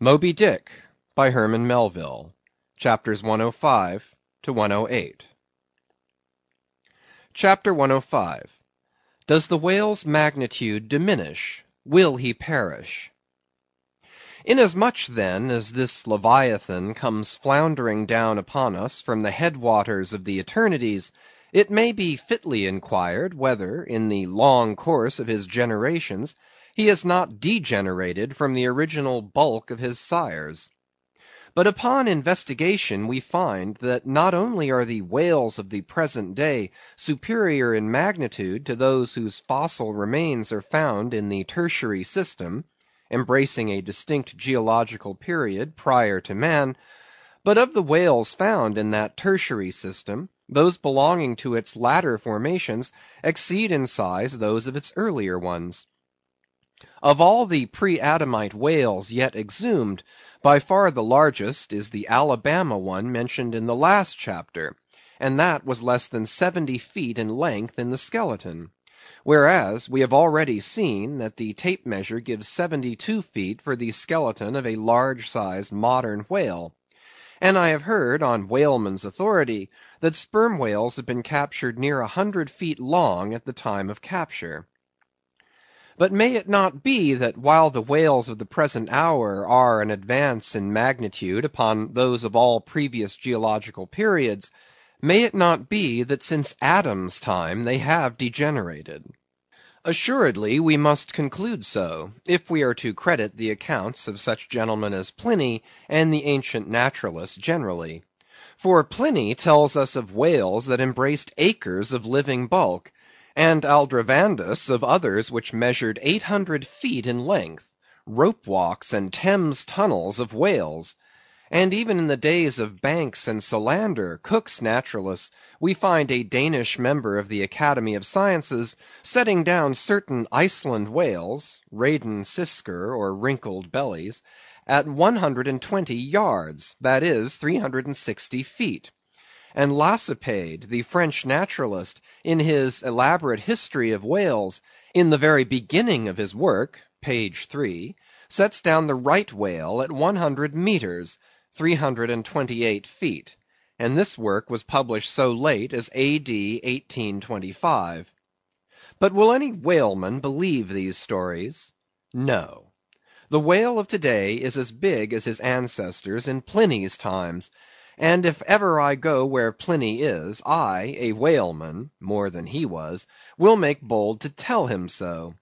Moby Dick, by Herman Melville, Chapters 105 to 108. Chapter 105. Does the whale's magnitude diminish? Will he perish? Inasmuch then as this Leviathan comes floundering down upon us from the headwaters of the eternities, it may be fitly inquired whether, in the long course of his generations, he has not degenerated from the original bulk of his sires. But upon investigation we find that not only are the whales of the present day superior in magnitude to those whose fossil remains are found in the tertiary system, embracing a distinct geological period prior to man, but of the whales found in that tertiary system, those belonging to its latter formations exceed in size those of its earlier ones. Of all the pre-Adamite whales yet exhumed, by far the largest is the Alabama one mentioned in the last chapter, and that was less than 70 feet in length in the skeleton; whereas we have already seen that the tape measure gives 72 feet for the skeleton of a large-sized modern whale; and I have heard, on whalemen's authority, that sperm whales have been captured near 100 feet long at the time of capture. But may it not be that while the whales of the present hour are an advance in magnitude upon those of all previous geological periods, may it not be that since Adam's time they have degenerated? Assuredly we must conclude so, if we are to credit the accounts of such gentlemen as Pliny and the ancient naturalists generally. For Pliny tells us of whales that embraced acres of living bulk, and Aldrovandus of others which measured 800 feet in length, rope walks and Thames tunnels of whales; and even in the days of Banks and Solander, Cook's naturalists, we find a Danish member of the Academy of Sciences setting down certain Iceland whales (Raden sisker or wrinkled bellies) at 120 yards, that is, 360 feet. And Lacepede, the French naturalist, in his elaborate history of whales, in the very beginning of his work (page 3), sets down the right whale at 100 meters, 328 feet; and this work was published so late as A.D. 1825. But will any whaleman believe these stories? No. The whale of today is as big as his ancestors in Pliny's times; and if ever I go where Pliny is, I, a whaleman (more than he was), will make bold to tell him so;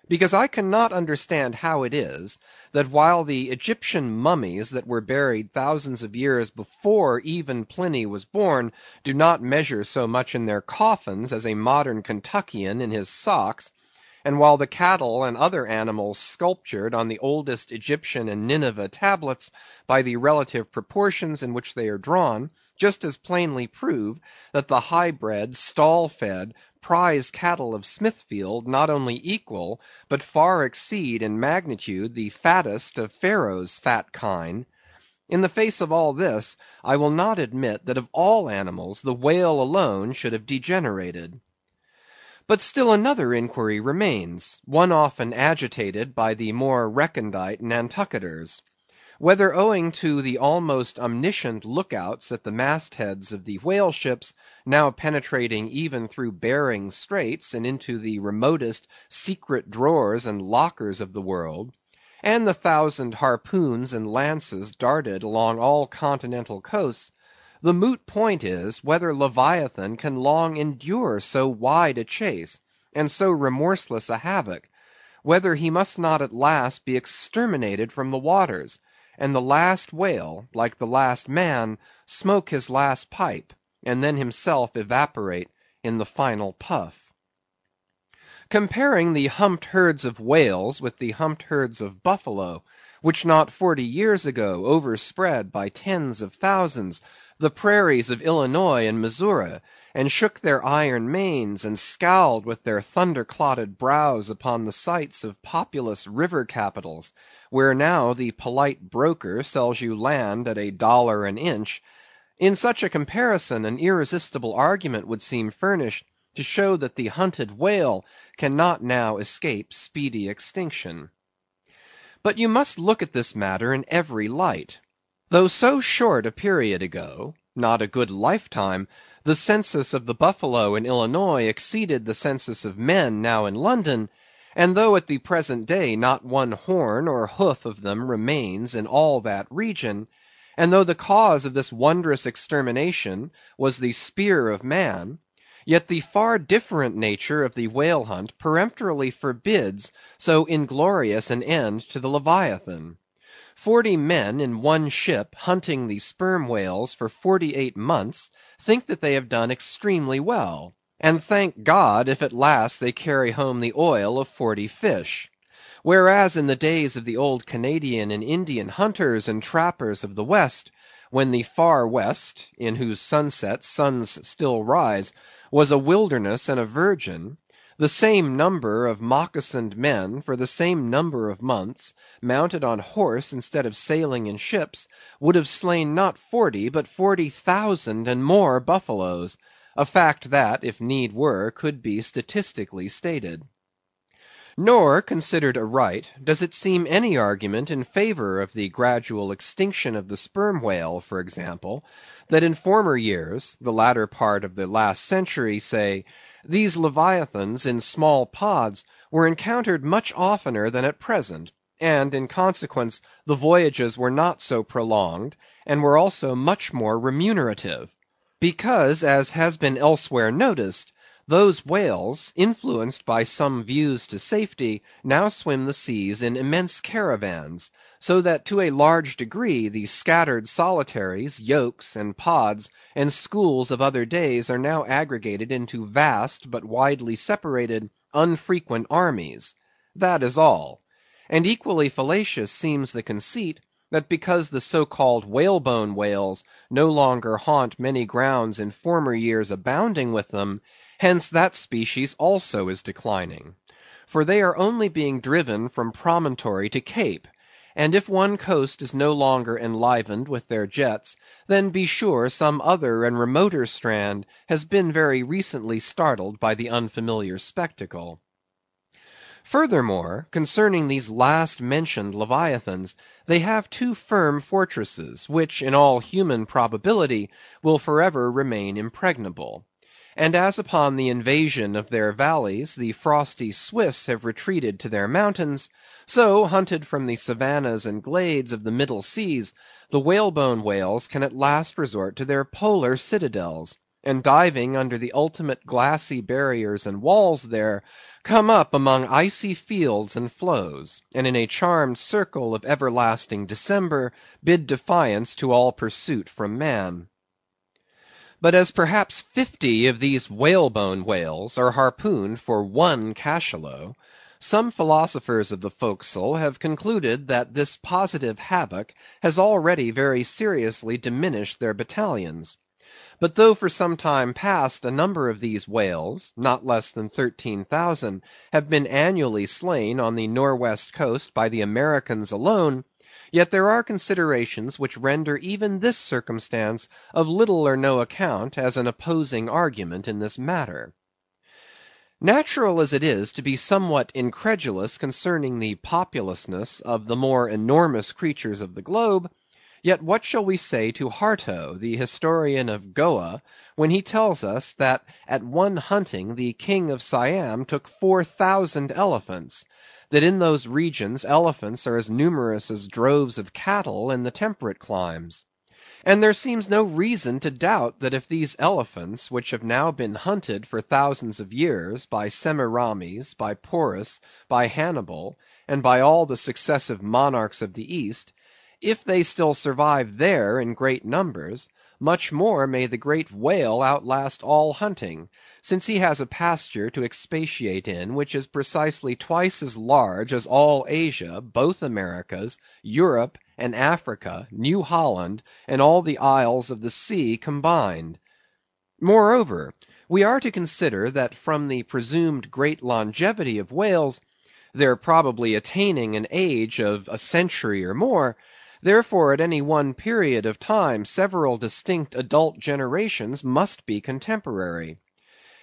because I cannot understand how it is, that while the Egyptian mummies that were buried thousands of years before even Pliny was born do not measure so much in their coffins as a modern Kentuckian in his socks, and while the cattle and other animals sculptured on the oldest Egyptian and Nineveh tablets, by the relative proportions in which they are drawn, just as plainly prove that the high-bred, stall-fed, prize cattle of Smithfield not only equal, but far exceed in magnitude the fattest of Pharaoh's fat kine. In the face of all this, I will not admit that of all animals the whale alone should have degenerated. But still another inquiry remains, one often agitated by the more recondite Nantucketers. Whether owing to the almost omniscient lookouts at the mastheads of the whale ships, now penetrating even through Behring Straits and into the remotest secret drawers and lockers of the world, and the 1,000 harpoons and lances darted along all continental coasts, the moot point is, whether Leviathan can long endure so wide a chase, and so remorseless a havoc; whether he must not at last be exterminated from the waters, and the last whale, like the last man, smoke his last pipe, and then himself evaporate in the final puff. Comparing the humped herds of whales with the humped herds of buffalo, which not 40 years ago overspread by tens of thousands the prairies of Illinois and Missouri, and shook their iron manes, and scowled with their thunder-clotted brows upon the sites of populous river capitals, where now the polite broker sells you land at $1 an inch; in such a comparison an irresistible argument would seem furnished to show that the hunted whale cannot now escape speedy extinction. But you must look at this matter in every light. Though so short a period ago, not a good lifetime, the census of the buffalo in Illinois exceeded the census of men now in London, and though at the present day not one horn or hoof of them remains in all that region, and though the cause of this wondrous extermination was the spear of man, yet the far different nature of the whale hunt peremptorily forbids so inglorious an end to the Leviathan. 40 men in one ship hunting the sperm whales for 48 months think that they have done extremely well, and thank God if at last they carry home the oil of 40 fish. Whereas in the days of the old Canadian and Indian hunters and trappers of the West, when the far West, in whose sunsets suns still rise, was a wilderness and a virgin, the same number of moccasined men for the same number of months, mounted on horse instead of sailing in ships, would have slain not 40 but 40,000 and more buffaloes, a fact that, if need were, could be statistically stated. Nor, considered aright, does it seem any argument in favor of the gradual extinction of the sperm whale, for example, that in former years, the latter part of the last century, say, these leviathans in small pods were encountered much oftener than at present, and in consequence the voyages were not so prolonged, and were also much more remunerative. Because, as has been elsewhere noticed, those whales, influenced by some views to safety, now swim the seas in immense caravans, so that to a large degree the scattered solitaries, yolks, and pods, and schools of other days are now aggregated into vast, but widely separated, unfrequent armies. That is all. And equally fallacious seems the conceit, that because the so-called whalebone whales no longer haunt many grounds in former years abounding with them, hence that species also is declining. For they are only being driven from promontory to cape, and if one coast is no longer enlivened with their jets, then be sure some other and remoter strand has been very recently startled by the unfamiliar spectacle. Furthermore, concerning these last mentioned leviathans, they have two firm fortresses, which in all human probability will forever remain impregnable. And as upon the invasion of their valleys the frosty Swiss have retreated to their mountains, so, hunted from the savannas and glades of the middle seas, the whalebone whales can at last resort to their polar citadels, and diving under the ultimate glassy barriers and walls there, come up among icy fields and floes, and in a charmed circle of everlasting December bid defiance to all pursuit from man. But as perhaps 50 of these whalebone whales are harpooned for one cachalot, some philosophers of the forecastle have concluded that this positive havoc has already very seriously diminished their battalions. But though for some time past a number of these whales, not less than 13,000, have been annually slain on the Norwest coast by the Americans alone, yet there are considerations which render even this circumstance of little or no account as an opposing argument in this matter. Natural as it is to be somewhat incredulous concerning the populousness of the more enormous creatures of the globe, yet what shall we say to Harto, the historian of Goa, when he tells us that at one hunting the king of Siam took 4,000 elephants, that in those regions elephants are as numerous as droves of cattle in the temperate climes. And there seems no reason to doubt that if these elephants, which have now been hunted for thousands of years by Semiramis, by Porus, by Hannibal, and by all the successive monarchs of the East, if they still survive there in great numbers, much more may the great whale outlast all hunting, since he has a pasture to expatiate in which is precisely twice as large as all Asia, both Americas, Europe, and Africa, New Holland, and all the isles of the sea combined. Moreover, we are to consider that from the presumed great longevity of whales, their probably attaining an age of a century or more, therefore at any one period of time several distinct adult generations must be contemporary.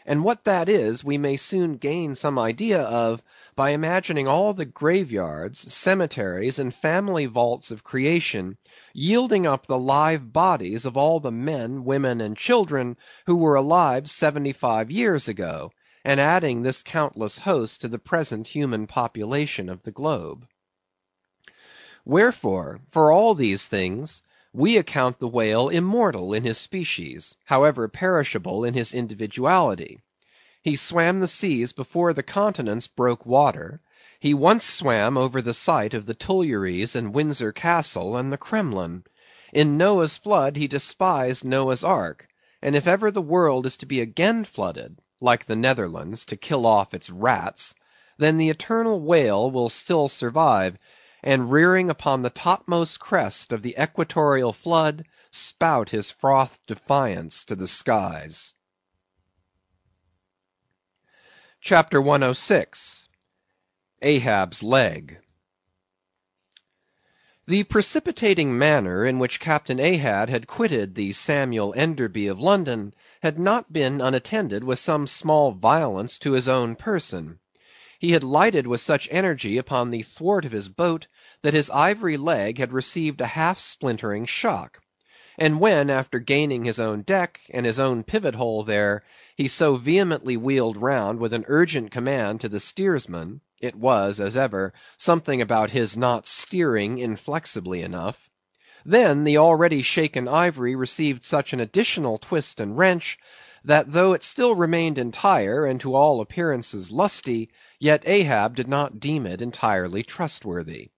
and what that is we may soon gain some idea of by imagining all the graveyards, cemeteries, and family vaults of creation yielding up the live bodies of all the men, women, and children who were alive 75 years ago, and adding this countless host to the present human population of the globe. Wherefore, for all these things, we account the whale immortal in his species, however perishable in his individuality. He swam the seas before the continents broke water. He once swam over the site of the Tuileries and Windsor Castle and the Kremlin. In Noah's flood he despised Noah's ark, and if ever the world is to be again flooded, like the Netherlands, to kill off its rats, then the eternal whale will still survive, and rearing upon the topmost crest of the equatorial flood, spout his frothed defiance to the skies. Chapter 106. Ahab's Leg. The precipitating manner in which Captain Ahab had quitted the Samuel Enderby of London had not been unattended with some small violence to his own person. He had lighted with such energy upon the thwart of his boat that his ivory leg had received a half-splintering shock; and when, after gaining his own deck and his own pivot-hole there, he so vehemently wheeled round with an urgent command to the steersman, it was, as ever, something about his not steering inflexibly enough. Then the already shaken ivory received such an additional twist and wrench, that though it still remained entire and to all appearances lusty, yet Ahab did not deem it entirely trustworthy.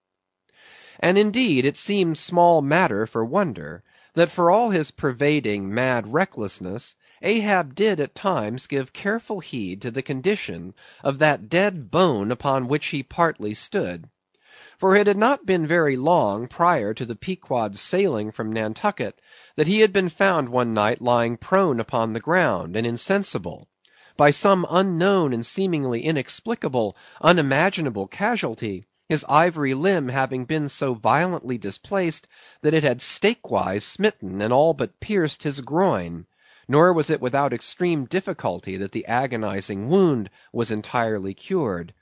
And indeed it seemed small matter for wonder, that for all his pervading mad recklessness, Ahab did at times give careful heed to the condition of that dead bone upon which he partly stood. For it had not been very long prior to the Pequod's sailing from Nantucket that he had been found one night lying prone upon the ground and insensible, by some unknown and seemingly inexplicable, unimaginable casualty, his ivory limb having been so violently displaced that it had stake-wise smitten and all but pierced his groin; nor was it without extreme difficulty that the agonizing wound was entirely cured.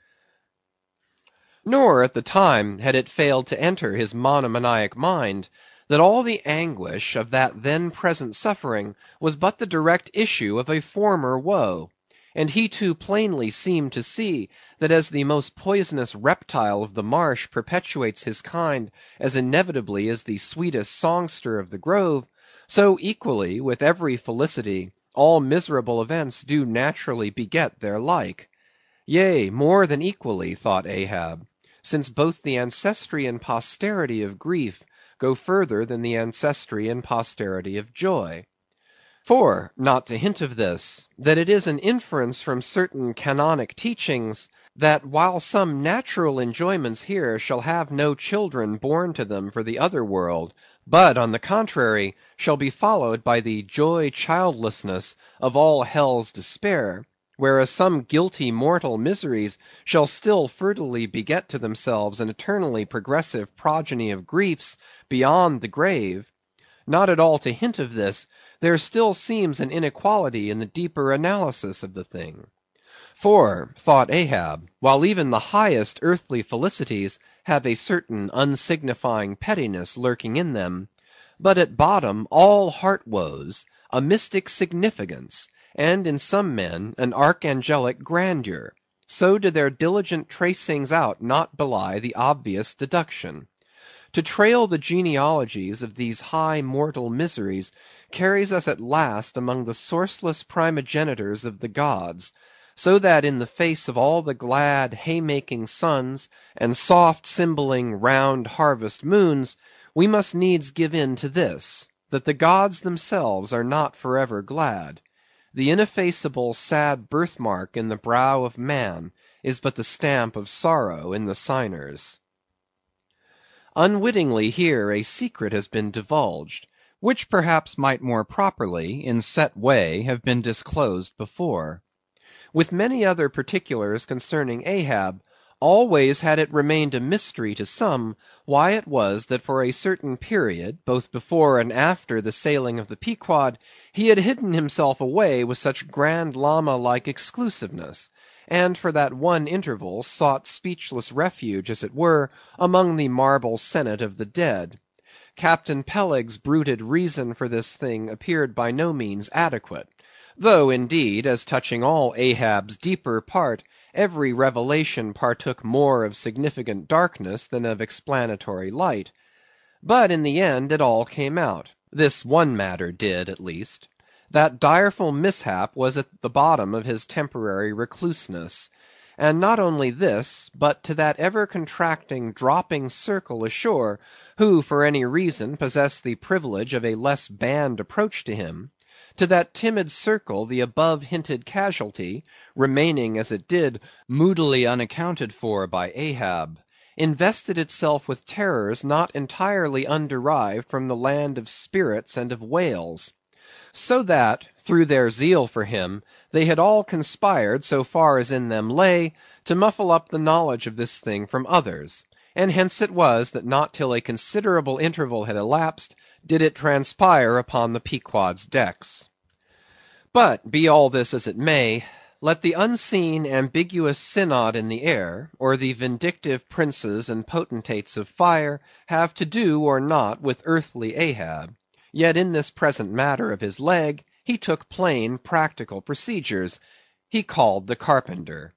Nor at the time had it failed to enter his monomaniac mind that all the anguish of that then present suffering was but the direct issue of a former woe; and he too plainly seemed to see that as the most poisonous reptile of the marsh perpetuates his kind as inevitably as the sweetest songster of the grove, so equally, with every felicity, all miserable events do naturally beget their like. Yea, more than equally, thought Ahab, since both the ancestry and posterity of grief go further than the ancestry and posterity of joy. For, not to hint of this, that it is an inference from certain canonic teachings, that while some natural enjoyments here shall have no children born to them for the other world, but, on the contrary, shall be followed by the joy childlessness of all hell's despair, whereas some guilty mortal miseries shall still fertilely beget to themselves an eternally progressive progeny of griefs beyond the grave, not at all to hint of this, there still seems an inequality in the deeper analysis of the thing. For, thought Ahab, while even the highest earthly felicities have a certain unsignifying pettiness lurking in them, but at bottom all heart woes, a mystic significance, and in some men an archangelic grandeur, so do their diligent tracings out not belie the obvious deduction. To trail the genealogies of these high mortal miseries carries us at last among the sourceless primogenitors of the gods, so that in the face of all the glad haymaking suns and soft cymbaling round harvest moons, we must needs give in to this, that the gods themselves are not forever glad. The ineffaceable sad birthmark in the brow of man is but the stamp of sorrow in the signers. Unwittingly here a secret has been divulged, which perhaps might more properly, in set way, have been disclosed before. With many other particulars concerning Ahab, Always had it remained a mystery to some why it was that for a certain period, both before and after the sailing of the Pequod, he had hidden himself away with such Grand Lama-like exclusiveness, and for that one interval sought speechless refuge, as it were, among the marble senate of the dead. Captain Peleg's bruited reason for this thing appeared by no means adequate, though, indeed, as touching all Ahab's deeper part, every revelation partook more of significant darkness than of explanatory light. But in the end it all came out. This one matter did, at least. That direful mishap was at the bottom of his temporary recluseness. And not only this, but to that ever-contracting, dropping circle ashore, who for any reason possessed the privilege of a less banned approach to him, to that timid circle the above-hinted casualty, remaining as it did, moodily unaccounted for by Ahab, invested itself with terrors not entirely underived from the land of spirits and of whales. So that, through their zeal for him, they had all conspired, so far as in them lay, to muffle up the knowledge of this thing from others, and hence it was that not till a considerable interval had elapsed, did it transpire upon the Pequod's decks. But, be all this as it may, let the unseen, ambiguous synod in the air, or the vindictive princes and potentates of fire, have to do or not with earthly Ahab, yet in this present matter of his leg, he took plain, practical procedures. He called the carpenter.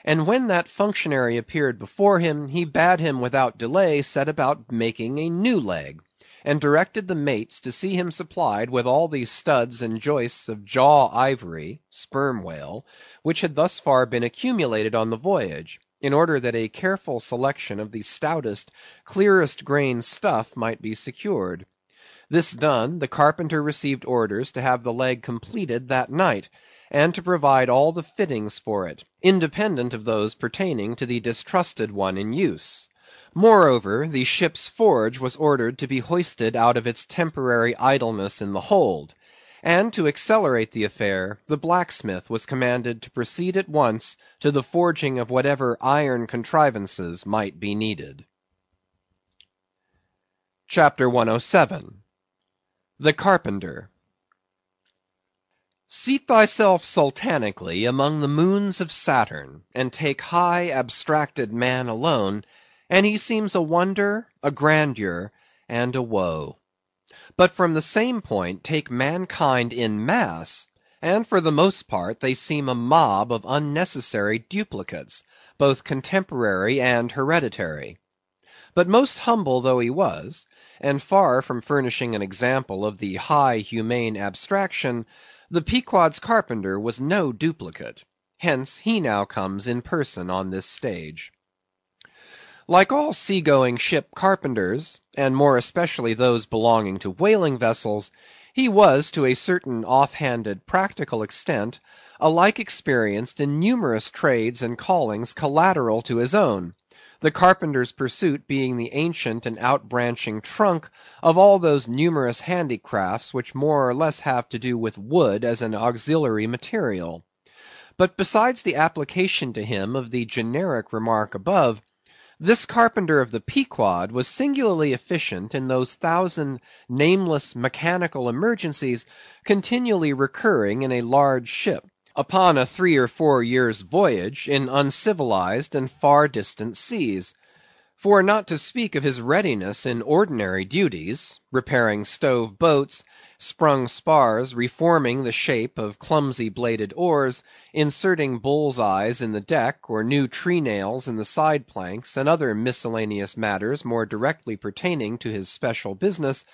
And when that functionary appeared before him, he bade him without delay set about making a new leg, and directed the mates to see him supplied with all the studs and joists of jaw ivory (sperm whale) which had thus far been accumulated on the voyage, in order that a careful selection of the stoutest, clearest grained stuff might be secured. This done, the carpenter received orders to have the leg completed that night, and to provide all the fittings for it, independent of those pertaining to the distrusted one in use. Moreover, the ship's forge was ordered to be hoisted out of its temporary idleness in the hold, and to accelerate the affair, the blacksmith was commanded to proceed at once to the forging of whatever iron contrivances might be needed. Chapter 107. The Carpenter. Seat thyself sultanically among the moons of Saturn, and take high abstracted man alone, and he seems a wonder, a grandeur, and a woe. But from the same point take mankind in mass, and for the most part they seem a mob of unnecessary duplicates, both contemporary and hereditary. But most humble though he was, and far from furnishing an example of the high humane abstraction, the Pequod's carpenter was no duplicate. Hence he now comes in person on this stage. Like all sea-going ship carpenters, and more especially those belonging to whaling vessels, he was to a certain off-handed practical extent alike experienced in numerous trades and callings collateral to his own, the carpenter's pursuit being the ancient and outbranching trunk of all those numerous handicrafts which more or less have to do with wood as an auxiliary material. But besides the application to him of the generic remark above, this carpenter of the Pequod was singularly efficient in those thousand nameless mechanical emergencies continually recurring in a large ship, upon a 3 or 4 years' voyage in uncivilized and far distant seas. For not to speak of his readiness in ordinary duties, repairing stove boats, sprung spars, reforming the shape of clumsy bladed oars, inserting bull's eyes in the deck, or new tree nails in the side planks, and other miscellaneous matters more directly pertaining to his special business,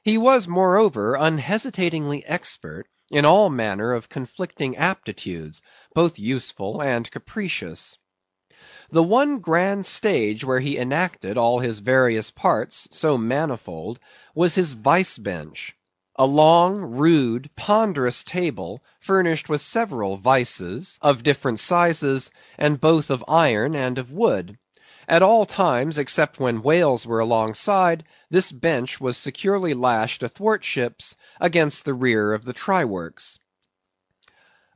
he was moreover unhesitatingly expert in all manner of conflicting aptitudes, both useful and capricious. The one grand stage where he enacted all his various parts, so manifold, was his vice bench, a long, rude, ponderous table, furnished with several vices, of different sizes, and both of iron and of wood. At all times, except when whales were alongside, this bench was securely lashed athwartships against the rear of the try works.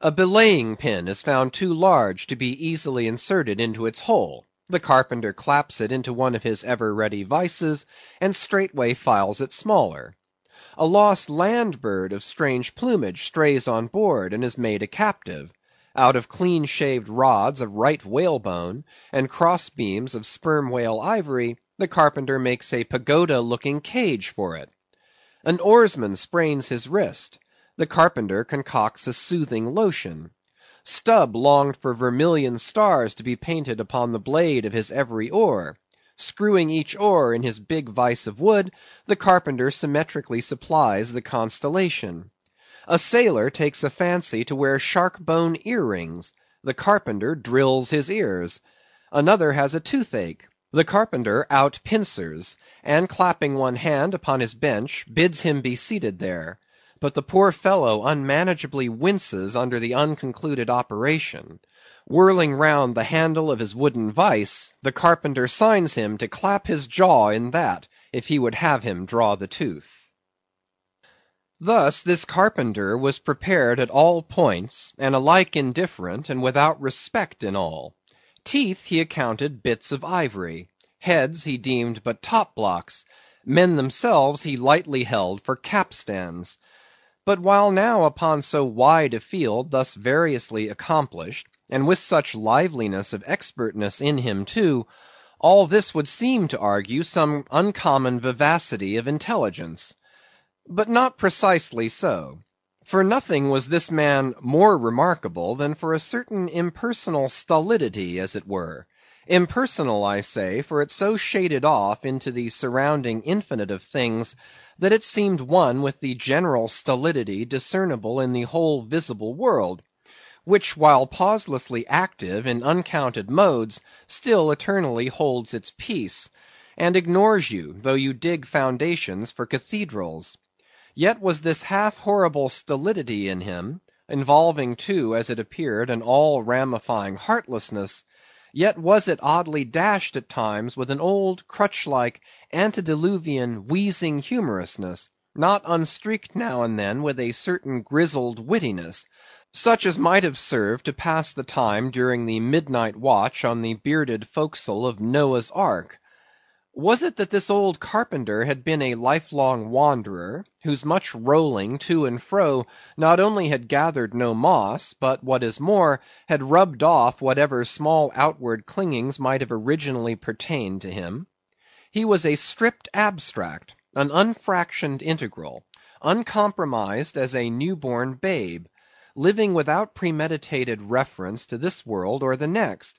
A belaying pin is found too large to be easily inserted into its hole. The carpenter claps it into one of his ever-ready vices, and straightway files it smaller. A lost land bird of strange plumage strays on board, and is made a captive. Out of clean-shaved rods of right whalebone, and cross-beams of sperm whale ivory, the carpenter makes a pagoda-looking cage for it. An oarsman sprains his wrist. The carpenter concocts a soothing lotion. Stubb longed for vermilion stars to be painted upon the blade of his every oar. Screwing each oar in his big vise of wood, the carpenter symmetrically supplies the constellation. A sailor takes a fancy to wear shark-bone earrings. The carpenter drills his ears. Another has a toothache. The carpenter out-pincers, and clapping one hand upon his bench, bids him be seated there. But the poor fellow unmanageably winces under the unconcluded operation. Whirling round the handle of his wooden vice, the carpenter signs him to clap his jaw in that, if he would have him draw the tooth. Thus this carpenter was prepared at all points, and alike indifferent, and without respect in all. Teeth he accounted bits of ivory. Heads he deemed but top blocks. Men themselves he lightly held for capstans. But while now upon so wide a field thus variously accomplished, and with such liveliness of expertness in him too, all this would seem to argue some uncommon vivacity of intelligence. But not precisely so. For nothing was this man more remarkable than for a certain impersonal stolidity, as it were. Impersonal, I say, for it so shaded off into the surrounding infinite of things, that it seemed one with the general stolidity discernible in the whole visible world, which while pauselessly active in uncounted modes, still eternally holds its peace, and ignores you, though you dig foundations for cathedrals. Yet was this half horrible stolidity in him, involving too, as it appeared, an all-ramifying heartlessness, yet was it oddly dashed at times with an old, crutch-like, antediluvian, wheezing humorousness, not unstreaked now and then with a certain grizzled wittiness, such as might have served to pass the time during the midnight watch on the bearded forecastle of Noah's Ark. Was it that this old carpenter had been a lifelong wanderer, whose much rolling to and fro not only had gathered no moss, but what is more, had rubbed off whatever small outward clingings might have originally pertained to him? He was a stripped abstract, an unfractioned integral, uncompromised as a new-born babe, living without premeditated reference to this world or the next.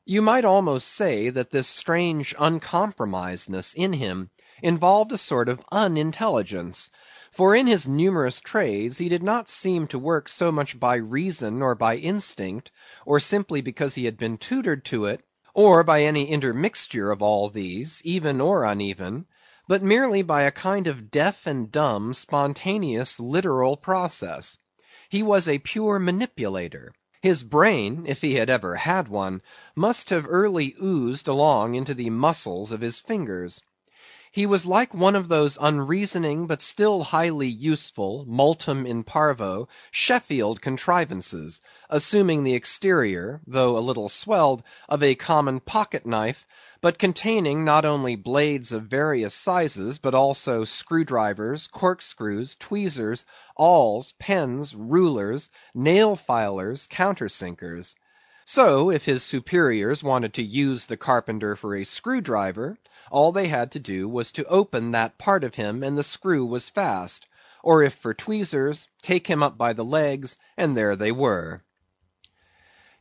You might almost say that this strange uncompromisedness in him involved a sort of unintelligence, for in his numerous trades he did not seem to work so much by reason or by instinct, or simply because he had been tutored to it, or by any intermixture of all these, even or uneven, but merely by a kind of deaf and dumb, spontaneous, literal process. He was a pure manipulator. His brain, if he had ever had one, must have early oozed along into the muscles of his fingers. He was like one of those unreasoning but still highly useful, multum in parvo, Sheffield contrivances, assuming the exterior, though a little swelled, of a common pocket-knife, but containing not only blades of various sizes, but also screwdrivers, corkscrews, tweezers, awls, pens, rulers, nail-filers, countersinkers. So, if his superiors wanted to use the carpenter for a screwdriver, all they had to do was to open that part of him and the screw was fast, or if for tweezers, take him up by the legs, and there they were.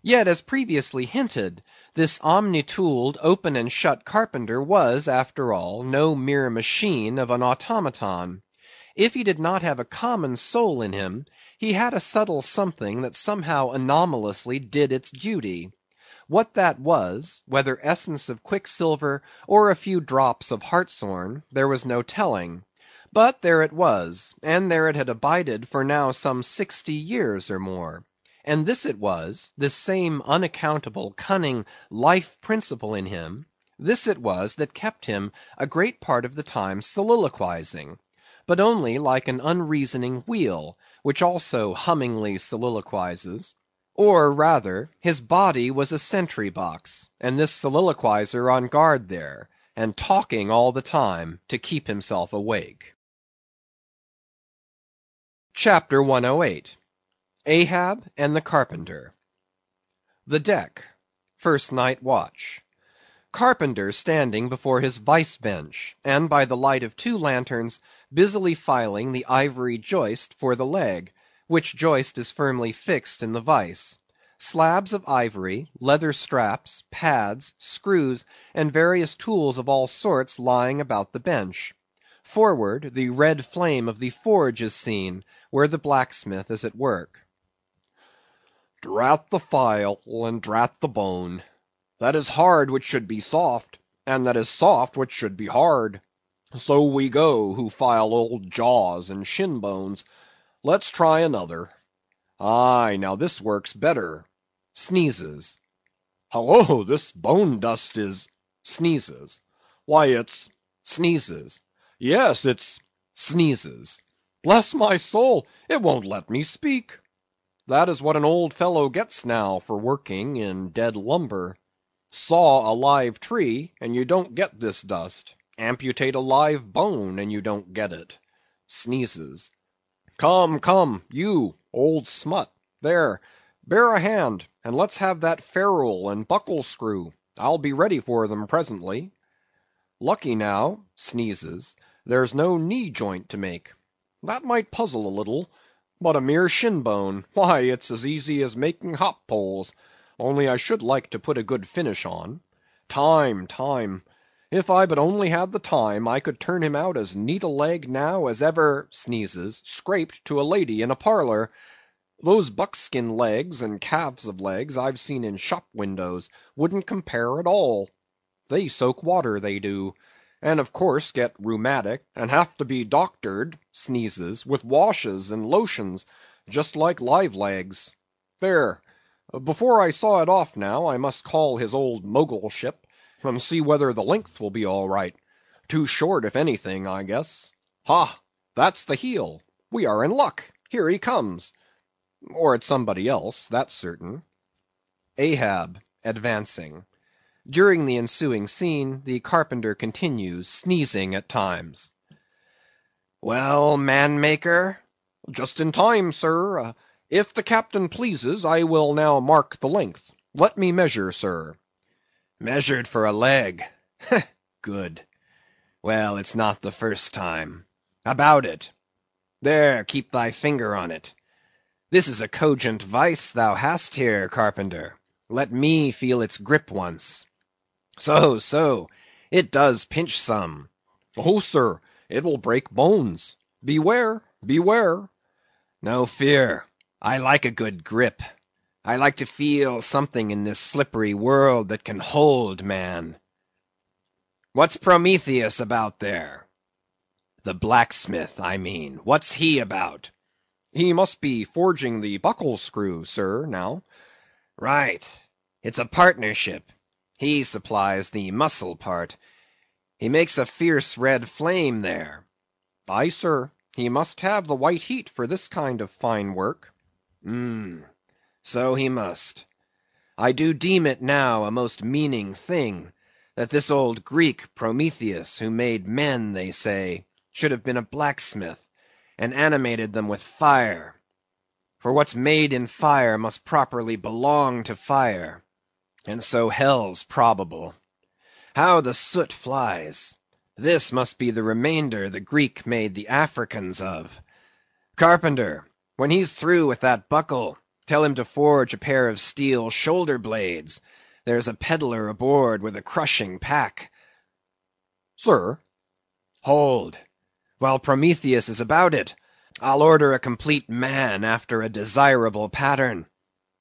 Yet, as previously hinted, this omni-tooled, open and shut carpenter was, after all, no mere machine of an automaton. If he did not have a common soul in him, he had a subtle something that somehow anomalously did its duty. What that was, whether essence of quicksilver or a few drops of hartshorn, there was no telling. But there it was, and there it had abided for now some 60 years or more. And this it was, this same unaccountable, cunning, life principle in him, this it was that kept him a great part of the time soliloquizing, but only like an unreasoning wheel, which also hummingly soliloquizes. Or rather, his body was a sentry box, and this soliloquizer on guard there, and talking all the time to keep himself awake. Chapter 108. Ahab and the Carpenter. The deck. First night watch. Carpenter standing before his vice bench, and by the light of 2 lanterns, busily filing the ivory joist for the leg, which joist is firmly fixed in the vice. Slabs of ivory, leather straps, pads, screws, and various tools of all sorts lying about the bench. Forward, the red flame of the forge is seen, where the blacksmith is at work. Drat the file, and drat the bone. That is hard which should be soft, and that is soft which should be hard. So we go, who file old jaws and shin bones. Let's try another. Aye, now this works better. Sneezes. Hello, this bone dust is... Sneezes. Why, it's... Sneezes. Yes, it's... Sneezes. Bless my soul, it won't let me speak. That is what an old fellow gets now for working in dead lumber. Saw a live tree, and you don't get this dust. Amputate a live bone, and you don't get it. Sneezes. Come, come, you, old smut, there, bear a hand, and let's have that ferrule and buckle screw. I'll be ready for them presently. Lucky now, sneezes, there's no knee joint to make. That might puzzle a little, but a mere shin bone, why, it's as easy as making hop poles, only I should like to put a good finish on. Time, time. If I but only had the time, I could turn him out as neat a leg now as ever, sneezes, scraped to a lady in a parlor. Those buckskin legs and calves of legs I've seen in shop windows wouldn't compare at all. They soak water, they do, and of course get rheumatic, and have to be doctored, sneezes, with washes and lotions, just like live legs. There, before I saw it off now, I must call his old Mogulship, and see whether the length will be all right. Too short, if anything, I guess. Ha! That's the heel. We are in luck. Here he comes. Or it's somebody else, that's certain. Ahab, advancing. During the ensuing scene, the carpenter continues, sneezing at times. Well, man-maker? Just in time, sir. If the captain pleases, I will now mark the length. Let me measure, sir. Measured for a leg. Good. Well, it's not the first time. About it. There, keep thy finger on it. This is a cogent vice thou hast here, carpenter. Let me feel its grip once. So, so, it does pinch some. Oh, sir, it will break bones. Beware, beware. No fear. I like a good grip. I like to feel something in this slippery world that can hold man. What's Prometheus about there? The blacksmith, I mean. What's he about? He must be forging the buckle screw, sir, now. Right. It's a partnership. He supplies the muscle part. He makes a fierce red flame there. Aye, sir. He must have the white heat for this kind of fine work. So he must. I do deem it now a most meaning thing, that this old Greek Prometheus, who made men, they say, should have been a blacksmith, and animated them with fire. For what's made in fire must properly belong to fire, and so hell's probable. How the soot flies! This must be the remainder the Greek made the Africans of. Carpenter, when he's through with that buckle, tell him to forge a pair of steel shoulder blades. There's a peddler aboard with a crushing pack. Sir? Hold. While Prometheus is about it, I'll order a complete man after a desirable pattern.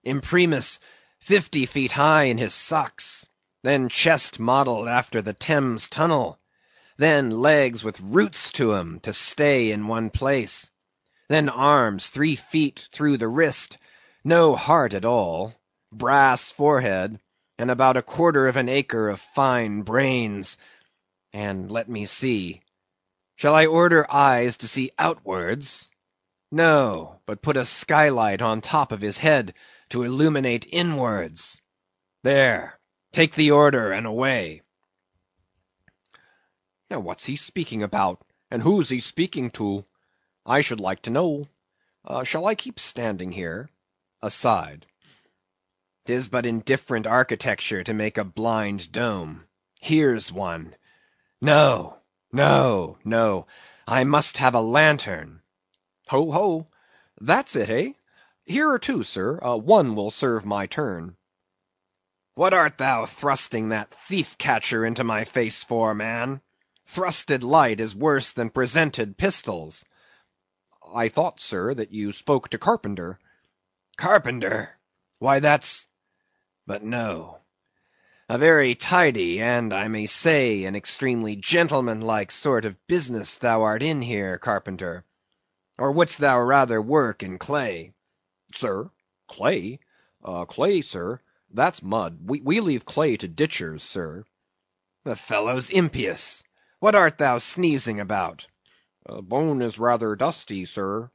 Imprimis, 50 feet high in his socks. Then chest modeled after the Thames Tunnel. Then legs with roots to 'em to stay in one place. Then arms 3 feet through the wrist, no heart at all, brass forehead, and about 1/4 of an acre of fine brains. And let me see. Shall I order eyes to see outwards? No, but put a skylight on top of his head to illuminate inwards. There, take the order and away. Now what's he speaking about, and who's he speaking to? I should like to know. Shall I keep standing here? Aside. 'Tis but indifferent architecture to make a blind dome. Here's one. No, no, no, I must have a lantern. Ho, ho, that's it, eh? Here are two, sir. One will serve my turn. What art thou thrusting that thief-catcher into my face for, man? Thrusted light is worse than presented pistols. I thought, sir, that you spoke to Carpenter. Carpenter? Why, that's... But no. A very tidy, and I may say, an extremely gentlemanlike sort of business thou art in here, Carpenter. Or wouldst thou rather work in clay? Sir, clay? Clay, sir, that's mud. We leave clay to ditchers, sir. The fellow's impious. What art thou sneezing about? Bone is rather dusty, sir.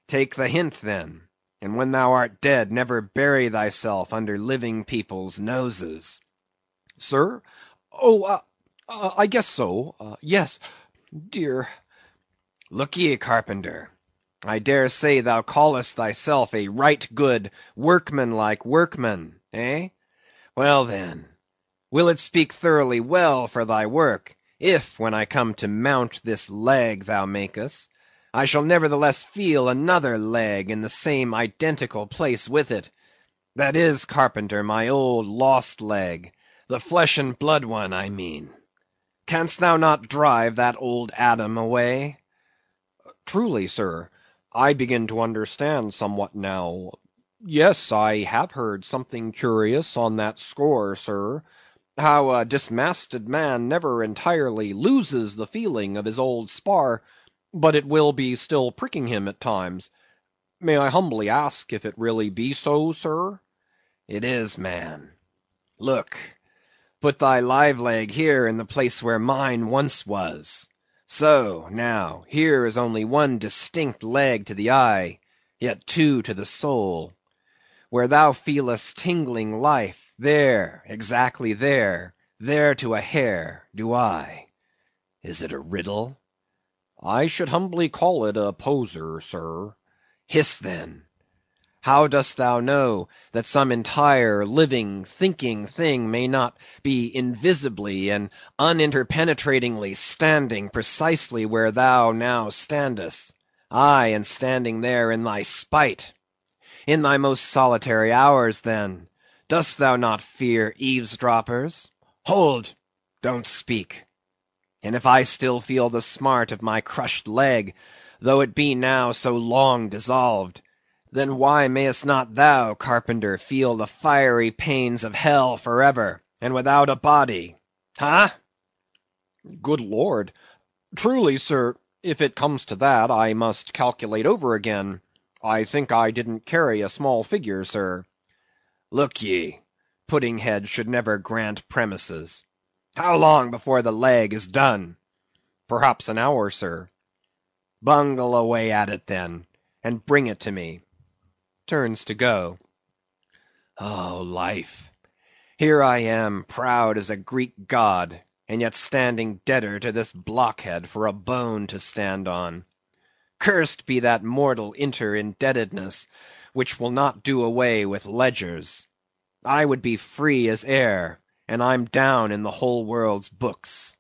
Take the hint, then, and when thou art dead, never bury thyself under living people's noses. Sir? Oh, I guess so. Yes, dear. Look ye, Carpenter, I dare say thou callest thyself a right good, workmanlike workman, eh? Well then, will it speak thoroughly well for thy work, if, when I come to mount this leg thou makest, I shall nevertheless feel another leg in the same identical place with it? That is, Carpenter, my old lost leg, the flesh and blood one, I mean. Canst thou not drive that old Adam away? Truly, sir, I begin to understand somewhat now. Yes, I have heard something curious on that score, sir. How a dismasted man never entirely loses the feeling of his old spar, but it will be still pricking him at times. May I humbly ask if it really be so, sir? It is, man. Look, put thy live leg here in the place where mine once was. So, now, here is only one distinct leg to the eye, yet two to the soul. Where thou feelest tingling life, there, exactly there to a hair, do I. Is it a riddle? I should humbly call it a poser, sir. Hiss, then. How dost thou know that some entire, living, thinking thing may not be invisibly and uninterpenetratingly standing precisely where thou now standest? Aye, and standing there in thy spite. In thy most solitary hours, then, dost thou not fear eavesdroppers? Hold! Don't speak. And if I still feel the smart of my crushed leg, though it be now so long dissolved, then why mayest not thou, Carpenter, feel the fiery pains of hell forever, and without a body? Huh? Good Lord! Truly, sir, if it comes to that, I must calculate over again. I think I didn't carry a small figure, sir. Look ye, Puddinghead should never grant premises. How long before the leg is done? Perhaps an hour, sir. Bungle away at it, then, and bring it to me. Turns to go. Oh, life! Here I am, proud as a Greek god, and yet standing deader to this blockhead for a bone to stand on. Cursed be that mortal inter-indebtedness, which will not do away with ledgers. I would be free as air, and I'm down in the whole world's books.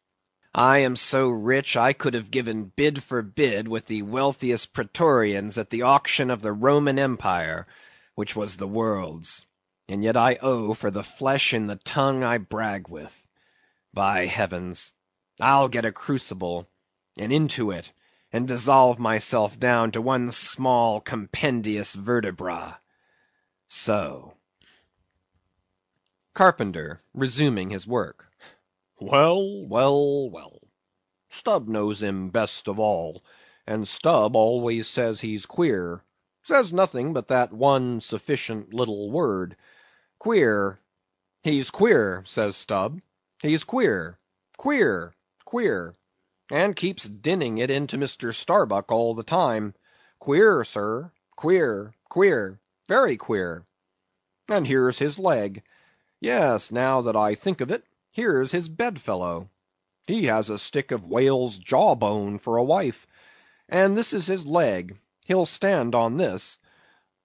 I am so rich I could have given bid for bid with the wealthiest Praetorians at the auction of the Roman Empire, which was the world's, and yet I owe for the flesh in the tongue I brag with. By heavens, I'll get a crucible, and into it, and dissolve myself down to one small compendious vertebra. So. Carpenter, resuming his work. Well, well, well. Stubb knows him best of all, and Stubb always says he's queer. Says nothing but that one sufficient little word. Queer. He's queer, says Stubb. He's queer. Queer. Queer. and keeps dinning it into Mr. Starbuck all the time. Queer, sir, queer, queer, very queer. And here's his leg. Yes, now that I think of it, here's his bedfellow. He has a stick of whale's jawbone for a wife, and this is his leg. He'll stand on this.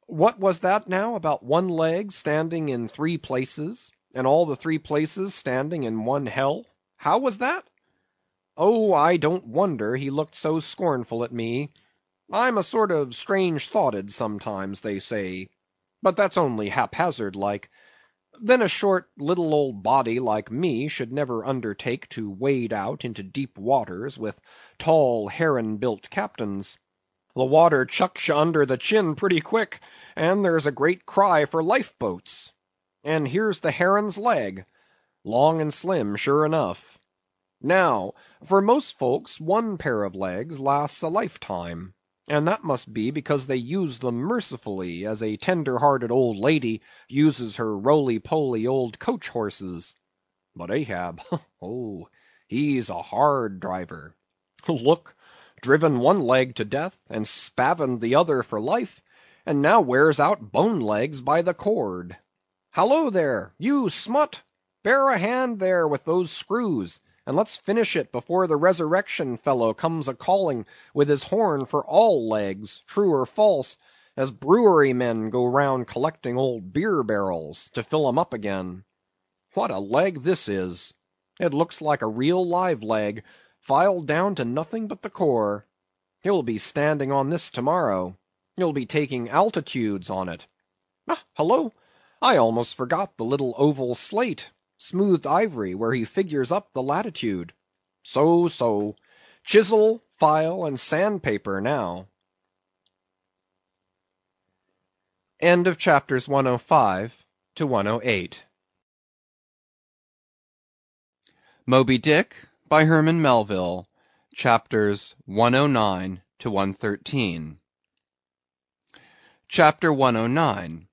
What was that now about one leg standing in 3 places, and all the 3 places standing in one hell? How was that? Oh, I don't wonder he looked so scornful at me. I'm a sort of strange-thoughted sometimes, they say, but that's only haphazard like. Then a short little old body like me should never undertake to wade out into deep waters with tall heron-built captains. The water chucks you under the chin pretty quick, and there's a great cry for lifeboats. And here's the heron's leg, long and slim, sure enough. Now, for most folks, one pair of legs lasts a lifetime, and that must be because they use them mercifully, as a tender-hearted old lady uses her roly-poly old coach-horses. But Ahab, oh, he's a hard driver. Look, driven one leg to death, and spavined the other for life, and now wears out bone legs by the cord. Hallo there, you smut! Bear a hand there with those screws, and let's finish it before the resurrection fellow comes a-calling with his horn for all legs, true or false, as brewery men go round collecting old beer barrels, to fill 'em up again. What a leg this is! It looks like a real live leg, filed down to nothing but the core. He'll be standing on this tomorrow. He'll be taking altitudes on it. Hullo! I almost forgot the little oval slate, smoothed ivory, where he figures up the latitude. So. Chisel, file, and sandpaper now. End of chapters 105 to 108. Moby Dick by Herman Melville, chapters 109 to 113. Chapter 109.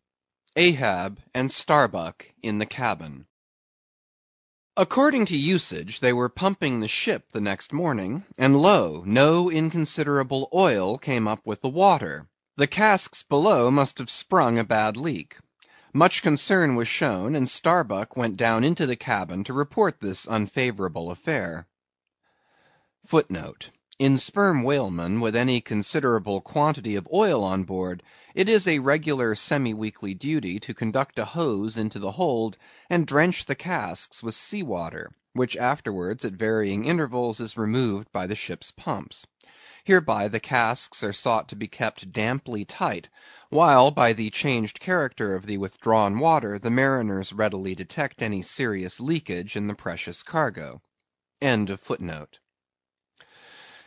Ahab and Starbuck in the cabin. According to usage, they were pumping the ship the next morning, and lo, no inconsiderable oil came up with the water. The casks below must have sprung a bad leak. Much concern was shown, and Starbuck went down into the cabin to report this unfavorable affair. Footnote: in sperm whalemen with any considerable quantity of oil on board, it is a regular semi-weekly duty to conduct a hose into the hold and drench the casks with sea water, which afterwards at varying intervals is removed by the ship's pumps. Hereby the casks are sought to be kept damply tight, while by the changed character of the withdrawn water the mariners readily detect any serious leakage in the precious cargo. End of footnote.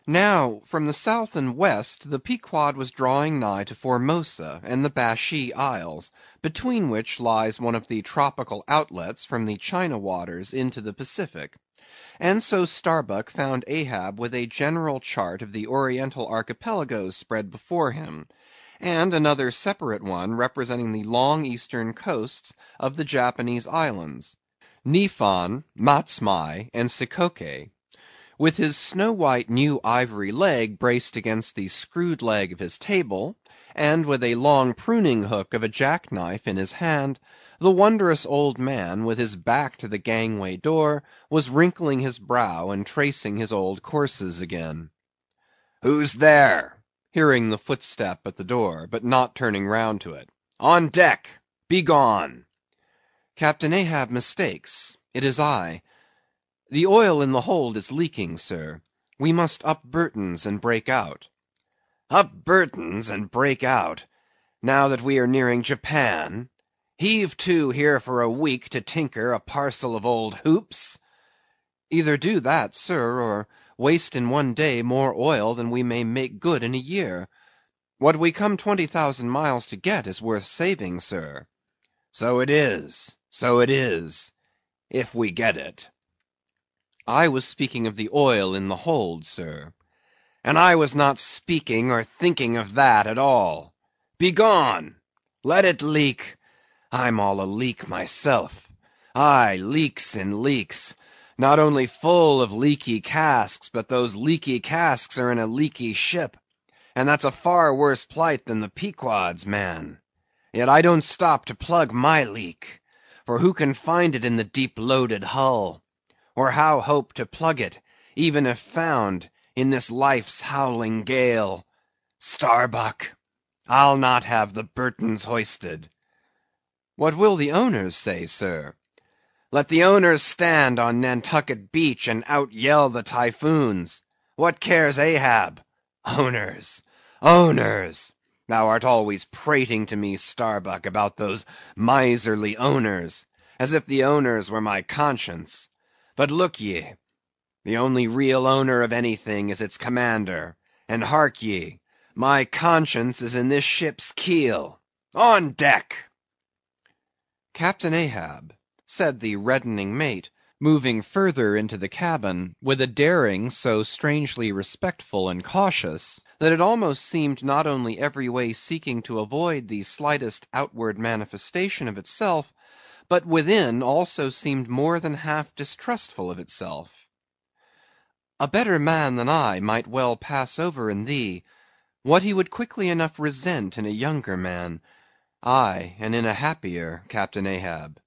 Now, from the south and west, the Pequod was drawing nigh to Formosa and the Bashee Isles, between which lies one of the tropical outlets from the China waters into the Pacific. And so Starbuck found Ahab with a general chart of the Oriental archipelagos spread before him, and another separate one representing the long eastern coasts of the Japanese islands, Niphon, Matsmai, and Sikoke. With his snow-white new ivory leg braced against the screwed leg of his table, and with a long pruning hook of a jackknife in his hand, the wondrous old man, with his back to the gangway door, was wrinkling his brow and tracing his old courses again. "Who's there?" hearing the footstep at the door, but not turning round to it. "On deck! Be gone!" "Captain Ahab mistakes. It is I. The oil in the hold is leaking, sir. We must up Burton's and break out." "Up Burton's and break out? Now that we are nearing Japan? Heave to here for a week to tinker a parcel of old hoops?" "Either do that, sir, or waste in one day more oil than we may make good in a year. What we come 20,000 miles to get is worth saving, sir." "So it is, if we get it." "I was speaking of the oil in the hold, sir." "And I was not speaking or thinking of that at all. Begone! Let it leak. I'm all a leak myself. Aye, leaks in leaks. Not only full of leaky casks, but those leaky casks are in a leaky ship, and that's a far worse plight than the Pequod's, man. Yet I don't stop to plug my leak, for who can find it in the deep-loaded hull? Or how hope to plug it, even if found, in this life's howling gale? Starbuck, I'll not have the Burtons hoisted. What will the owners say, sir? Let the owners stand on Nantucket beach and out-yell the Typhoons. What cares Ahab? Owners, owners! Thou art always prating to me, Starbuck, about those miserly owners, as if the owners were my conscience. But look ye, the only real owner of anything is its commander, and hark ye, my conscience is in this ship's keel. On deck! Captain Ahab, said the reddening mate, moving further into the cabin, with a daring so strangely respectful and cautious, that it almost seemed not only every way seeking to avoid the slightest outward manifestation of itself, but within also seemed more than half distrustful of itself. A better man than I might well pass over in thee, what he would quickly enough resent in a younger man, aye, and in a happier, Captain Ahab.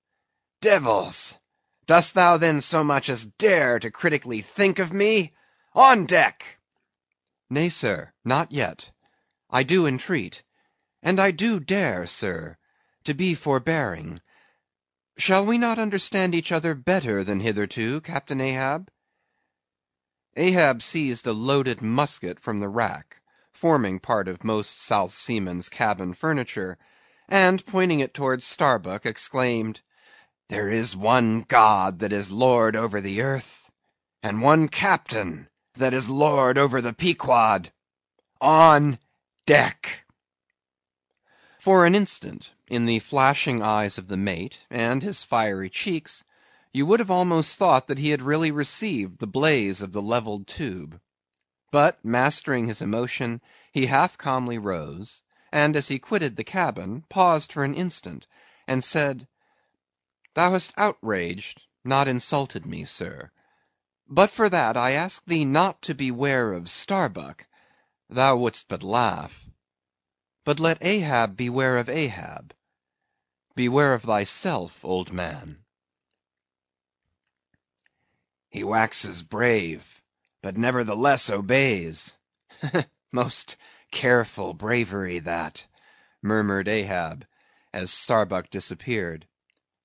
Devils! Dost thou then so much as dare to critically think of me? On deck! Nay, sir, not yet. I do entreat, and I do dare, sir, to be forbearing. Shall we not understand each other better than hitherto, Captain Ahab? Ahab seized a loaded musket from the rack, forming part of most South Seamen's cabin furniture, and pointing it towards Starbuck, exclaimed, "There is one God that is Lord over the earth, and one Captain that is Lord over the Pequod. On deck!" For an instant, in the flashing eyes of the mate, and his fiery cheeks, you would have almost thought that he had really received the blaze of the levelled tube. But, mastering his emotion, he half calmly rose, and as he quitted the cabin, paused for an instant, and said, "Thou hast outraged, not insulted me, sir. But for that, I ask thee not to beware of Starbuck. Thou wouldst but laugh. But let Ahab beware of Ahab. Beware of thyself, old man." He waxes brave, but nevertheless obeys. Most careful bravery that, murmured Ahab, as Starbuck disappeared.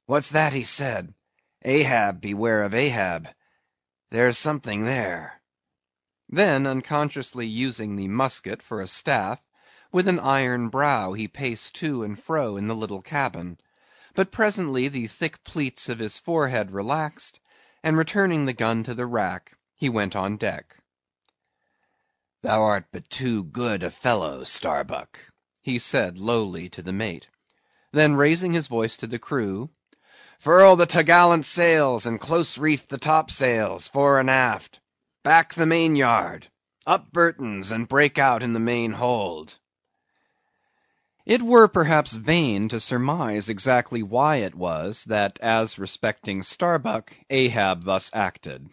What's that he said? Ahab, beware of Ahab. There's something there. Then, unconsciously using the musket for a staff, with an iron brow he paced to and fro in the little cabin; but presently the thick pleats of his forehead relaxed, and returning the gun to the rack, he went on deck. "Thou art but too good a fellow, Starbuck," he said lowly to the mate. Then raising his voice to the crew, "Furl the t'gallant sails, and close reef the topsails, fore and aft. Back the main yard. Up Burtons, and break out in the main hold." It were perhaps vain to surmise exactly why it was that, as respecting Starbuck, Ahab thus acted.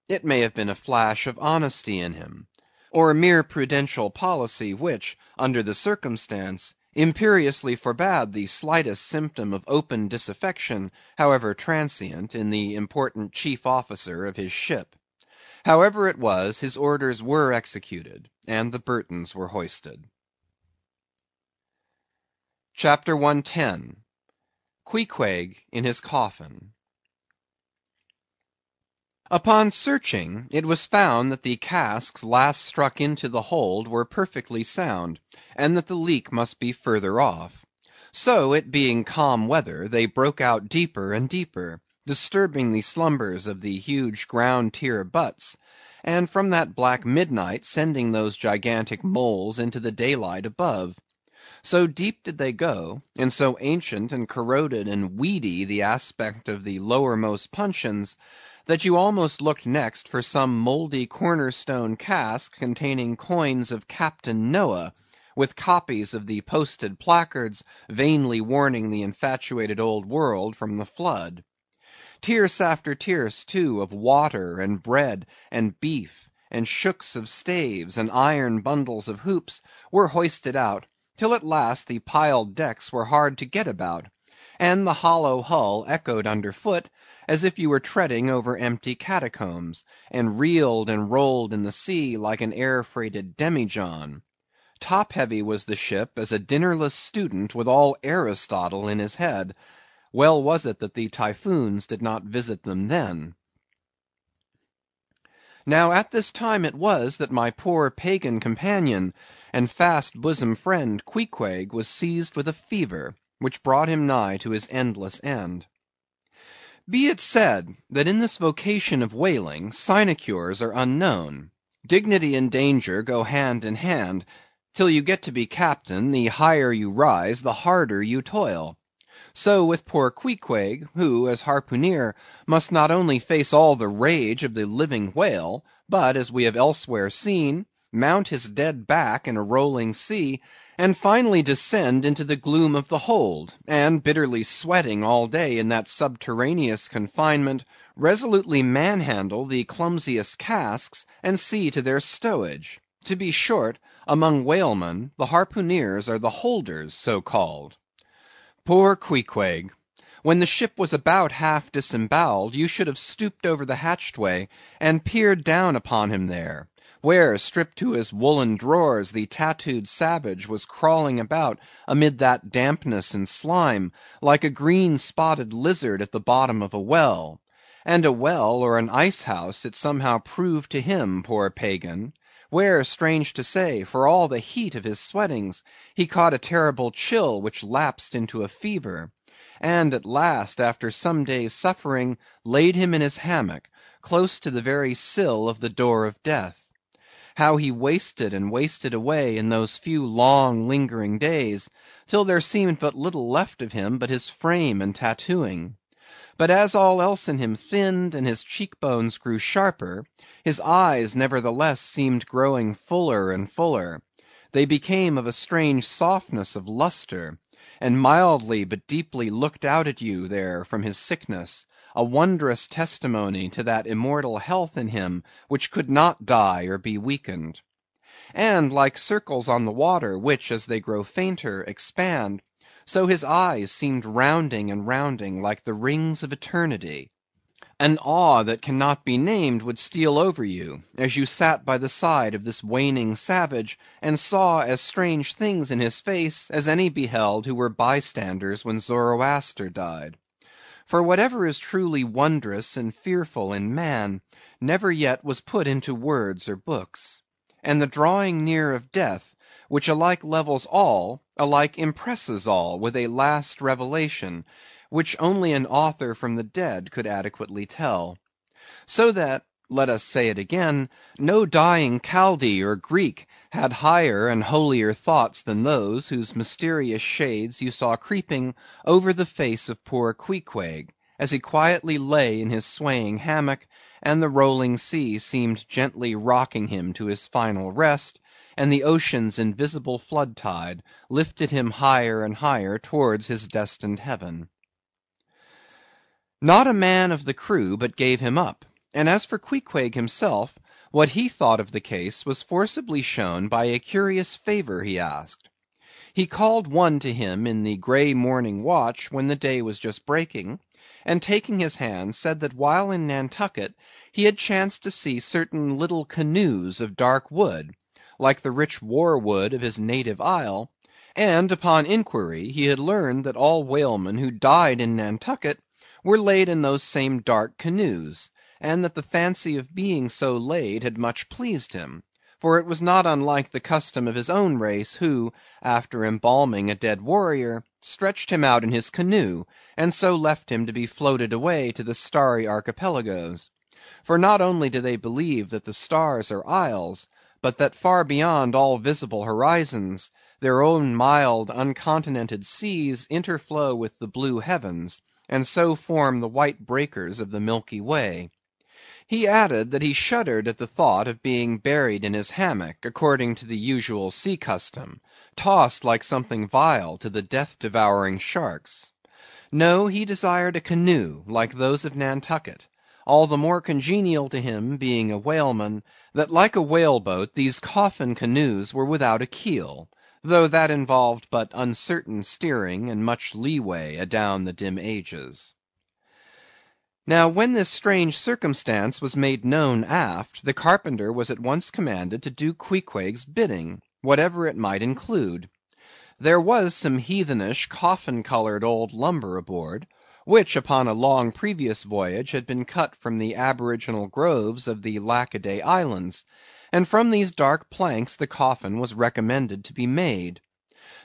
It may have been a flash of honesty in him, or mere prudential policy which, under the circumstance, imperiously forbade the slightest symptom of open disaffection, however transient, in the important chief officer of his ship. However it was, his orders were executed, and the Burtons were hoisted. Chapter 110. Queequeg in his Coffin. Upon searching, it was found that the casks last struck into the hold were perfectly sound, and that the leak must be further off. So, it being calm weather, they broke out deeper and deeper, disturbing the slumbers of the huge ground tier butts, and from that black midnight sending those gigantic moles into the daylight above. So deep did they go, and so ancient and corroded and weedy the aspect of the lowermost puncheons, that you almost looked next for some mouldy corner-stone cask containing coins of Captain Noah, with copies of the posted placards vainly warning the infatuated old world from the flood. Tierce after tierce, too, of water, and bread, and beef, and shooks of staves, and iron bundles of hoops, were hoisted out, till at last the piled decks were hard to get about, and the hollow hull echoed under foot, as if you were treading over empty catacombs, and reeled and rolled in the sea like an air-freighted demijohn. Top-heavy was the ship as a dinnerless student with all Aristotle in his head. Well was it that the typhoons did not visit them then. Now at this time it was that my poor pagan companion and fast bosom friend Queequeg was seized with a fever, which brought him nigh to his endless end. Be it said, that in this vocation of whaling, sinecures are unknown. Dignity and danger go hand in hand. Till you get to be captain, the higher you rise, the harder you toil. So with poor Queequeg, who, as harpooneer, must not only face all the rage of the living whale, but, as we have elsewhere seen, mount his dead back in a rolling sea, and finally descend into the gloom of the hold, and bitterly sweating all day in that subterraneous confinement, resolutely manhandle the clumsiest casks, and see to their stowage. To be short, among whalemen, the harpooneers are the holders, so called. Poor Queequeg! When the ship was about half disembowelled, you should have stooped over the hatchway, and peered down upon him there, where, stripped to his woolen drawers, the tattooed savage was crawling about amid that dampness and slime, like a green-spotted lizard at the bottom of a well. And a well or an ice-house it somehow proved to him, poor pagan, where, strange to say, for all the heat of his sweatings, he caught a terrible chill which lapsed into a fever, and at last, after some days' suffering, laid him in his hammock, close to the very sill of the door of death. How he wasted and wasted away in those few long lingering days, till there seemed but little left of him but his frame and tattooing. But as all else in him thinned, and his cheekbones grew sharper, his eyes nevertheless seemed growing fuller and fuller. They became of a strange softness of lustre, and mildly but deeply looked out at you there from his sickness, a wondrous testimony to that immortal health in him which could not die or be weakened. And like circles on the water, which, as they grow fainter, expand, so his eyes seemed rounding and rounding like the rings of eternity. An awe that cannot be named would steal over you, as you sat by the side of this waning savage, and saw as strange things in his face as any beheld who were bystanders when Zoroaster died. For whatever is truly wondrous and fearful in man, never yet was put into words or books. And the drawing near of death, which alike levels all, alike impresses all with a last revelation, which only an author from the dead could adequately tell. So that, let us say it again, no dying Chaldee or Greek had higher and holier thoughts than those whose mysterious shades you saw creeping over the face of poor Queequeg, as he quietly lay in his swaying hammock, and the rolling sea seemed gently rocking him to his final rest, and the ocean's invisible flood tide lifted him higher and higher towards his destined heaven. Not a man of the crew but gave him up, and as for Queequeg himself, what he thought of the case was forcibly shown by a curious favor he asked. He called one to him in the grey morning watch when the day was just breaking, and taking his hand, said that while in Nantucket he had chanced to see certain little canoes of dark wood, like the rich war wood of his native isle, and upon inquiry he had learned that all whalemen who died in Nantucket were laid in those same dark canoes, and that the fancy of being so laid had much pleased him, for it was not unlike the custom of his own race, who, after embalming a dead warrior, stretched him out in his canoe, and so left him to be floated away to the starry archipelagos. For not only do they believe that the stars are isles, but that far beyond all visible horizons, their own mild, uncontinented seas interflow with the blue heavens, and so form the white breakers of the Milky Way. He added that he shuddered at the thought of being buried in his hammock, according to the usual sea custom, tossed like something vile to the death-devouring sharks. No, he desired a canoe like those of Nantucket, all the more congenial to him, being a whaleman, that like a whale boat these coffin canoes were without a keel, though that involved but uncertain steering and much leeway adown the dim ages. Now when this strange circumstance was made known aft, the carpenter was at once commanded to do Queequeg's bidding, whatever it might include. There was some heathenish, coffin-colored old lumber aboard, which upon a long previous voyage had been cut from the aboriginal groves of the Lackaday Islands, and from these dark planks the coffin was recommended to be made.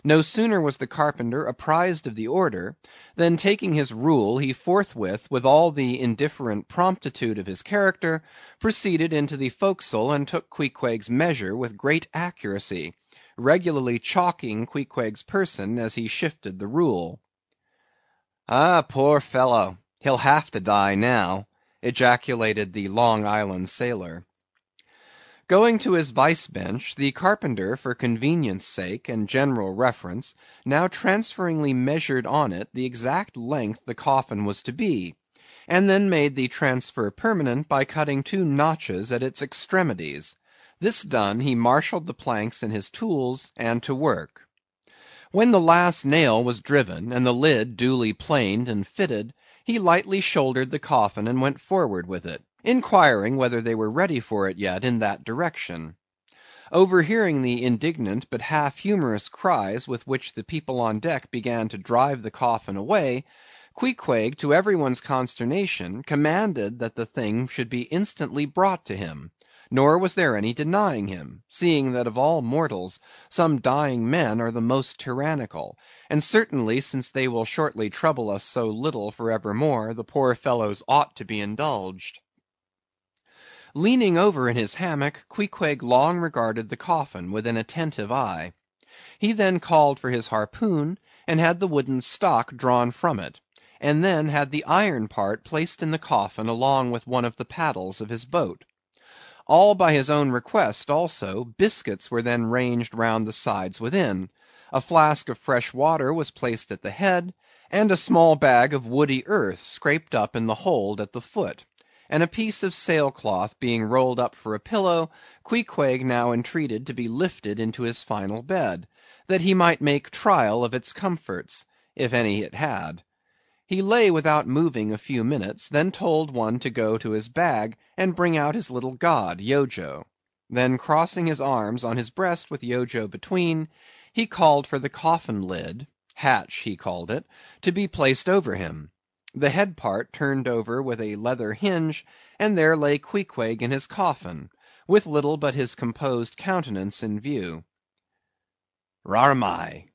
No sooner was the carpenter apprised of the order, than taking his rule, he forthwith, with all the indifferent promptitude of his character, proceeded into the forecastle and took Queequeg's measure with great accuracy, regularly chalking Queequeg's person as he shifted the rule. "Ah, poor fellow! He'll have to die now," ejaculated the Long Island sailor. Going to his vice bench, the carpenter, for convenience sake and general reference, now transferringly measured on it the exact length the coffin was to be, and then made the transfer permanent by cutting 2 notches at its extremities. This done, he marshalled the planks and his tools, and to work. When the last nail was driven, and the lid duly planed and fitted, he lightly shouldered the coffin and went forward with it, inquiring whether they were ready for it yet in that direction. Overhearing the indignant but half-humorous cries with which the people on deck began to drive the coffin away, Queequeg, to everyone's consternation, commanded that the thing should be instantly brought to him. Nor was there any denying him, seeing that of all mortals, some dying men are the most tyrannical, and certainly since they will shortly trouble us so little for evermore, the poor fellows ought to be indulged. Leaning over in his hammock, Queequeg long regarded the coffin with an attentive eye. He then called for his harpoon, and had the wooden stock drawn from it, and then had the iron part placed in the coffin along with one of the paddles of his boat. All by his own request also, biscuits were then ranged round the sides within, a flask of fresh water was placed at the head, and a small bag of woody earth scraped up in the hold at the foot, and a piece of sailcloth being rolled up for a pillow, Queequeg now entreated to be lifted into his final bed, that he might make trial of its comforts, if any it had. He lay without moving a few minutes, then told one to go to his bag and bring out his little god, Yojo. Then crossing his arms on his breast with Yojo between, he called for the coffin lid, hatch he called it, to be placed over him. The head part turned over with a leather hinge, and there lay Queequeg in his coffin, with little but his composed countenance in view. "Rarmai!"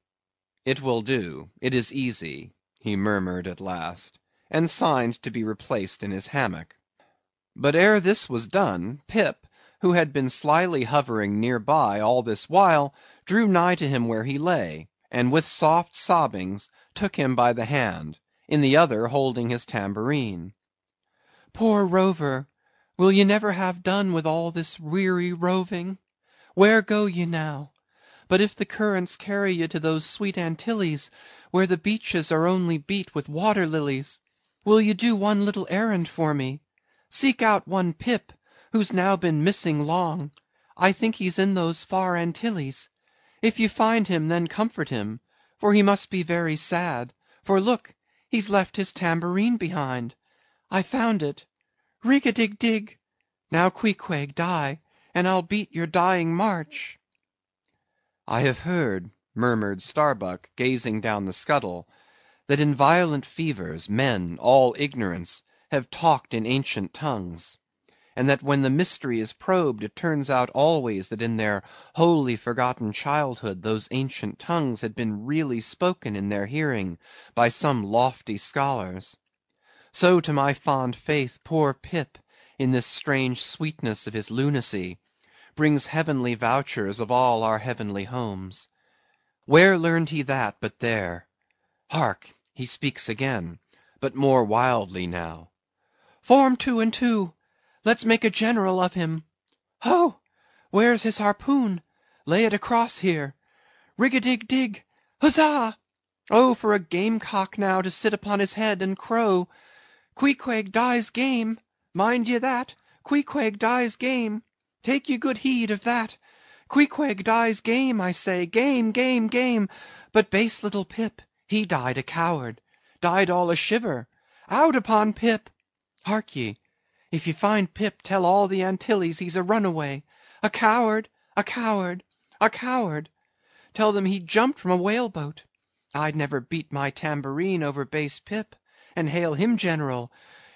"It will do; it is easy," he murmured at last, and signed to be replaced in his hammock. But ere this was done, Pip, who had been slyly hovering near by all this while, drew nigh to him where he lay, and with soft sobbings took him by the hand, in the other holding his tambourine. "Poor rover, will ye never have done with all this weary roving? Where go ye now? But if the currents carry ye to those sweet Antilles, where the beaches are only beat with water lilies, will ye do one little errand for me? Seek out one Pip, who's now been missing long. I think he's in those far Antilles. If ye find him, then comfort him, for he must be very sad, for look, he's left his tambourine behind. I found it. Rig-a-dig-dig. Now, Queequeg, die, and I'll beat your dying march." "I have heard," murmured Starbuck, gazing down the scuttle, "that in violent fevers men, all ignorance, have talked in ancient tongues; and that when the mystery is probed, it turns out always that in their wholly forgotten childhood those ancient tongues had been really spoken in their hearing by some lofty scholars. So to my fond faith, poor Pip, in this strange sweetness of his lunacy, brings heavenly vouchers of all our heavenly homes. Where learned he that but there? Hark, he speaks again, but more wildly now. Form 2 and 2, let's make a general of him. Ho! Where's his harpoon? Lay it across here. Rig-a-dig-dig, huzza! Oh, for a gamecock now to sit upon his head and crow! Queequeg dies game! Mind ye that! Queequeg dies game! Take ye good heed of that! Queequeg dies game, I say, game, game, game! But base little Pip, he died a coward, died all a shiver. Out upon Pip! Hark ye, if ye find Pip, tell all the Antilles he's a runaway, a coward, a coward, a coward! Tell them he jumped from a whale boat. I'd never beat my tambourine over base Pip, and hail him general,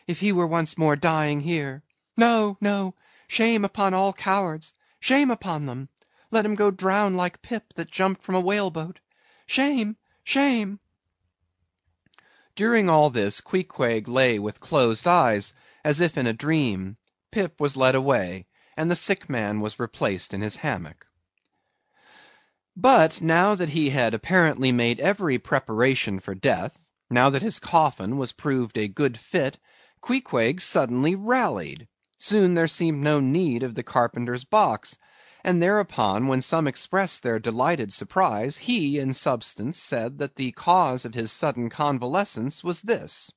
if he were once more dying here. No, no, shame upon all cowards, shame upon them! Let him go drown like Pip that jumped from a whale boat. Shame, shame! During all this, Queequeg lay with closed eyes, as if in a dream. Pip was led away, and the sick man was replaced in his hammock. But now that he had apparently made every preparation for death, now that his coffin was proved a good fit, Queequeg suddenly rallied. Soon there seemed no need of the carpenter's box; and thereupon, when some expressed their delighted surprise, he, in substance, said that the cause of his sudden convalescence was this: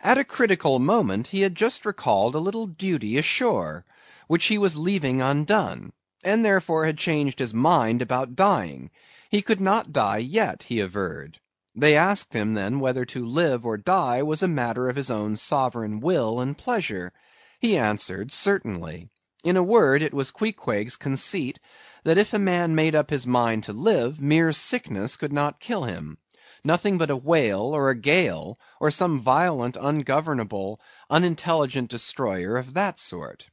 at a critical moment he had just recalled a little duty ashore, which he was leaving undone, and therefore had changed his mind about dying. He could not die yet, he averred. They asked him then whether to live or die was a matter of his own sovereign will and pleasure. He answered, certainly. In a word, it was Queequeg's conceit that if a man made up his mind to live, mere sickness could not kill him. Nothing but a whale, or a gale, or some violent, ungovernable, unintelligent destroyer of that sort.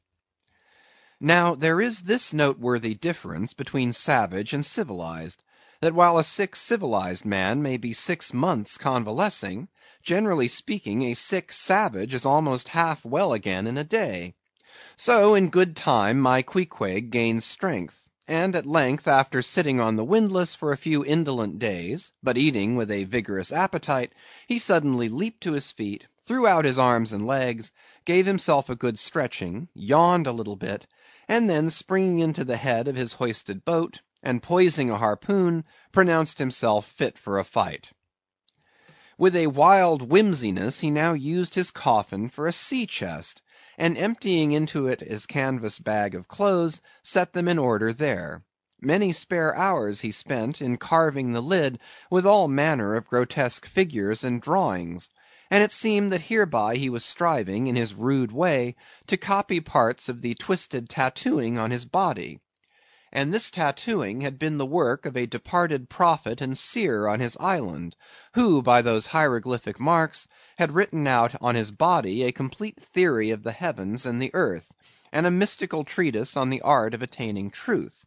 Now, there is this noteworthy difference between savage and civilized, that while a sick civilized man may be 6 months convalescing, generally speaking, a sick savage is almost half well again in a day. So, in good time, my Queequeg gained strength, and at length, after sitting on the windlass for a few indolent days, but eating with a vigorous appetite, he suddenly leaped to his feet, threw out his arms and legs, gave himself a good stretching, yawned a little bit, and then springing into the head of his hoisted boat, and poising a harpoon, pronounced himself fit for a fight. With a wild whimsiness he now used his coffin for a sea chest, and emptying into it his canvas bag of clothes, set them in order there. Many spare hours he spent in carving the lid with all manner of grotesque figures and drawings, and it seemed that hereby he was striving, in his rude way, to copy parts of the twisted tattooing on his body. And this tattooing had been the work of a departed prophet and seer on his island, who, by those hieroglyphic marks, had written out on his body a complete theory of the heavens and the earth, and a mystical treatise on the art of attaining truth;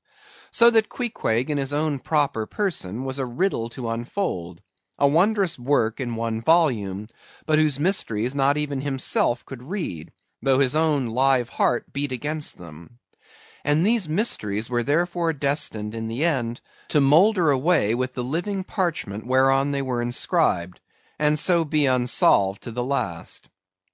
so that Queequeg in his own proper person was a riddle to unfold, a wondrous work in one volume, but whose mysteries not even himself could read, though his own live heart beat against them. And these mysteries were therefore destined in the end to moulder away with the living parchment whereon they were inscribed, and so be unsolved to the last.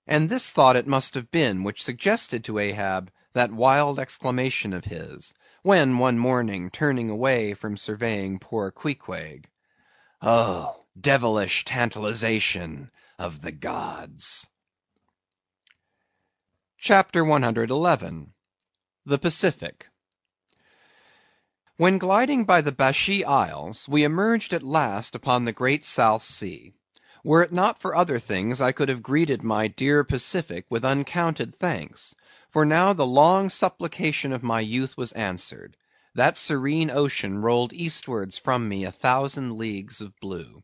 And this thought it must have been which suggested to Ahab that wild exclamation of his, when one morning turning away from surveying poor Queequeg, "Oh, devilish tantalization of the gods!" Chapter 111. The Pacific. When gliding by the Bashee Isles, we emerged at last upon the great South Sea. Were it not for other things, I could have greeted my dear Pacific with uncounted thanks, for now the long supplication of my youth was answered. That serene ocean rolled eastwards from me 1,000 leagues of blue.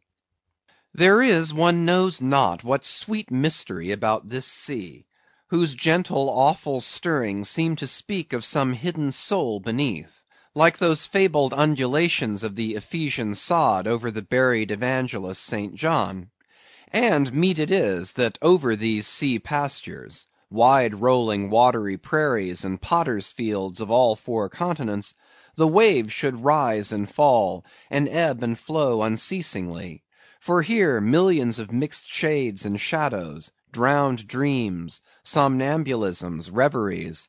There is, one knows not what sweet mystery about this sea, whose gentle, awful stirrings seem to speak of some hidden soul beneath, like those fabled undulations of the Ephesian sod over the buried evangelist St. John. And meet it is, that over these sea pastures, wide rolling watery prairies and potters' fields of all 4 continents, the waves should rise and fall, and ebb and flow unceasingly; for here millions of mixed shades and shadows, drowned dreams, somnambulisms, reveries,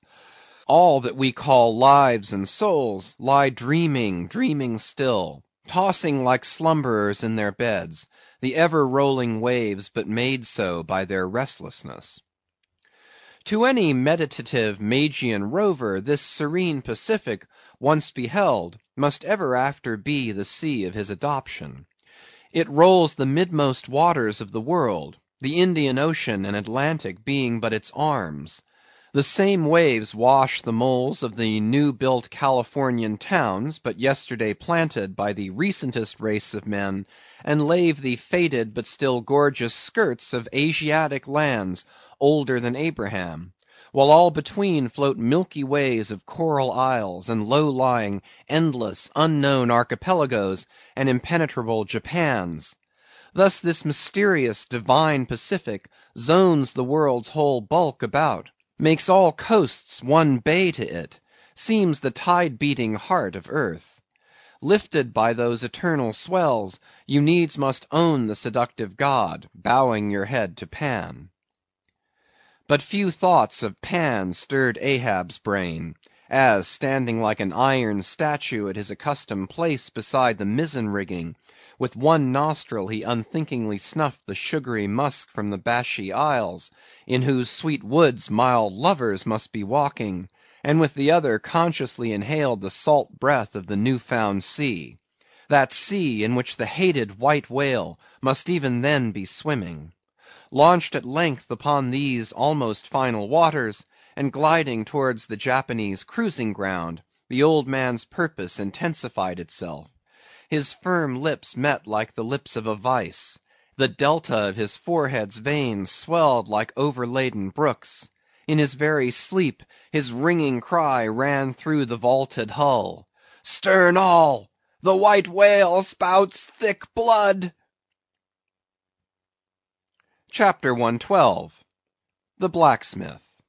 all that we call lives and souls, lie dreaming, dreaming still, tossing like slumberers in their beds, the ever-rolling waves but made so by their restlessness. To any meditative Magian rover, this serene Pacific, once beheld, must ever after be the sea of his adoption. It rolls the midmost waters of the world, the Indian Ocean and Atlantic being but its arms. The same waves wash the moles of the new-built Californian towns, but yesterday planted by the recentest race of men, and lave the faded but still gorgeous skirts of Asiatic lands older than Abraham, while all between float milky ways of coral isles, and low-lying, endless, unknown archipelagos, and impenetrable Japans. Thus this mysterious, divine Pacific zones the world's whole bulk about, makes all coasts one bay to it, seems the tide-beating heart of earth. Lifted by those eternal swells, you needs must own the seductive god, bowing your head to Pan. But few thoughts of Pan stirred Ahab's brain, as, standing like an iron statue at his accustomed place beside the mizzen rigging, with one nostril he unthinkingly snuffed the sugary musk from the Bashy Isles, in whose sweet woods mild lovers must be walking, and with the other consciously inhaled the salt breath of the new-found sea, that sea in which the hated white whale must even then be swimming. Launched at length upon these almost final waters, and gliding towards the Japanese cruising ground, the old man's purpose intensified itself. His firm lips met like the lips of a vice. The delta of his forehead's veins swelled like overladen brooks. In his very sleep, his ringing cry ran through the vaulted hull. "Stern all! The white whale spouts thick blood!" Chapter 112. The Blacksmith.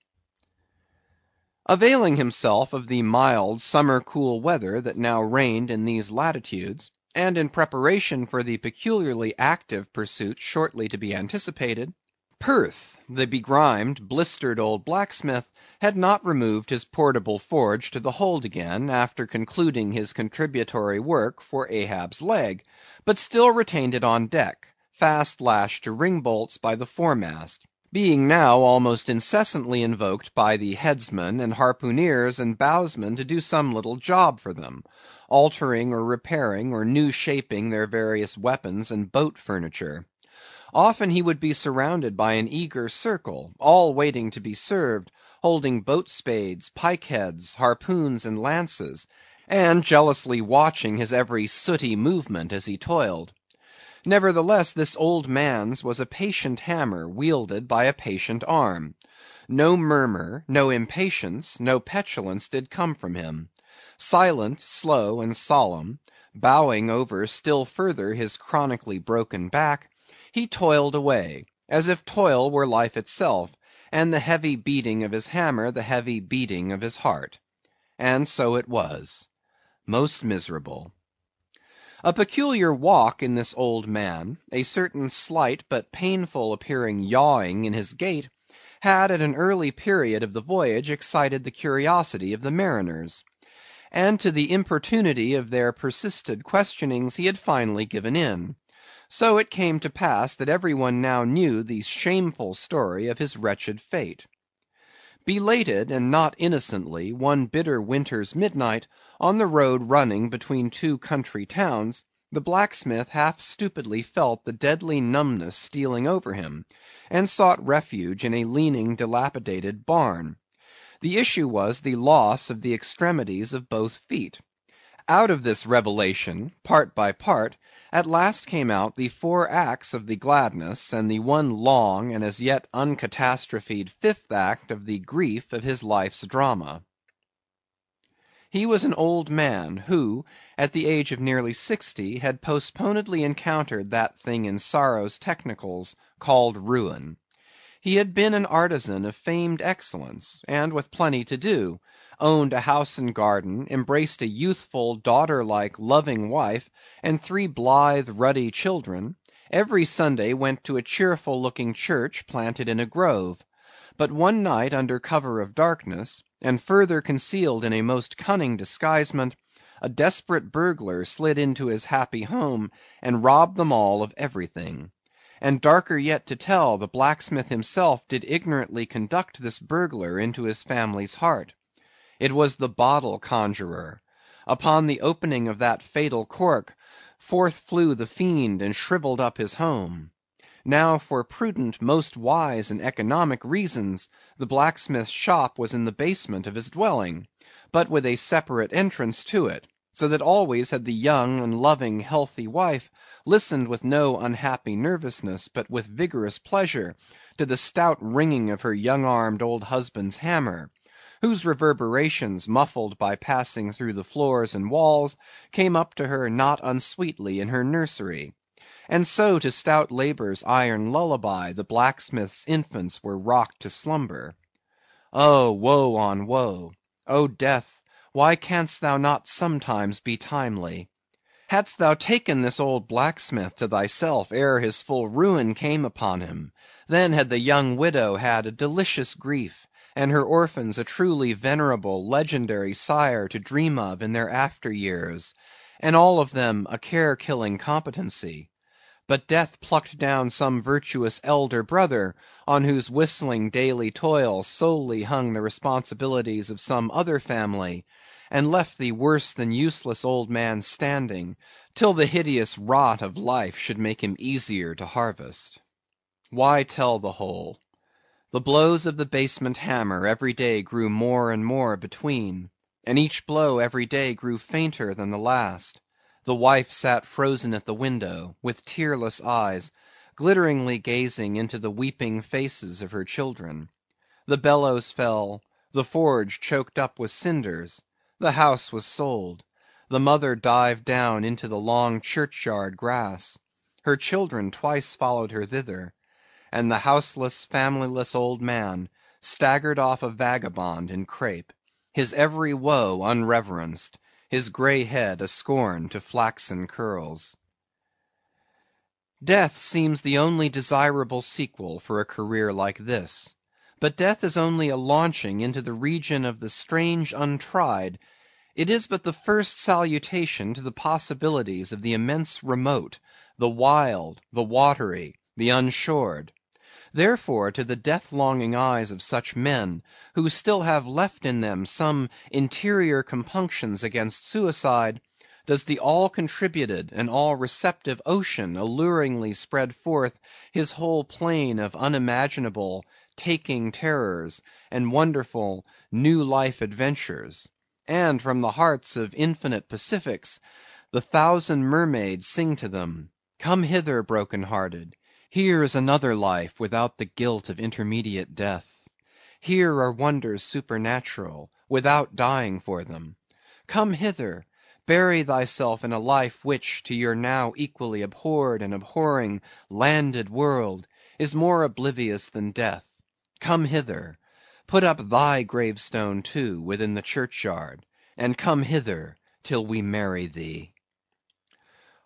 Availing himself of the mild summer-cool weather that now reigned in these latitudes, and in preparation for the peculiarly active pursuit shortly to be anticipated, Perth, the begrimed, blistered old blacksmith, had not removed his portable forge to the hold again after concluding his contributory work for Ahab's leg, but still retained it on deck, fast lashed to ring-bolts by the foremast, being now almost incessantly invoked by the headsmen and harpooneers and bowsmen to do some little job for them, altering or repairing or new shaping their various weapons and boat furniture. Often he would be surrounded by an eager circle, all waiting to be served, holding boat spades, pike heads, harpoons, and lances, and jealously watching his every sooty movement as he toiled. Nevertheless, this old man's was a patient hammer wielded by a patient arm. No murmur, no impatience, no petulance did come from him. Silent, slow, and solemn, bowing over still further his chronically broken back, he toiled away, as if toil were life itself, and the heavy beating of his hammer the heavy beating of his heart. And so it was. Most miserable. A peculiar walk in this old man, a certain slight but painful appearing yawing in his gait, had at an early period of the voyage excited the curiosity of the mariners, and to the importunity of their persisted questionings he had finally given in. So it came to pass that every one now knew the shameful story of his wretched fate. Belated, and not innocently, one bitter winter's midnight, on the road running between two country towns, the blacksmith half stupidly felt the deadly numbness stealing over him, and sought refuge in a leaning, dilapidated barn. The issue was the loss of the extremities of both feet. Out of this revelation, part by part, at last came out the 4 acts of the gladness, and the one long and as yet uncatastrophed 5th act of the grief of his life's drama. He was an old man, who, at the age of nearly 60, had postponedly encountered that thing in sorrow's technicals called ruin. He had been an artisan of famed excellence, and with plenty to do, owned a house and garden, embraced a youthful, daughter-like, loving wife, and 3 blithe, ruddy children, every Sunday went to a cheerful-looking church planted in a grove. But one night under cover of darkness, and further concealed in a most cunning disguisement, a desperate burglar slid into his happy home and robbed them all of everything. And darker yet to tell, the blacksmith himself did ignorantly conduct this burglar into his family's heart. It was the bottle conjurer. Upon the opening of that fatal cork, forth flew the fiend and shriveled up his home. Now, for prudent, most wise, and economic reasons, the blacksmith's shop was in the basement of his dwelling, but with a separate entrance to it, so that always had the young and loving, healthy wife listened with no unhappy nervousness, but with vigorous pleasure, to the stout ringing of her young-armed old husband's hammer, whose reverberations, muffled by passing through the floors and walls, came up to her not unsweetly in her nursery. And so to stout labor's iron lullaby the blacksmith's infants were rocked to slumber. Oh, woe on woe! O death, why canst thou not sometimes be timely? Hadst thou taken this old blacksmith to thyself ere his full ruin came upon him, then had the young widow had a delicious grief, and her orphans a truly venerable, legendary sire to dream of in their after years, and all of them a care-killing competency. But death plucked down some virtuous elder brother, on whose whistling daily toil solely hung the responsibilities of some other family, and left the worse than useless old man standing, till the hideous rot of life should make him easier to harvest. Why tell the whole? The blows of the basement hammer every day grew more and more between, and each blow every day grew fainter than the last. The wife sat frozen at the window, with tearless eyes, glitteringly gazing into the weeping faces of her children. The bellows fell, the forge choked up with cinders, the house was sold, the mother dived down into the long churchyard grass, her children twice followed her thither, and the houseless, familyless old man staggered off a vagabond in crape, his every woe unreverenced, his grey head a scorn to flaxen curls. Death seems the only desirable sequel for a career like this. But death is only a launching into the region of the strange untried. It is but the first salutation to the possibilities of the immense remote, the wild, the watery, the unshored. Therefore, to the death-longing eyes of such men, who still have left in them some interior compunctions against suicide, does the all-contributed and all-receptive ocean alluringly spread forth his whole plain of unimaginable, taking terrors, and wonderful, new life adventures; and from the hearts of infinite Pacifics, the thousand mermaids sing to them, "Come hither, broken-hearted. Here is another life without the guilt of intermediate death. Here are wonders supernatural, without dying for them. Come hither, bury thyself in a life which, to your now equally abhorred and abhorring landed world, is more oblivious than death. Come hither, put up thy gravestone too within the churchyard, and come hither till we marry thee."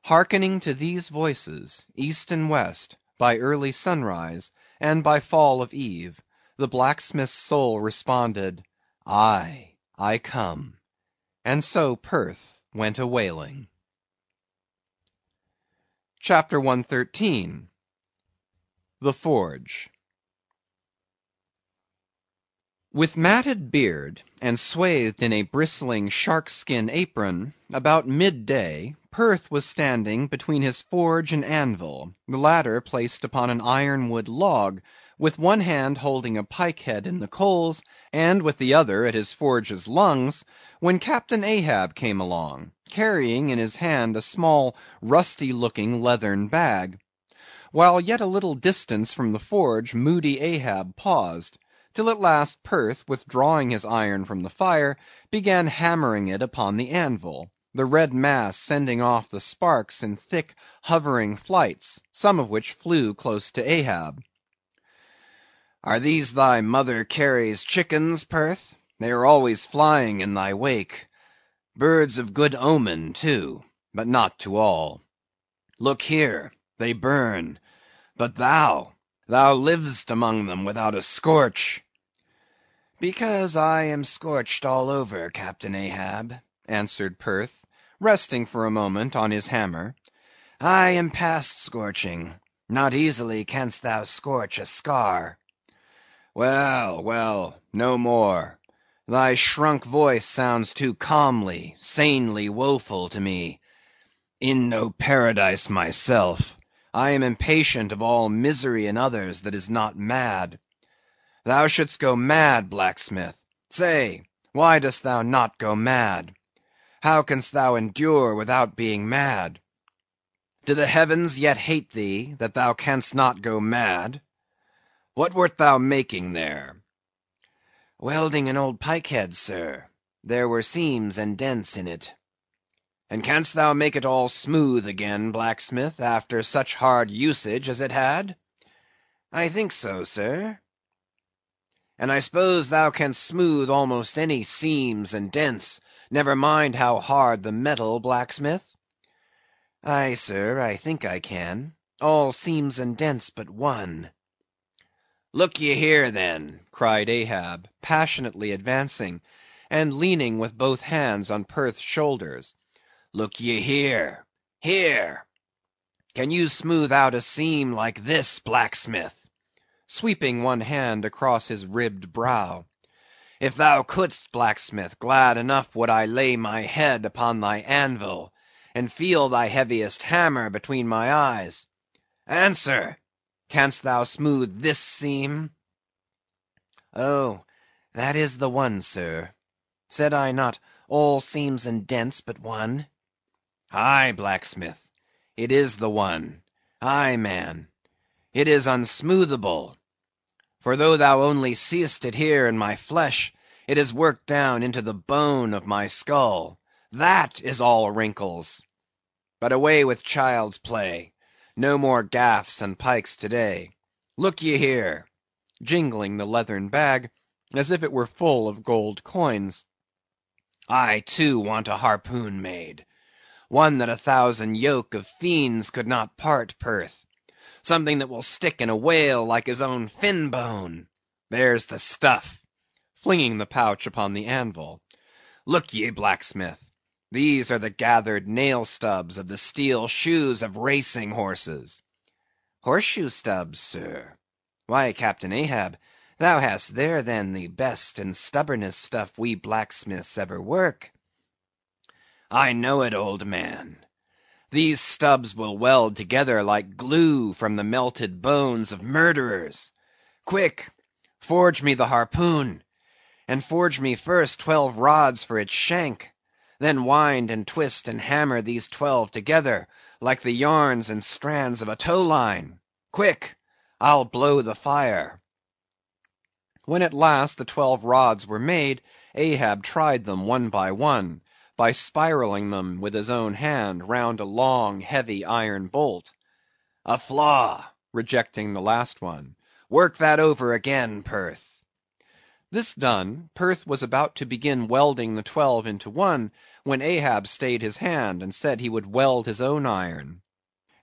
Hearkening to these voices, east and west, by early sunrise, and by fall of eve, the blacksmith's soul responded, "Aye, I come." And so Perth went a-whaling. CHAPTER 113. The Forge. With matted beard, and swathed in a bristling shark-skin apron, about mid-day, Perth was standing between his forge and anvil, the latter placed upon an ironwood log, with one hand holding a pike-head in the coals, and with the other at his forge's lungs, when Captain Ahab came along, carrying in his hand a small rusty-looking leathern bag. While yet a little distance from the forge, moody Ahab paused, till at last Perth, withdrawing his iron from the fire, began hammering it upon the anvil, the red mass sending off the sparks in thick, hovering flights, some of which flew close to Ahab. "Are these thy mother Carey's chickens, Perth? They are always flying in thy wake. Birds of good omen, too, but not to all. Look here, they burn, but thou livest among them without a scorch." "Because I am scorched all over, Captain Ahab," answered Perth, resting for a moment on his hammer. I am past scorching. Not easily canst thou scorch a scar. Well, well, no more. Thy shrunk voice sounds too calmly, sanely woeful to me. In no paradise myself, I am impatient of all misery in others that is not mad. Thou shouldst go mad, blacksmith. Say, why dost thou not go mad? How canst thou endure without being mad? Do the heavens yet hate thee, that thou canst not go mad? What wert thou making there? Welding an old pike-head, sir. There were seams and dents in it. And canst thou make it all smooth again, blacksmith, after such hard usage as it had? I think so, sir. And I suppose thou canst smooth almost any seams and dents, never mind how hard the metal, blacksmith? Aye, sir, I think I can. All seams and dents but one. Look ye here, then, cried Ahab, passionately advancing, and leaning with both hands on Perth's shoulders. Look ye here, here. Can you smooth out a seam like this, blacksmith? Sweeping one hand across his ribbed brow. If thou couldst, blacksmith, glad enough would I lay my head upon thy anvil, and feel thy heaviest hammer between my eyes. Answer, canst thou smooth this seam? Oh, that is the one, sir. Said I not all seams and dents but one? Aye, blacksmith, it is the one. Aye, man, it is unsmoothable. For though thou only seest it here in my flesh, it is worked down into the bone of my skull. That is all wrinkles. But away with child's play. No more gaffs and pikes to-day. Look ye here, jingling the leathern bag, as if it were full of gold coins. I, too, want a harpoon made. One that 1,000 yoke of fiends could not part, Perth. Something that will stick in a whale like his own fin bone. There's the stuff, flinging the pouch upon the anvil. Look ye, blacksmith, these are the gathered nail stubs of the steel shoes of racing horses. Horseshoe stubs, sir? Why, Captain Ahab, thou hast there then the best and stubbornest stuff we blacksmiths ever work. I know it, old man. These stubs will weld together like glue from the melted bones of murderers. Quick, forge me the harpoon, and forge me first 12 rods for its shank. Then wind and twist and hammer these 12 together, like the yarns and strands of a tow-line. Quick, I'll blow the fire. When at last the 12 rods were made, Ahab tried them one, by spiraling them with his own hand round a long, heavy iron bolt. A flaw, rejecting the last one. Work that over again, Perth. This done, Perth was about to begin welding the 12 into one, when Ahab stayed his hand and said he would weld his own iron.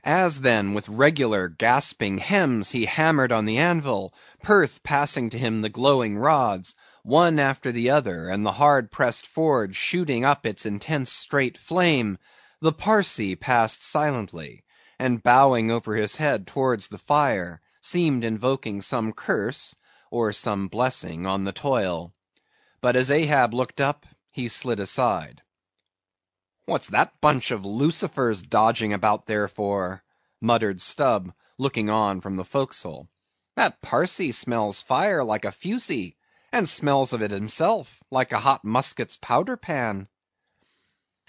As then, with regular gasping hems, he hammered on the anvil, Perth passing to him the glowing rods, one after the other, and the hard-pressed forge shooting up its intense straight flame, the Parsee passed silently, and bowing over his head towards the fire, seemed invoking some curse or some blessing on the toil. But as Ahab looked up, he slid aside. What's that bunch of lucifers dodging about there for? Muttered Stubb, looking on from the forecastle. That Parsee smells fire like a fusee, and smells of it himself like a hot musket's powder-pan.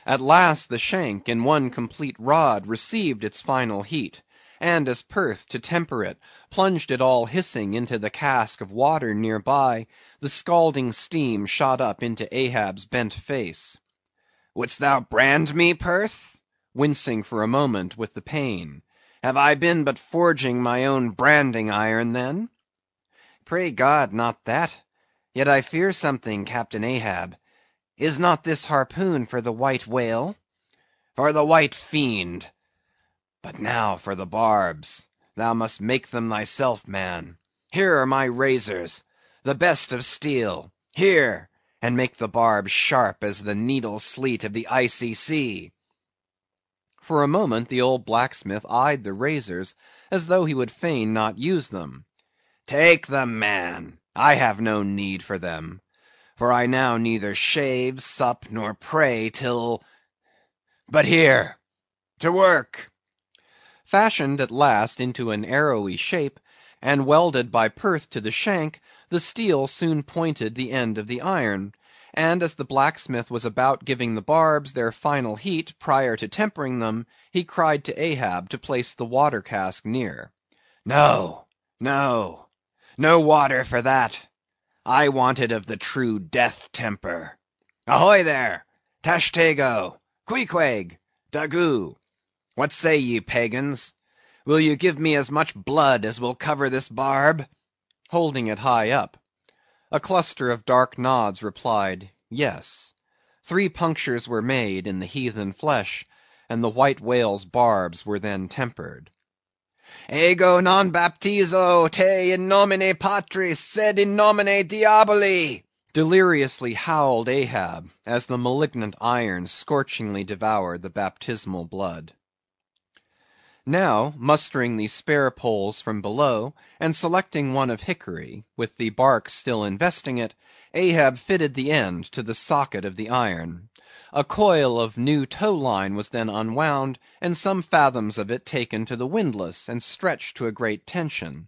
At last the shank, in one complete rod, received its final heat, and as Perth, to temper it, plunged it all hissing into the cask of water near by, the scalding steam shot up into Ahab's bent face. Wouldst thou brand me, Perth? Wincing for a moment with the pain. Have I been but forging my own branding iron, then? Pray God, not that. Yet I fear something, Captain Ahab. Is not this harpoon for the white whale? For the white fiend. But now for the barbs. Thou must make them thyself, man. Here are my razors, the best of steel. Here, and make the barbs sharp as the needle sleet of the icy sea. For a moment the old blacksmith eyed the razors as though he would fain not use them. "Take them, man, I have no need for them, for I now neither shave, sup, nor pray till—but here, to work!" Fashioned at last into an arrowy shape, and welded by Perth to the shank, the steel soon pointed the end of the iron; and as the blacksmith was about giving the barbs their final heat prior to tempering them, he cried to Ahab to place the water cask near. "No, no, no water for that. I want it of the true death temper. Ahoy there! Tashtego, Queequeg, Daggoo! What say ye, pagans? Will you give me as much blood as will cover this barb?" Holding it high up. A cluster of dark nods replied, yes. 3 punctures were made in the heathen flesh, and the white whale's barbs were then tempered. "Ego non baptizo te in nomine Patris, sed in nomine Diaboli!" deliriously howled Ahab, as the malignant iron scorchingly devoured the baptismal blood. Now, mustering the spare poles from below, and selecting one of hickory, with the bark still investing it, Ahab fitted the end to the socket of the iron. A coil of new tow line was then unwound, and some fathoms of it taken to the windlass, and stretched to a great tension.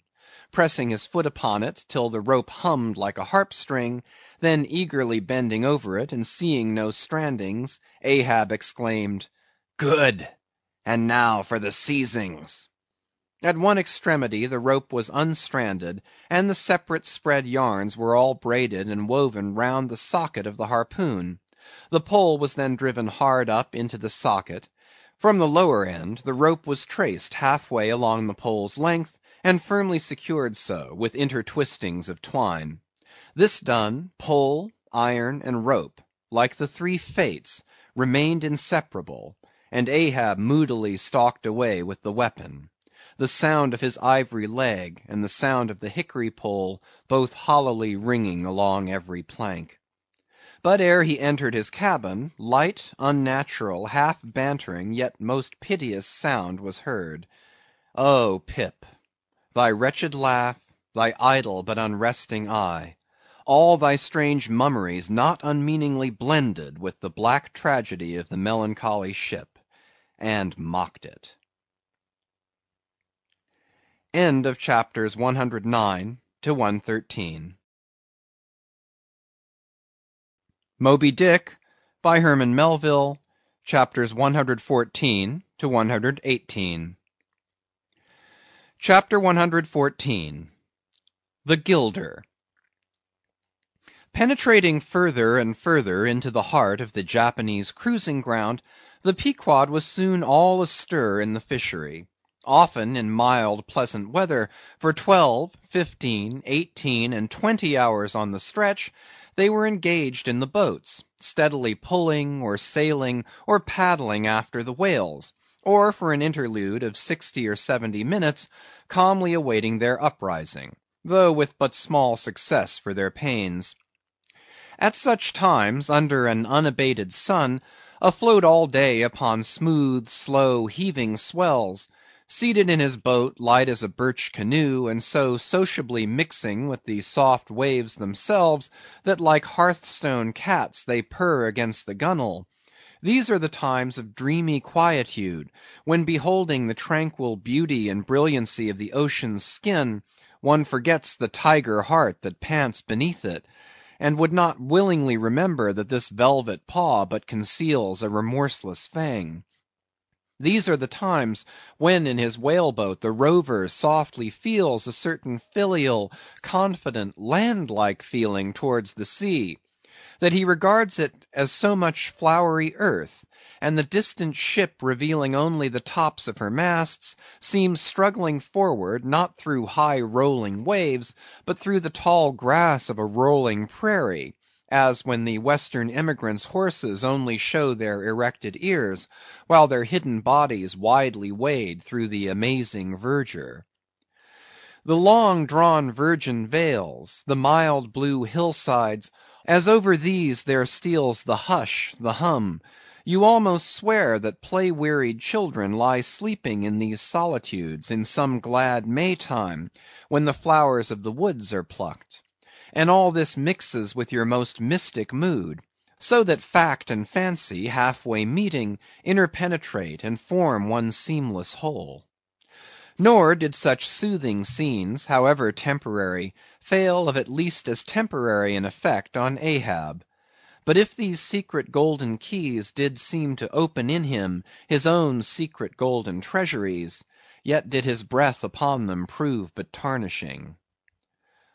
Pressing his foot upon it till the rope hummed like a harp string, then eagerly bending over it, and seeing no strandings, Ahab exclaimed, "Good! And now for the seizings." At one extremity the rope was unstranded, and the separate spread yarns were all braided and woven round the socket of the harpoon. The pole was then driven hard up into the socket. From the lower end, the rope was traced half-way along the pole's length, and firmly secured so, with intertwistings of twine. This done, pole, iron, and rope, like the 3 fates, remained inseparable, and Ahab moodily stalked away with the weapon. The sound of his ivory leg, and the sound of the hickory pole, both hollowly ringing along every plank. But ere he entered his cabin, light, unnatural, half bantering, yet most piteous sound was heard. Oh, Pip! Thy wretched laugh, thy idle but unresting eye, all thy strange mummeries not unmeaningly blended with the black tragedy of the melancholy ship, and mocked it. End of chapters 109 to 113. Moby Dick, by Herman Melville, chapters 114 to 118. Chapter 114. The Gilder. Penetrating further and further into the heart of the Japanese cruising ground, the Pequod was soon all astir in the fishery. Often in mild, pleasant weather, for 12, 15, 18, and 20 hours on the stretch, they were engaged in the boats, steadily pulling, or sailing, or paddling after the whales, or for an interlude of 60 or 70 minutes, calmly awaiting their uprising, though with but small success for their pains. At such times, under an unabated sun, afloat all day upon smooth, slow, heaving swells, seated in his boat, light as a birch canoe, and so sociably mixing with the soft waves themselves, that like hearthstone cats they purr against the gunwale. These are the times of dreamy quietude, when beholding the tranquil beauty and brilliancy of the ocean's skin, one forgets the tiger heart that pants beneath it, and would not willingly remember that this velvet paw but conceals a remorseless fang. These are the times when in his whale-boat the rover softly feels a certain filial, confident, land-like feeling towards the sea, that he regards it as so much flowery earth, and the distant ship revealing only the tops of her masts, seems struggling forward, not through high rolling waves, but through the tall grass of a rolling prairie, as when the Western emigrants' horses only show their erected ears, while their hidden bodies widely wade through the amazing verdure. The long-drawn virgin vales, the mild blue hillsides, as over these there steals the hush, the hum, You almost swear that play-wearied children lie sleeping in these solitudes in some glad May time, when the flowers of the woods are plucked. And all this mixes with your most mystic mood, so that fact and fancy, half-way meeting, interpenetrate and form one seamless whole. Nor did such soothing scenes, however temporary, fail of at least as temporary an effect on Ahab. But if these secret golden keys did seem to open in him his own secret golden treasuries, yet did his breath upon them prove but tarnishing.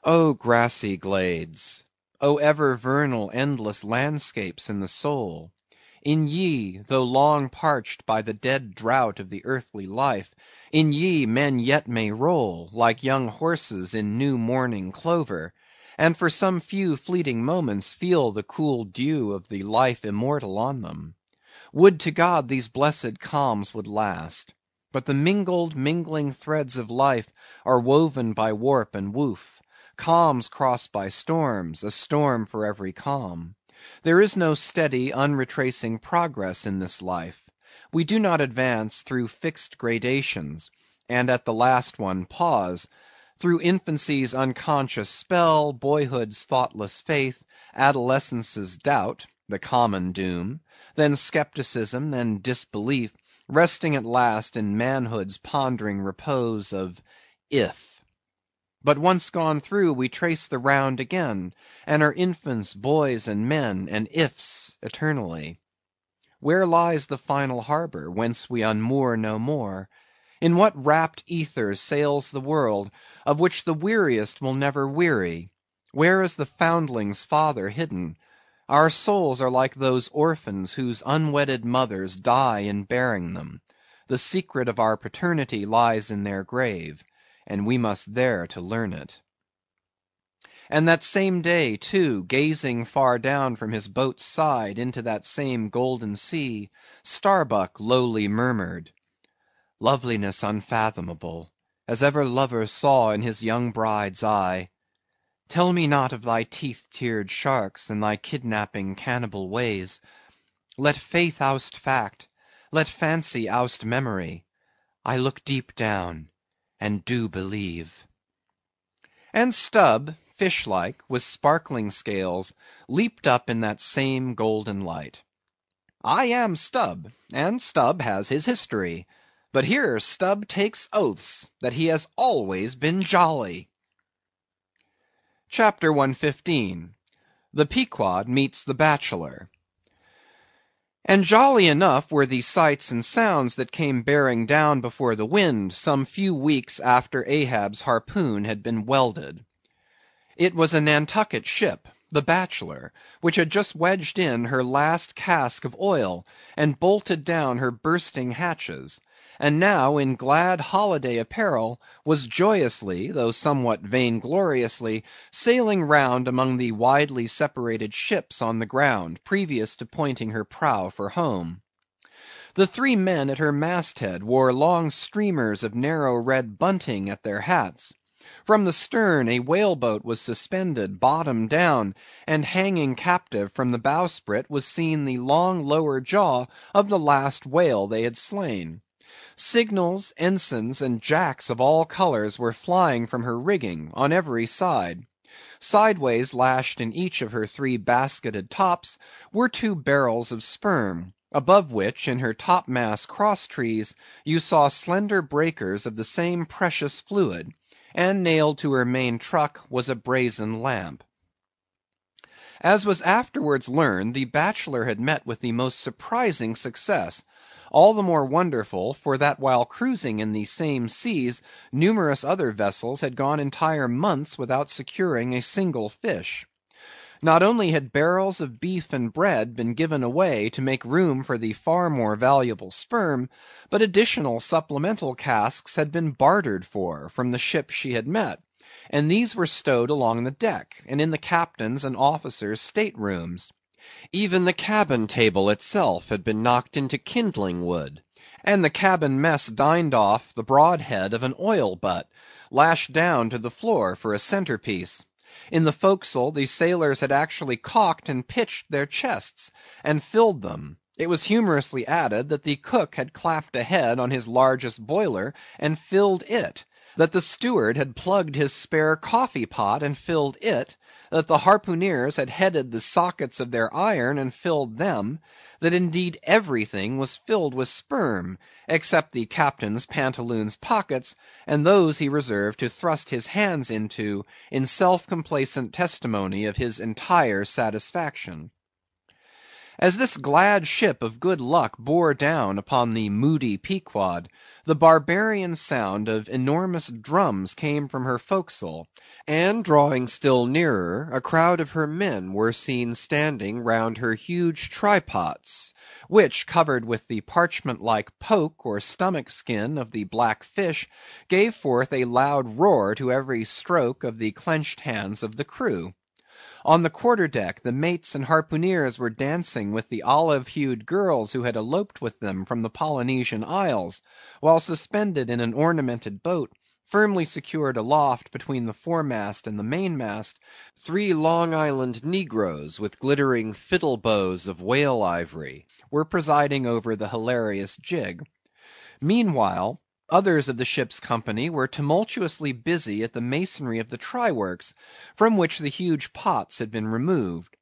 O grassy glades! O ever vernal endless landscapes in the soul! In ye, though long parched by the dead drought of the earthly life, in ye men yet may roll, like young horses in new morning clover, and for some few fleeting moments feel the cool dew of the life immortal on them. Would to God these blessed calms would last! But the mingling threads of life are woven by warp and woof, calms crossed by storms, a storm for every calm. There is no steady, unretracing progress in this life. We do not advance through fixed gradations, and at the last one pause, through infancy's unconscious spell, boyhood's thoughtless faith, adolescence's doubt, the common doom, then skepticism, then disbelief, resting at last in manhood's pondering repose of if. But once gone through, we trace the round again, and are infants, boys, and men, and ifs eternally. Where lies the final harbor, whence we unmoor no more? In what rapt ethers sails the world, of which the weariest will never weary? Where is the foundling's father hidden? Our souls are like those orphans whose unwedded mothers die in bearing them. The secret of our paternity lies in their grave, and we must there to learn it. And that same day, too, gazing far down from his boat's side into that same golden sea, Starbuck lowly murmured, "Loveliness unfathomable, as ever lover saw in his young bride's eye. Tell me not of thy teeth-tiered sharks, and thy kidnapping cannibal ways. Let faith oust fact, let fancy oust memory. I look deep down, and do believe." And Stubb, fish-like, with sparkling scales, leaped up in that same golden light. I am Stubb, and Stubb has his history. But here Stubb takes oaths that he has always been jolly. Chapter 115. The Pequod Meets the Bachelor. And jolly enough were the sights and sounds that came bearing down before the wind some few weeks after Ahab's harpoon had been welded. It was a Nantucket ship, the Bachelor, which had just wedged in her last cask of oil, and bolted down her bursting hatches, and now in glad holiday apparel was joyously, though somewhat vaingloriously, sailing round among the widely separated ships on the ground, previous to pointing her prow for home. The three men at her masthead wore long streamers of narrow red bunting at their hats. From the stern a whaleboat was suspended, bottom down, and hanging captive from the bowsprit was seen the long lower jaw of the last whale they had slain. Signals, ensigns, and jacks of all colors were flying from her rigging, on every side. Sideways lashed in each of her three basketed tops were two barrels of sperm, above which, in her topmast cross-trees, you saw slender breakers of the same precious fluid, and nailed to her main truck was a brazen lamp. As was afterwards learned, the Bachelor had met with the most surprising success, all the more wonderful, for that while cruising in the same seas, numerous other vessels had gone entire months without securing a single fish. Not only had barrels of beef and bread been given away to make room for the far more valuable sperm, but additional supplemental casks had been bartered for from the ship she had met, and these were stowed along the deck, and in the captain's and officers' state-rooms. Even the cabin table itself had been knocked into kindling wood, and the cabin mess dined off the broad head of an oil butt, lashed down to the floor for a centerpiece. In the forecastle the sailors had actually cocked and pitched their chests, and filled them, It was humorously added that the cook had clapped a head on his largest boiler and filled it, that the steward had plugged his spare coffee pot and filled it, that the harpooneers had headed the sockets of their iron and filled them, that indeed everything was filled with sperm, except the captain's pantaloons pockets, and those he reserved to thrust his hands into in self-complacent testimony of his entire satisfaction. As this glad ship of good luck bore down upon the moody Pequod, the barbarian sound of enormous drums came from her forecastle, and drawing still nearer, a crowd of her men were seen standing round her huge trypots, which, covered with the parchment-like poke or stomach skin of the black fish, gave forth a loud roar to every stroke of the clenched hands of the crew. On the quarter-deck, the mates and harpooneers were dancing with the olive-hued girls who had eloped with them from the Polynesian Isles, while suspended in an ornamented boat, firmly secured aloft between the foremast and the mainmast, 3 Long Island negroes with glittering fiddle bows of whale ivory were presiding over the hilarious jig. Meanwhile, others of the ship's company were tumultuously busy at the masonry of the try-works, from which the huge pots had been removed.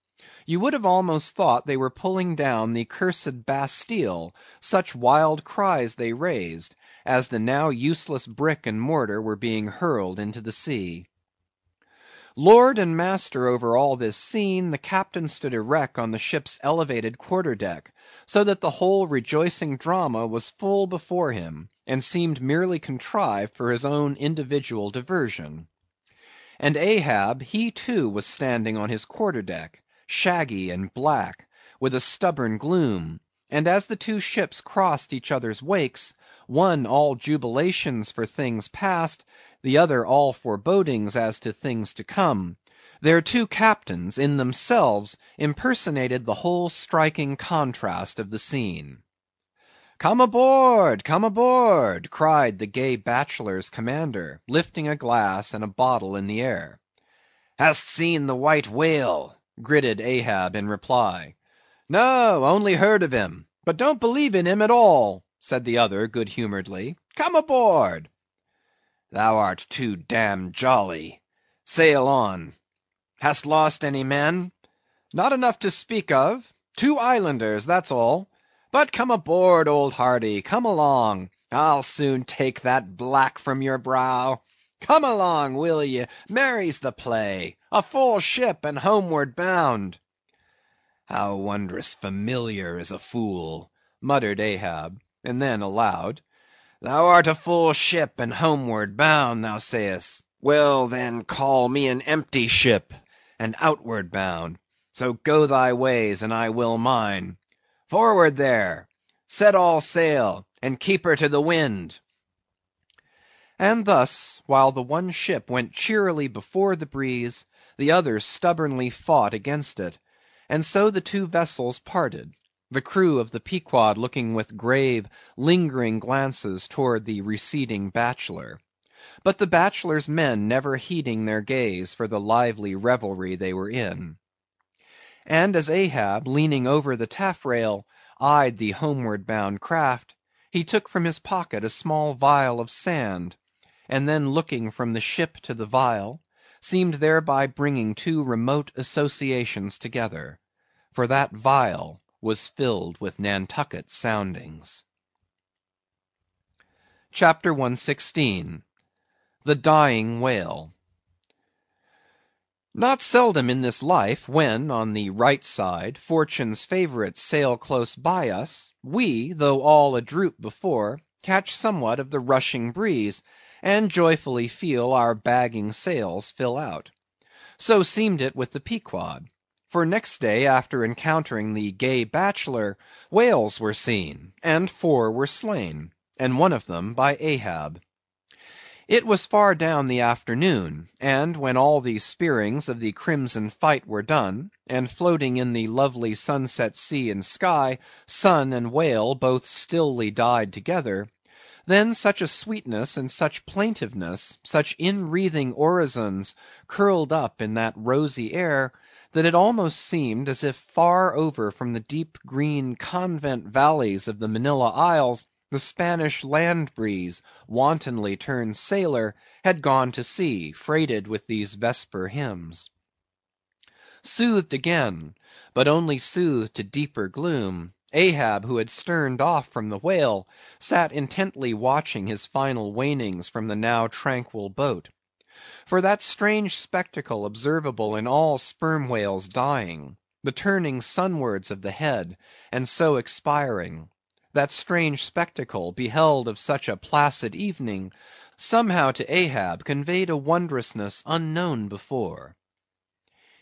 You would have almost thought they were pulling down the cursed Bastille, such wild cries they raised, as the now useless brick and mortar were being hurled into the sea. Lord and master over all this scene, the captain stood erect on the ship's elevated quarter-deck, so that the whole rejoicing drama was full before him, and seemed merely contrived for his own individual diversion. And Ahab, he too was standing on his quarter-deck, shaggy and black, with a stubborn gloom, and as the 2 ships crossed each other's wakes, one all jubilations for things past, the other all forebodings as to things to come, their 2 captains in themselves impersonated the whole striking contrast of the scene. "Come aboard! Come aboard!" cried the gay bachelor's commander, lifting a glass and a bottle in the air. "Hast seen the white whale?" gritted Ahab in reply. "No, only heard of him, but don't believe in him at all," said the other good-humoredly. "Come aboard." "Thou art too damned jolly. Sail on. Hast lost any men?" "Not enough to speak of. 2 islanders, that's all. But come aboard, old hearty, come along. I'll soon take that black from your brow. Come along, will ye? Merry's the play. A full ship and homeward bound." "How wondrous familiar is a fool," muttered Ahab, and then aloud, "Thou art a full ship and homeward bound, thou sayest. Well, then, call me an empty ship and outward bound. So go thy ways, and I will mine. Forward there! Set all sail, and keep her to the wind." And thus, while the one ship went cheerily before the breeze, the other stubbornly fought against it, and so the 2 vessels parted, the crew of the Pequod looking with grave, lingering glances toward the receding Bachelor, but the Bachelor's men never heeding their gaze for the lively revelry they were in. And as Ahab, leaning over the taffrail, eyed the homeward-bound craft, he took from his pocket a small vial of sand, and then looking from the ship to the vial, seemed thereby bringing 2 remote associations together, for that vial was filled with Nantucket soundings. Chapter 116. The Dying Whale. Not seldom in this life, when, on the right side, Fortune's favorites sail close by us, we, though all adroop before, catch somewhat of the rushing breeze, and joyfully feel our bagging sails fill out. So seemed it with the Pequod. For next day after encountering the gay Bachelor, whales were seen, and 4 were slain, and one of them by Ahab. It was far down the afternoon, and when all the spearings of the crimson fight were done, and floating in the lovely sunset sea and sky, sun and whale both stilly died together, then such a sweetness and such plaintiveness, such inwreathing orisons curled up in that rosy air, that it almost seemed as if far over from the deep green convent valleys of the Manila Isles, the Spanish land breeze, wantonly turned sailor, had gone to sea, freighted with these vesper hymns. Soothed again, but only soothed to deeper gloom, Ahab, who had sterned off from the whale, sat intently watching his final wanings from the now tranquil boat. For that strange spectacle observable in all sperm whales dying, the turning sunwards of the head, and so expiring, that strange spectacle, beheld of such a placid evening, somehow to Ahab conveyed a wondrousness unknown before.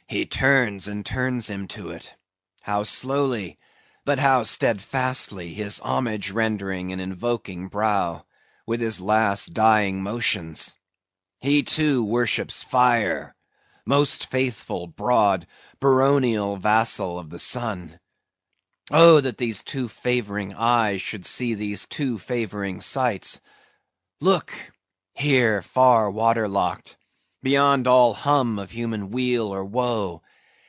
He turns and turns him to it. How slowly, but how steadfastly, his homage rendering and invoking brow, with his last dying motions. He too worships fire, most faithful, broad, baronial vassal of the sun. Oh, that these two favoring eyes should see these two favoring sights. Look, here far waterlocked, beyond all hum of human weal or woe,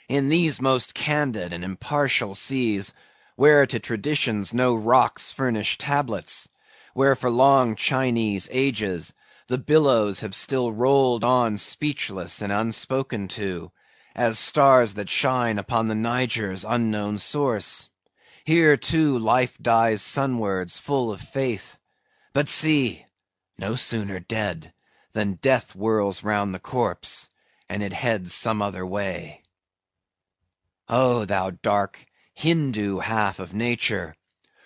in these most candid and impartial seas, where to traditions no rocks furnish tablets, where for long Chinese ages the billows have still rolled on speechless and unspoken to, as stars that shine upon the Niger's unknown source. Here too life dies sunwards full of faith. But see, no sooner dead, than death whirls round the corpse, and it heads some other way. Oh, thou dark Hindoo half of nature,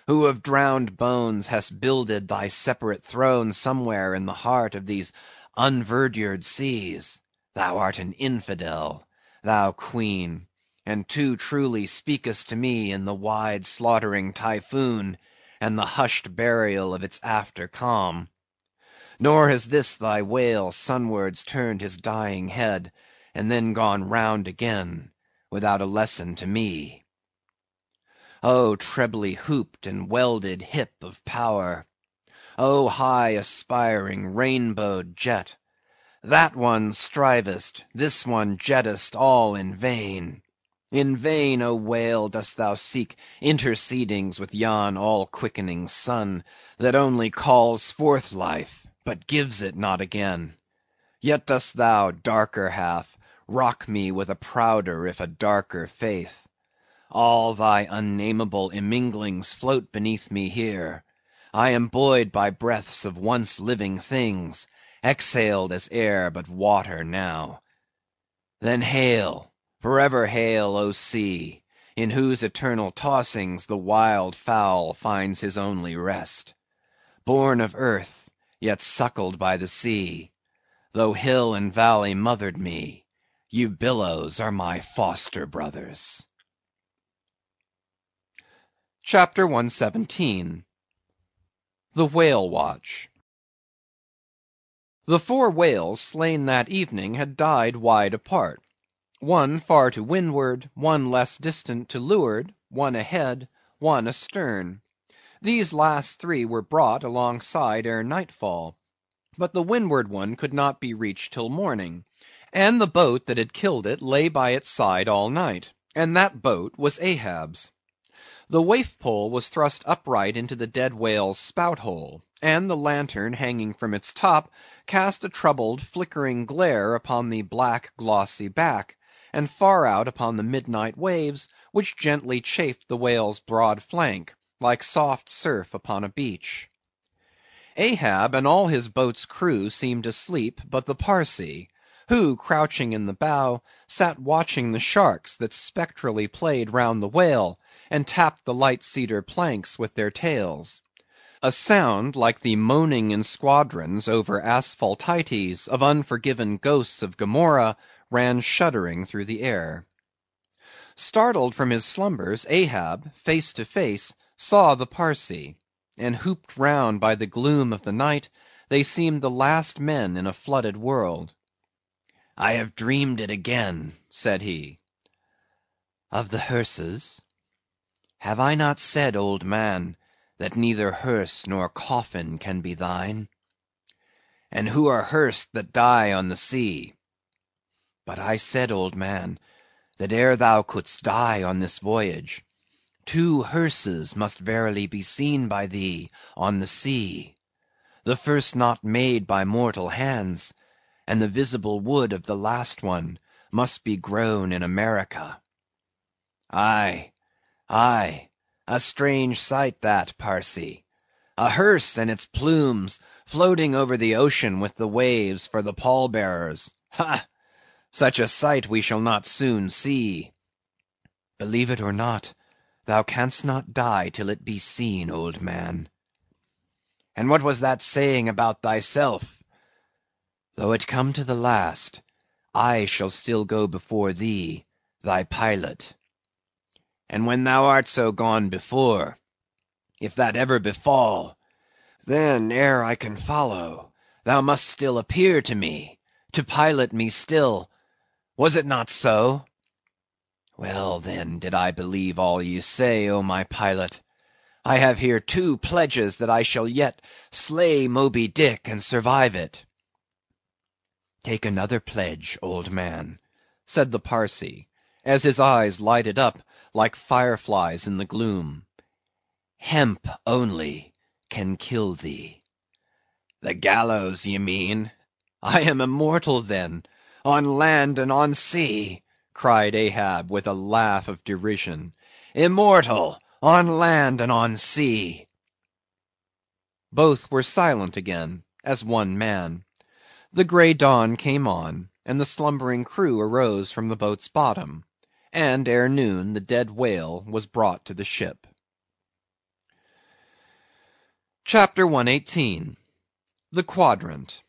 who of drowned bones hast builded thy separate throne somewhere in the heart of these unverdured seas, thou art an infidel, thou queen, and too truly speakest to me in the wide slaughtering typhoon, and the hushed burial of its after calm. Nor has this thy whale sunwards turned his dying head, and then gone round again, without a lesson to me. O trebly hooped and welded hip of power! O high aspiring rainbowed jet! That one strivest, this one jettest all in vain. In vain, O whale, dost thou seek intercedings with yon all-quickening sun, that only calls forth life, but gives it not again. Yet dost thou, darker half, rock me with a prouder if a darker faith. All thy unnameable imminglings float beneath me here. I am buoyed by breaths of once living things, exhaled as air but water now. Then hail, forever hail, O sea, in whose eternal tossings the wild fowl finds his only rest. Born of earth, yet suckled by the sea, though hill and valley mothered me, you billows are my foster brothers. Chapter 117. The Whale Watch. The 4 whales slain that evening had died wide apart. One far to windward, one less distant to leeward, one ahead, one astern. These last 3 were brought alongside ere nightfall, but the windward one could not be reached till morning, and the boat that had killed it lay by its side all night, and that boat was Ahab's. The waif pole was thrust upright into the dead whale's spout hole, and the lantern hanging from its top cast a troubled, flickering glare upon the black, glossy back, and far out upon the midnight waves, which gently chafed the whale's broad flank, like soft surf upon a beach. Ahab and all his boat's crew seemed asleep but the Parsee, who, crouching in the bow, sat watching the sharks that spectrally played round the whale, and tapped the light cedar planks with their tails. A sound like the moaning in squadrons over Asphaltites of unforgiven ghosts of Gomorrah ran shuddering through the air. Startled from his slumbers, Ahab, face to face, saw the Parsee, and hooped round by the gloom of the night, they seemed the last men in a flooded world. I have dreamed it again, said he. Of the hearses? Have I not said, old man, that neither hearse nor coffin can be thine? And who are hearsed that die on the sea? But I said, old man, that ere thou couldst die on this voyage, 2 hearses must verily be seen by thee on the sea, the first not made by mortal hands, and the visible wood of the last one must be grown in America. Aye, aye, a strange sight that, Parsee, a hearse and its plumes floating over the ocean with the waves for the pallbearers. Ha! Such a sight we shall not soon see. Believe it or not, thou canst not die till it be seen, old man. And what was that saying about thyself? Though it come to the last, I shall still go before thee, thy pilot. And when thou art so gone before, if that ever befall, then ere I can follow, thou must still appear to me, to pilot me still. Was it not so? Well, then, did I believe all ye say, O my pilot, I have here 2 pledges that I shall yet slay Moby Dick and survive it. Take another pledge, old man, said the Parsee, as his eyes lighted up like fireflies in the gloom. Hemp only can kill thee. The gallows, ye mean? I am immortal, then, on land and on sea, cried Ahab with a laugh of derision. Immortal, on land and on sea. Both were silent again, as one man. The grey dawn came on, and the slumbering crew arose from the boat's bottom, and ere noon the dead whale was brought to the ship. Chapter 118. The Quadrant.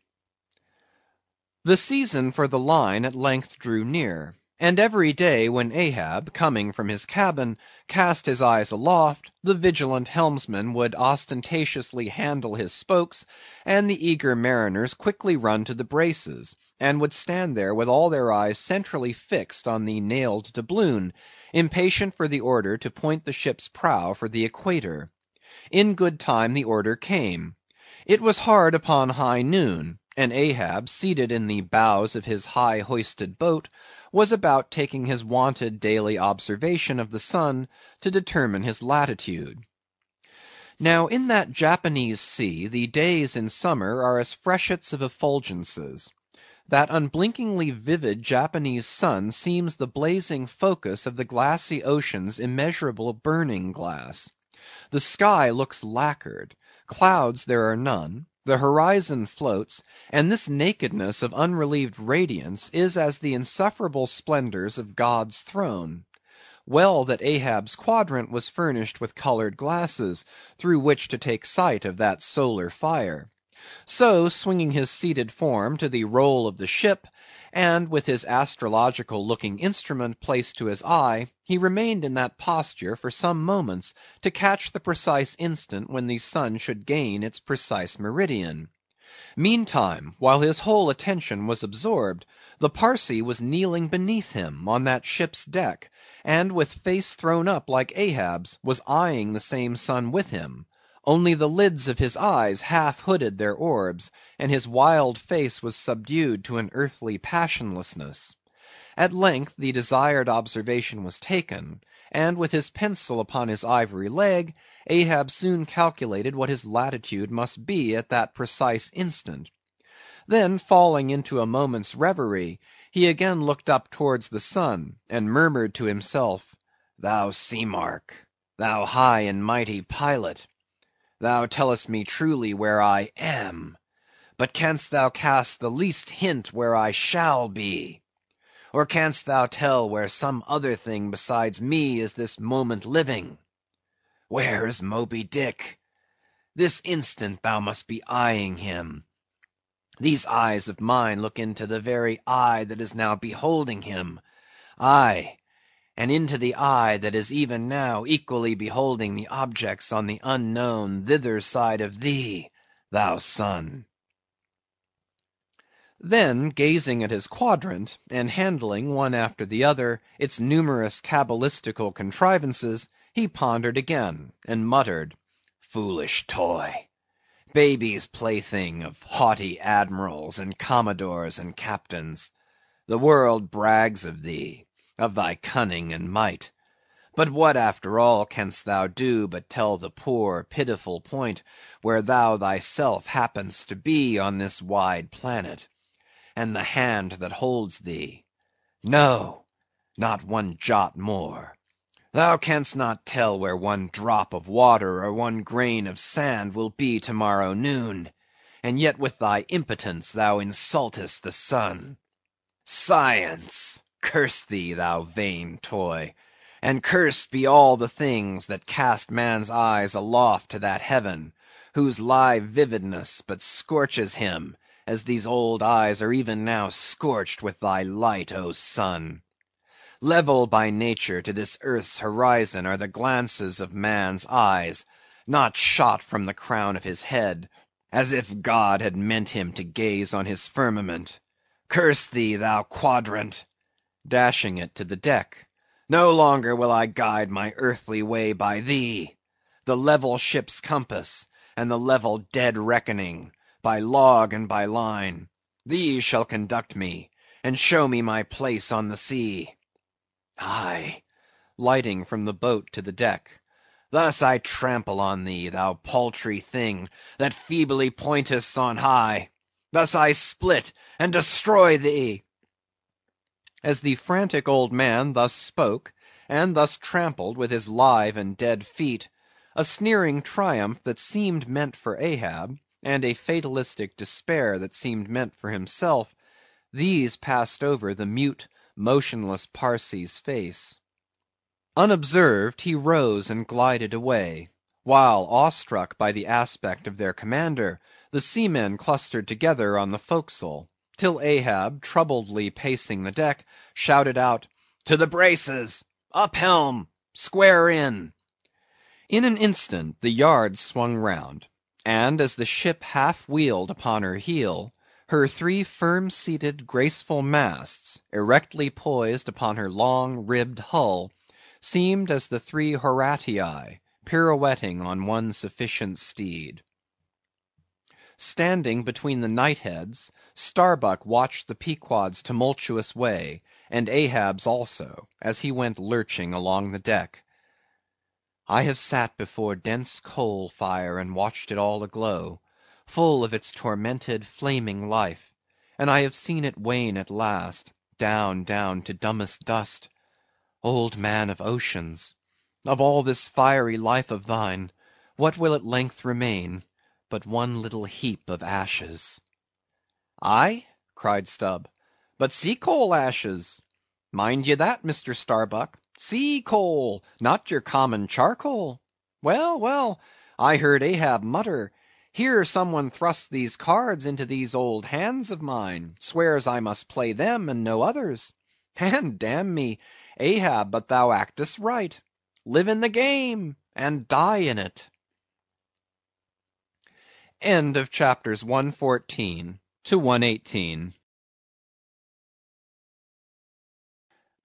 The season for the line at length drew near, and every day when Ahab, coming from his cabin, cast his eyes aloft, the vigilant helmsman would ostentatiously handle his spokes, and the eager mariners quickly run to the braces, and would stand there with all their eyes centrally fixed on the nailed doubloon, impatient for the order to point the ship's prow for the equator. In good time the order came. It was hard upon high noon, and Ahab, seated in the bows of his high-hoisted boat, was about taking his wonted daily observation of the sun to determine his latitude. Now in that Japanese sea the days in summer are as freshets of effulgences. That unblinkingly vivid Japanese sun seems the blazing focus of the glassy ocean's immeasurable burning glass. The sky looks lacquered, clouds there are none, the horizon floats, and this nakedness of unrelieved radiance is as the insufferable splendors of God's throne. Well that Ahab's quadrant was furnished with colored glasses, through which to take sight of that solar fire. So, swinging his seated form to the roll of the ship, and with his astrological-looking instrument placed to his eye, he remained in that posture for some moments to catch the precise instant when the sun should gain its precise meridian. Meantime, while his whole attention was absorbed, the Parsee was kneeling beneath him on that ship's deck, and with face thrown up like Ahab's, was eyeing the same sun with him. Only the lids of his eyes half hooded their orbs, and his wild face was subdued to an earthly passionlessness. At length the desired observation was taken, and with his pencil upon his ivory leg, Ahab soon calculated what his latitude must be at that precise instant. Then falling into a moment's reverie, he again looked up towards the sun, and murmured to himself, "Thou sea mark, thou high and mighty pilot! Thou tellest me truly where I am, but canst thou cast the least hint where I shall be? Or canst thou tell where some other thing besides me is this moment living? Where is Moby Dick? This instant thou must be eyeing him. These eyes of mine look into the very eye that is now beholding him. Aye, and into the eye that is even now equally beholding the objects on the unknown thither side of thee, thou sun." Then, gazing at his quadrant, and handling one after the other its numerous cabalistical contrivances, he pondered again, and muttered, "Foolish toy! Baby's plaything of haughty admirals, and commodores, and captains. The world brags of thee, of thy cunning and might. But what after all canst thou do but tell the poor pitiful point where thou thyself happenest to be on this wide planet, and the hand that holds thee? No, not one jot more. Thou canst not tell where one drop of water or one grain of sand will be to-morrow noon, and yet with thy impotence thou insultest the sun. Science! Curse thee, thou vain toy! And cursed be all the things that cast man's eyes aloft to that heaven, whose live vividness but scorches him, as these old eyes are even now scorched with thy light, O sun! Level by nature to this earth's horizon are the glances of man's eyes, not shot from the crown of his head, as if God had meant him to gaze on his firmament. Curse thee, thou quadrant! Dashing it to the deck. No longer will I guide my earthly way by thee. The level ship's compass, and the level dead reckoning, by log and by line, these shall conduct me, and show me my place on the sea. Aye, lighting from the boat to the deck. Thus I trample on thee, thou paltry thing, that feebly pointest on high. Thus I split and destroy thee. As the frantic old man thus spoke, and thus trampled with his live and dead feet, a sneering triumph that seemed meant for Ahab, and a fatalistic despair that seemed meant for himself, these passed over the mute, motionless Parsee's face. Unobserved, he rose and glided away, while, awestruck by the aspect of their commander, the seamen clustered together on the forecastle, till Ahab, troubledly pacing the deck, shouted out, "To the braces! Up helm! Square in!" In an instant the yards swung round, and as the ship half wheeled upon her heel, her three firm-seated, graceful masts, erectly poised upon her long, ribbed hull, seemed as the three Horatii pirouetting on one sufficient steed. Standing between the knightheads, Starbuck watched the Pequod's tumultuous way, and Ahab's also, as he went lurching along the deck. I have sat before dense coal fire and watched it all aglow, full of its tormented, flaming life, and I have seen it wane at last, down, down to dumbest dust. Old man of oceans, of all this fiery life of thine, what will at length remain but one little heap of ashes? "Aye," cried Stubb, "but sea-coal ashes. Mind ye that, Mr. Starbuck, sea-coal, not your common charcoal. Well, well, I heard Ahab mutter, here some one thrusts these cards into these old hands of mine, swears I must play them and no others. And damn me, Ahab, but thou actest right. Live in the game, and die in it." End of chapters 114 to 118.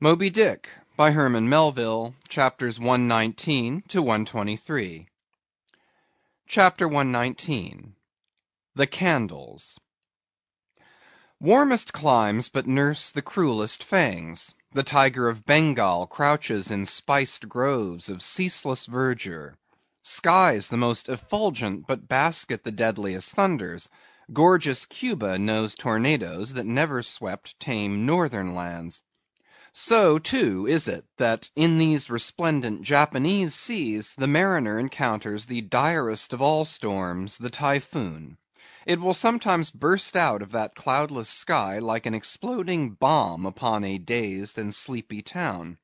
Moby Dick, by Herman Melville, chapters 119 to 123. Chapter 119. The Candles. Warmest climes but nurse the cruelest fangs. The tiger of Bengal crouches in spiced groves of ceaseless verdure. Skies the most effulgent but basket the deadliest thunders. Gorgeous Cuba knows tornadoes that never swept tame northern lands. So, too, is it, that in these resplendent Japanese seas the mariner encounters the direst of all storms, the typhoon. It will sometimes burst out of that cloudless sky like an exploding bomb upon a dazed and sleepy town.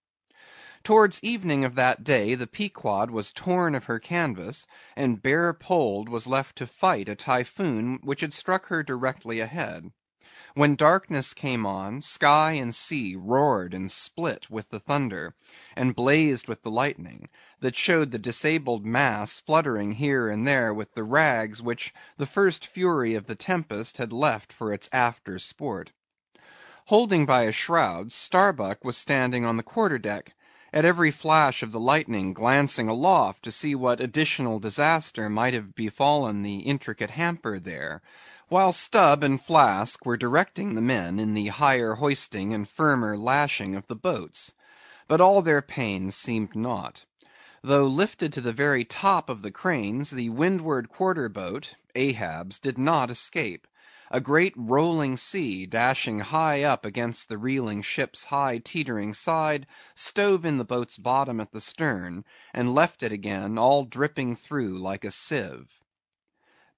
Towards evening of that day the Pequod was torn of her canvas, and bare-poled was left to fight a typhoon which had struck her directly ahead. When darkness came on, sky and sea roared and split with the thunder, and blazed with the lightning, that showed the disabled masts fluttering here and there with the rags which the first fury of the tempest had left for its after sport. Holding by a shroud, Starbuck was standing on the quarter-deck, at every flash of the lightning glancing aloft to see what additional disaster might have befallen the intricate hamper there, while Stubb and Flask were directing the men in the higher hoisting and firmer lashing of the boats, but all their pains seemed naught. Though lifted to the very top of the cranes, the windward quarter boat, Ahab's, did not escape. A great rolling sea, dashing high up against the reeling ship's high teetering side, stove in the boat's bottom at the stern, and left it again all dripping through like a sieve.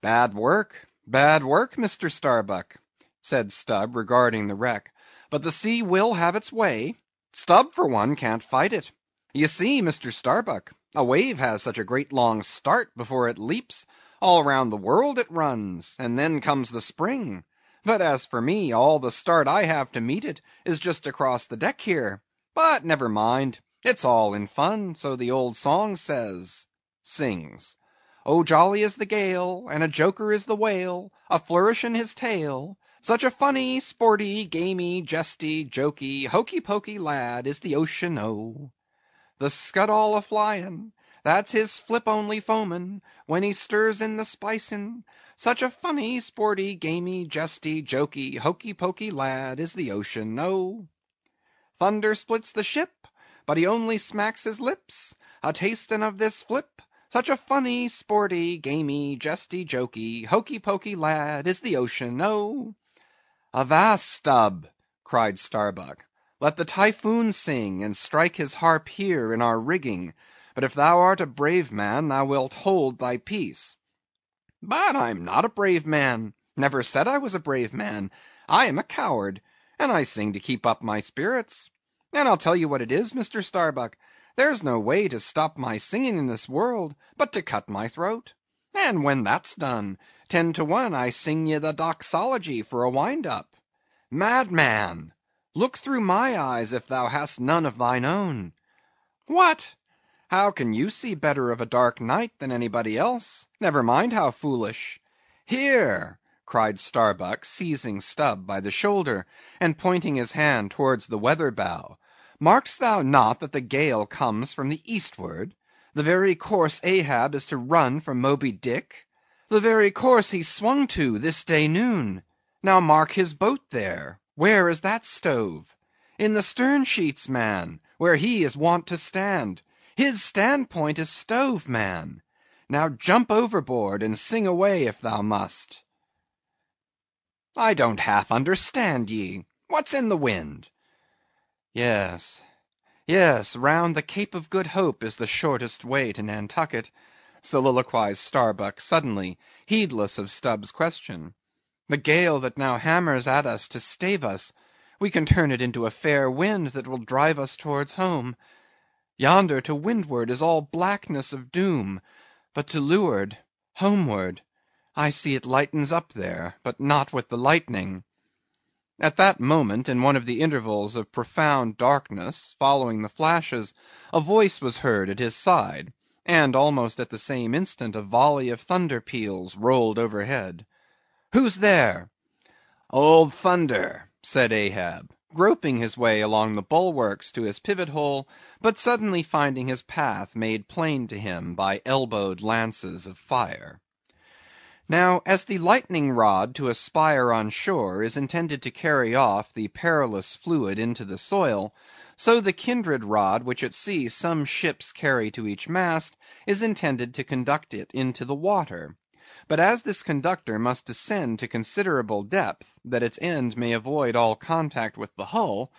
Bad work, Mr. Starbuck, said Stubb, regarding the wreck, but the sea will have its way. Stubb, for one, can't fight it. You see, Mr. Starbuck, a wave has such a great long start before it leaps. All round the world it runs, and then comes the spring. But as for me, all the start I have to meet it is just across the deck here. But never mind, it's all in fun, so the old song says. Sings. Oh, jolly is the gale, and a joker is the whale, a flourish in his tail. Such a funny, sporty, gamey, jesty, jokey, hokey-pokey lad is the ocean, oh. The scud all a-flyin', that's his flip-only foamin', when he stirs in the spicin'. Such a funny, sporty, gamey, jesty, jokey, hokey-pokey lad is the ocean, oh. Thunder splits the ship, but he only smacks his lips, a-tastin' of this flip. Such a funny, sporty, gamey, jesty, jokey, hokey-pokey lad is the ocean, oh. Avast, Stubb, cried Starbuck. Let the Typhoon sing, and strike his harp here in our rigging. But if thou art a brave man, thou wilt hold thy peace. But I'm not a brave man. Never said I was a brave man. I am a coward, and I sing to keep up my spirits. And I'll tell you what it is, Mr. Starbuck. There's no way to stop my singing in this world, but to cut my throat. And when that's done, 10 to 1 I sing ye the doxology for a wind-up. Madman! Look through my eyes if thou hast none of thine own. What? How can you see better of a dark night than anybody else? Never mind how foolish. Here, cried Starbuck, seizing Stubb by the shoulder, and pointing his hand towards the weather bow. Mark'st thou not that the gale comes from the eastward? The very course Ahab is to run from Moby Dick? The very course he swung to this day noon. Now mark his boat there. Where is that stove? In the stern sheets, man, where he is wont to stand. His standpoint is stove, man. Now jump overboard and sing away if thou must. I don't half understand ye. What's in the wind? Yes, round the Cape of Good Hope is the shortest way to Nantucket, soliloquized Starbuck suddenly, heedless of Stubb's question. The gale that now hammers at us to stave us, we can turn it into a fair wind that will drive us towards home. Yonder to windward is all blackness of doom, but to leeward, homeward, I see it lightens up there, but not with the lightning. At that moment, in one of the intervals of profound darkness, following the flashes, a voice was heard at his side, and almost at the same instant a volley of thunder peals rolled overhead. Who's there? Old Thunder, said Ahab, groping his way along the bulwarks to his pivot hole, but suddenly finding his path made plain to him by elbowed lances of fire. Now, as the lightning rod to a spire on shore is intended to carry off the perilous fluid into the soil, so the kindred rod which at sea some ships carry to each mast is intended to conduct it into the water. But as this conductor must descend to considerable depth, that its end may avoid all contact with the hull,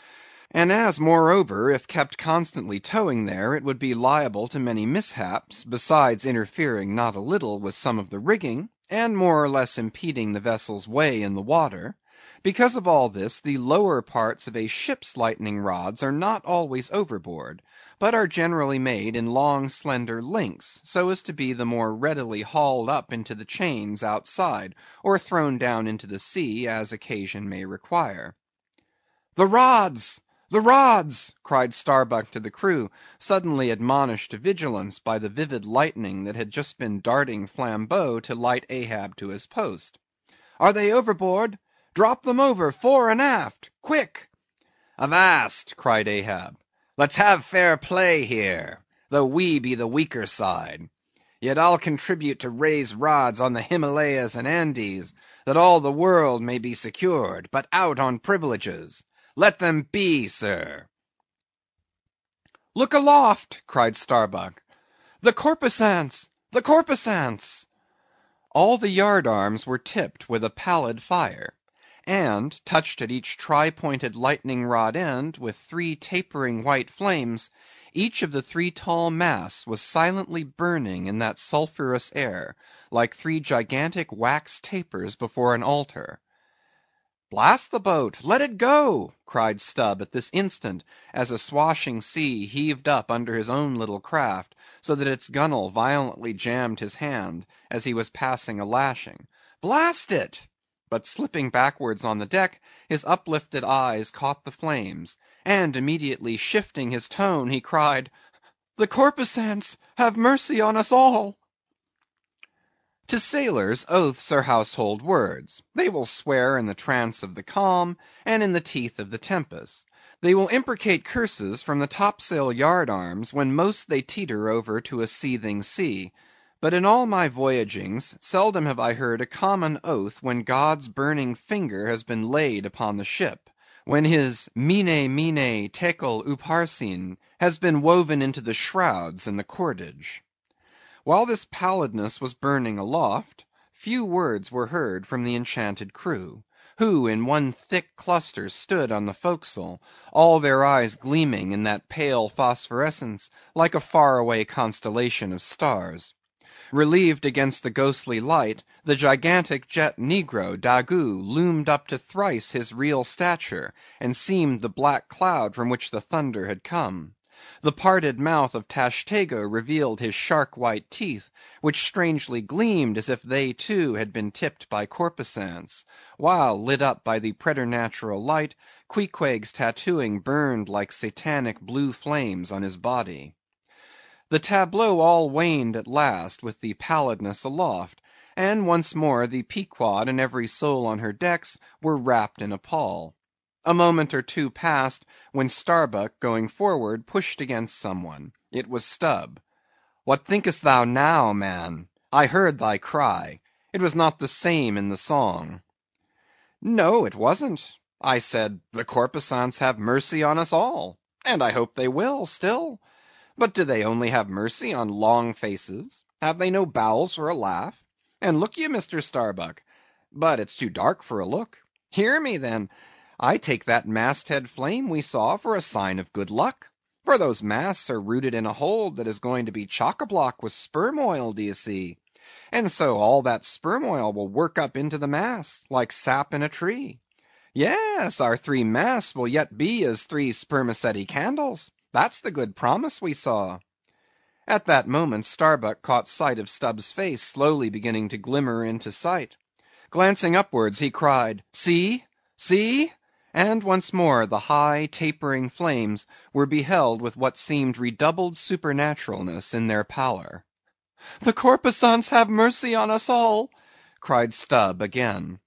and as, moreover, if kept constantly towing there, it would be liable to many mishaps, besides interfering not a little with some of the rigging, and more or less impeding the vessel's way in the water, because of all this, the lower parts of a ship's lightning rods are not always overboard, but are generally made in long slender links, so as to be the more readily hauled up into the chains outside, or thrown down into the sea as occasion may require. The rods! The rods! cried Starbuck to the crew, suddenly admonished to vigilance by the vivid lightning that had just been darting flambeaux to light Ahab to his post. Are they overboard? Drop them over, fore and aft, quick! Avast, cried Ahab. Let's have fair play here, though we be the weaker side. Yet I'll contribute to raise rods on the Himalayas and Andes, that all the world may be secured, but out on privileges. Let them be, sir. Look aloft! cried Starbuck. The corpusants! The corpusants! All the yard arms were tipped with a pallid fire, and, touched at each tri-pointed lightning rod end with 3 tapering white flames, each of the 3 tall masts was silently burning in that sulphurous air, like 3 gigantic wax tapers before an altar. "Blast the boat! Let it go!" cried Stubb at this instant, as a swashing sea heaved up under his own little craft, so that its gunwale violently jammed his hand, as he was passing a lashing. "Blast it!" But slipping backwards on the deck, his uplifted eyes caught the flames, and immediately shifting his tone, he cried, "The corpusants! Have mercy on us all!" To sailors, oaths are household words. They will swear in the trance of the calm, and in the teeth of the tempest. They will imprecate curses from the topsail yard arms when most they teeter over to a seething sea. But in all my voyagings, seldom have I heard a common oath when God's burning finger has been laid upon the ship, when his mene tekel upharsin has been woven into the shrouds and the cordage. While this pallidness was burning aloft, few words were heard from the enchanted crew, who in one thick cluster stood on the forecastle, all their eyes gleaming in that pale phosphorescence like a far-away constellation of stars. Relieved against the ghostly light, the gigantic jet negro, Daggoo, loomed up to thrice his real stature, and seemed the black cloud from which the thunder had come. The parted mouth of Tashtego revealed his shark-white teeth, which strangely gleamed as if they too had been tipped by corpusants, while, lit up by the preternatural light, Queequeg's tattooing burned like satanic blue flames on his body. The tableau all waned at last with the pallidness aloft, and once more the Pequod and every soul on her decks were wrapped in a pall. A moment or two passed, when Starbuck, going forward, pushed against some one. It was Stubb. "What thinkest thou now, man? I heard thy cry. It was not the same in the song." "No, it wasn't. I said, the corpusants have mercy on us all, and I hope they will still. But do they only have mercy on long faces? Have they no bowels for a laugh? And look ye, Mr. Starbuck—but it's too dark for a look. Hear me, then. I take that mast-head flame we saw for a sign of good luck, for those masts are rooted in a hold that is going to be chock-a-block with sperm oil, d'ye see? And so all that sperm oil will work up into the masts, like sap in a tree. Yes, our 3 masts will yet be as 3 spermaceti candles. That's the good promise we saw." At that moment Starbuck caught sight of Stubb's face slowly beginning to glimmer into sight. Glancing upwards, he cried, "See! See!" And once more the high, tapering flames were beheld with what seemed redoubled supernaturalness in their pallor. "The corpusants have mercy on us all!" cried Stubb again.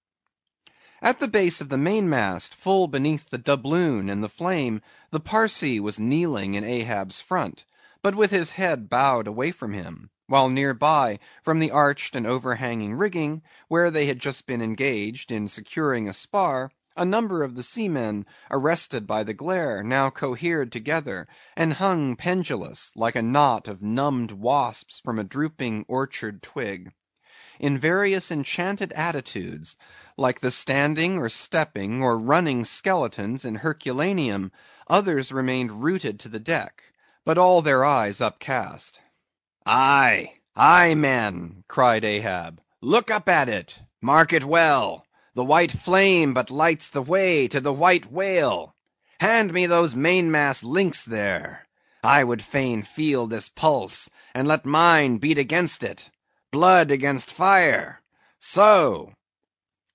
At the base of the mainmast, full beneath the doubloon and the flame, the Parsee was kneeling in Ahab's front, but with his head bowed away from him, while near by, from the arched and overhanging rigging, where they had just been engaged in securing a spar, a number of the seamen, arrested by the glare, now cohered together, and hung pendulous, like a knot of numbed wasps from a drooping orchard twig. In various enchanted attitudes, like the standing or stepping or running skeletons in Herculaneum, others remained rooted to the deck, but all their eyes upcast. "Aye, aye, men," cried Ahab, "look up at it, mark it well. The white flame but lights the way to the white whale. Hand me those mainmast links there. I would fain feel this pulse, and let mine beat against it. Blood against fire. So."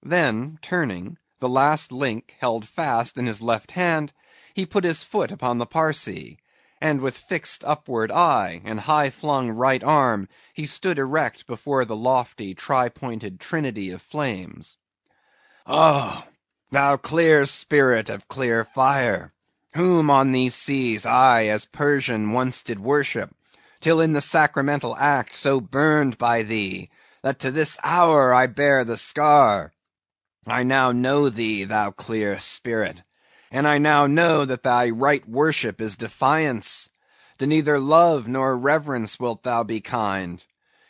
Then, turning, the last link held fast in his left hand, he put his foot upon the Parsee, and with fixed upward eye and high-flung right arm, he stood erect before the lofty, tri-pointed trinity of flames. "Oh, thou clear spirit of clear fire, whom on these seas I as Persian once did worship, till in the sacramental act so burned by thee, that to this hour I bear the scar. I now know thee, thou clear spirit, and I now know that thy right worship is defiance. To neither love nor reverence wilt thou be kind,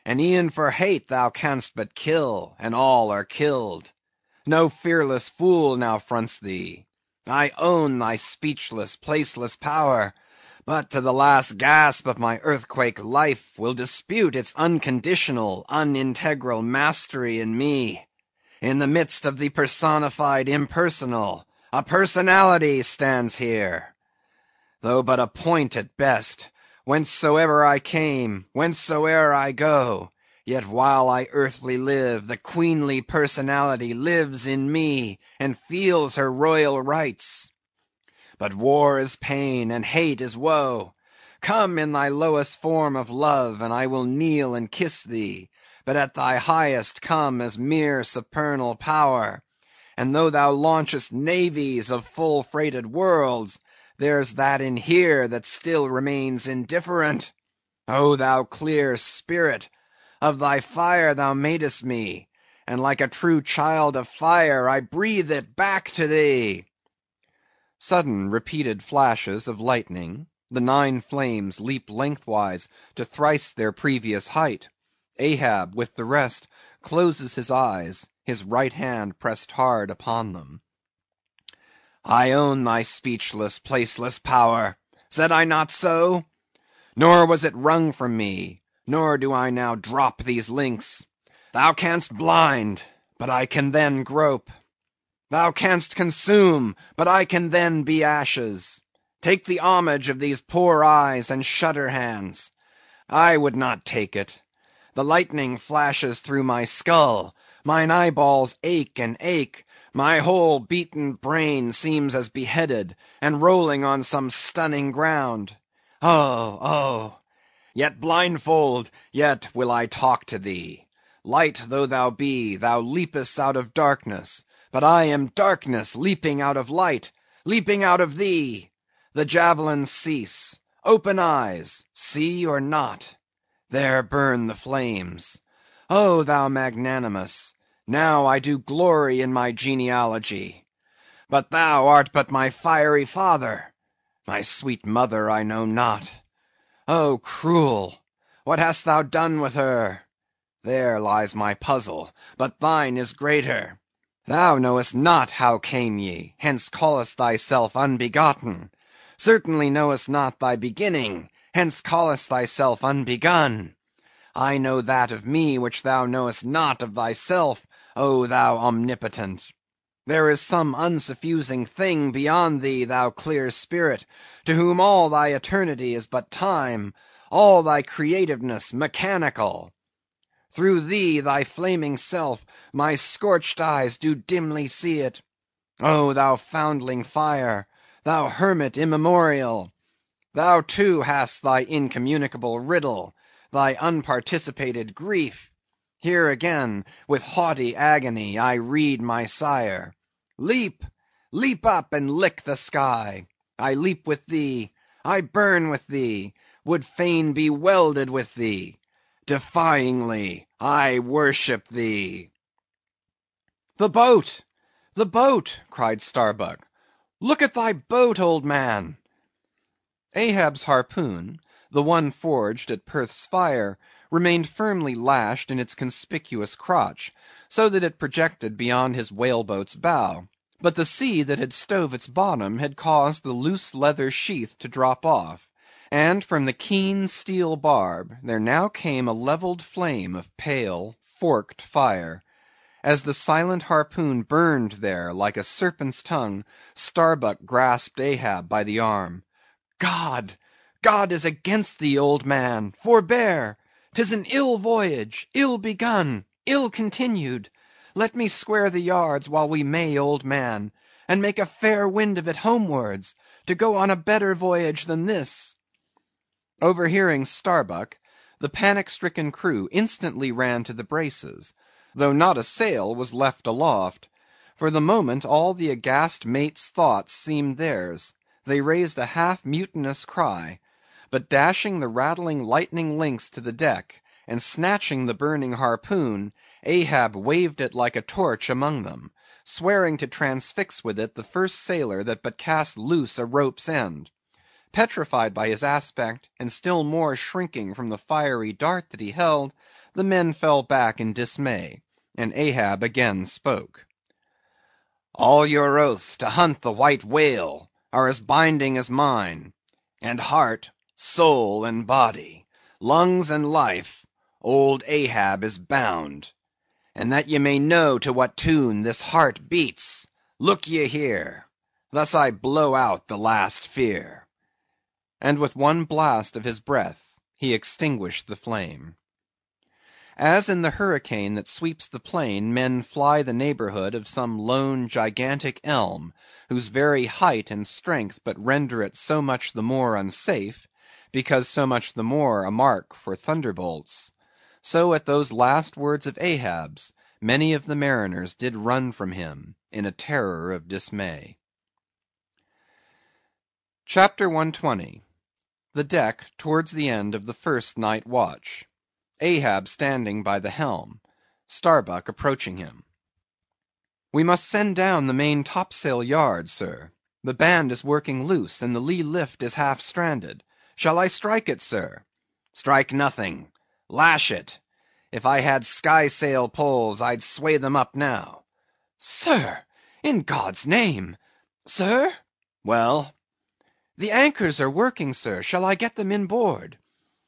and e'en for hate thou canst but kill, and all are killed. No fearless fool now fronts thee. I own thy speechless, placeless power, but to the last gasp of my earthquake life will dispute its unconditional, unintegral mastery in me. In the midst of the personified impersonal, a personality stands here. Though but a point at best, whencesoever I came, whencesoe'er I go, yet while I earthly live, the queenly personality lives in me, and feels her royal rights. But war is pain, and hate is woe. Come in thy lowest form of love, and I will kneel and kiss thee, but at thy highest come as mere supernal power. And though thou launchest navies of full-freighted worlds, there's that in here that still remains indifferent. O thou clear spirit, of thy fire thou madest me, and like a true child of fire I breathe it back to thee. Sudden repeated flashes of lightning, the 9 flames leap lengthwise to thrice their previous height. Ahab, with the rest, closes his eyes, his right hand pressed hard upon them. I own thy speechless, placeless power. Said I not so? Nor was it wrung from me, nor do I now drop these links. Thou canst blind, but I can then grope. Thou canst consume, but I can then be ashes. Take the homage of these poor eyes and shudder hands. I would not take it. The lightning flashes through my skull, mine eyeballs ache and ache, my whole beaten brain seems as beheaded, and rolling on some stunning ground. Oh, oh! Yet blindfold, yet will I talk to thee. Light though thou be, thou leapest out of darkness, but I am darkness leaping out of light, leaping out of thee. The javelins cease. Open eyes, see or not. There burn the flames. O thou magnanimous, now I do glory in my genealogy. But thou art but my fiery father. My sweet mother I know not. O cruel, what hast thou done with her? There lies my puzzle, but thine is greater. Thou knowest not how came ye, hence callest thyself unbegotten. Certainly knowest not thy beginning, hence callest thyself unbegun. I know that of me which thou knowest not of thyself, O thou omnipotent. There is some unsuffusing thing beyond thee, thou clear spirit, to whom all thy eternity is but time, all thy creativeness mechanical. Through thee, thy flaming self, my scorched eyes do dimly see it. O thou foundling fire, thou hermit immemorial, thou too hast thy incommunicable riddle, thy unparticipated grief. Here again, with haughty agony, I read my sire. Leap, leap up and lick the sky. I leap with thee, I burn with thee, would fain be welded with thee. Defyingly, I worship thee. The boat! The boat! cried Starbuck. Look at thy boat, old man! Ahab's harpoon, the one forged at Perth's fire, remained firmly lashed in its conspicuous crotch, so that it projected beyond his whaleboat's bow; but the sea that had stove its bottom had caused the loose leather sheath to drop off, and from the keen steel barb there now came a levelled flame of pale, forked fire. As the silent harpoon burned there like a serpent's tongue, Starbuck grasped Ahab by the arm. God! God is against thee, old man! Forbear! 'Tis an ill voyage, ill begun, ill continued. Let me square the yards while we may, old man, and make a fair wind of it homewards, to go on a better voyage than this. Overhearing Starbuck, the panic-stricken crew instantly ran to the braces, though not a sail was left aloft. For the moment all the aghast mate's thoughts seemed theirs. They raised a half-mutinous cry, but dashing the rattling lightning links to the deck, and snatching the burning harpoon, Ahab waved it like a torch among them, swearing to transfix with it the first sailor that but cast loose a rope's end. Petrified by his aspect, and still more shrinking from the fiery dart that he held, the men fell back in dismay, and Ahab again spoke. All your oaths to hunt the white whale are as binding as mine, and heart, soul, and body, lungs and life, old Ahab is bound. And that ye may know to what tune this heart beats, look ye here, thus I blow out the last fear. And with one blast of his breath he extinguished the flame. As in the hurricane that sweeps the plain, men fly the neighborhood of some lone gigantic elm, whose very height and strength but render it so much the more unsafe, because so much the more a mark for thunderbolts. So at those last words of Ahab's, many of the mariners did run from him in a terror of dismay. CHAPTER 120. The deck towards the end of the first night watch. Ahab standing by the helm. Starbuck approaching him. We must send down the main topsail yard, sir. The band is working loose, and the lee lift is half stranded. Shall I strike it, sir? Strike nothing. Lash it. If I had skysail poles, I'd sway them up now. Sir, in God's name! Sir? Well? The anchors are working, sir. Shall I get them inboard?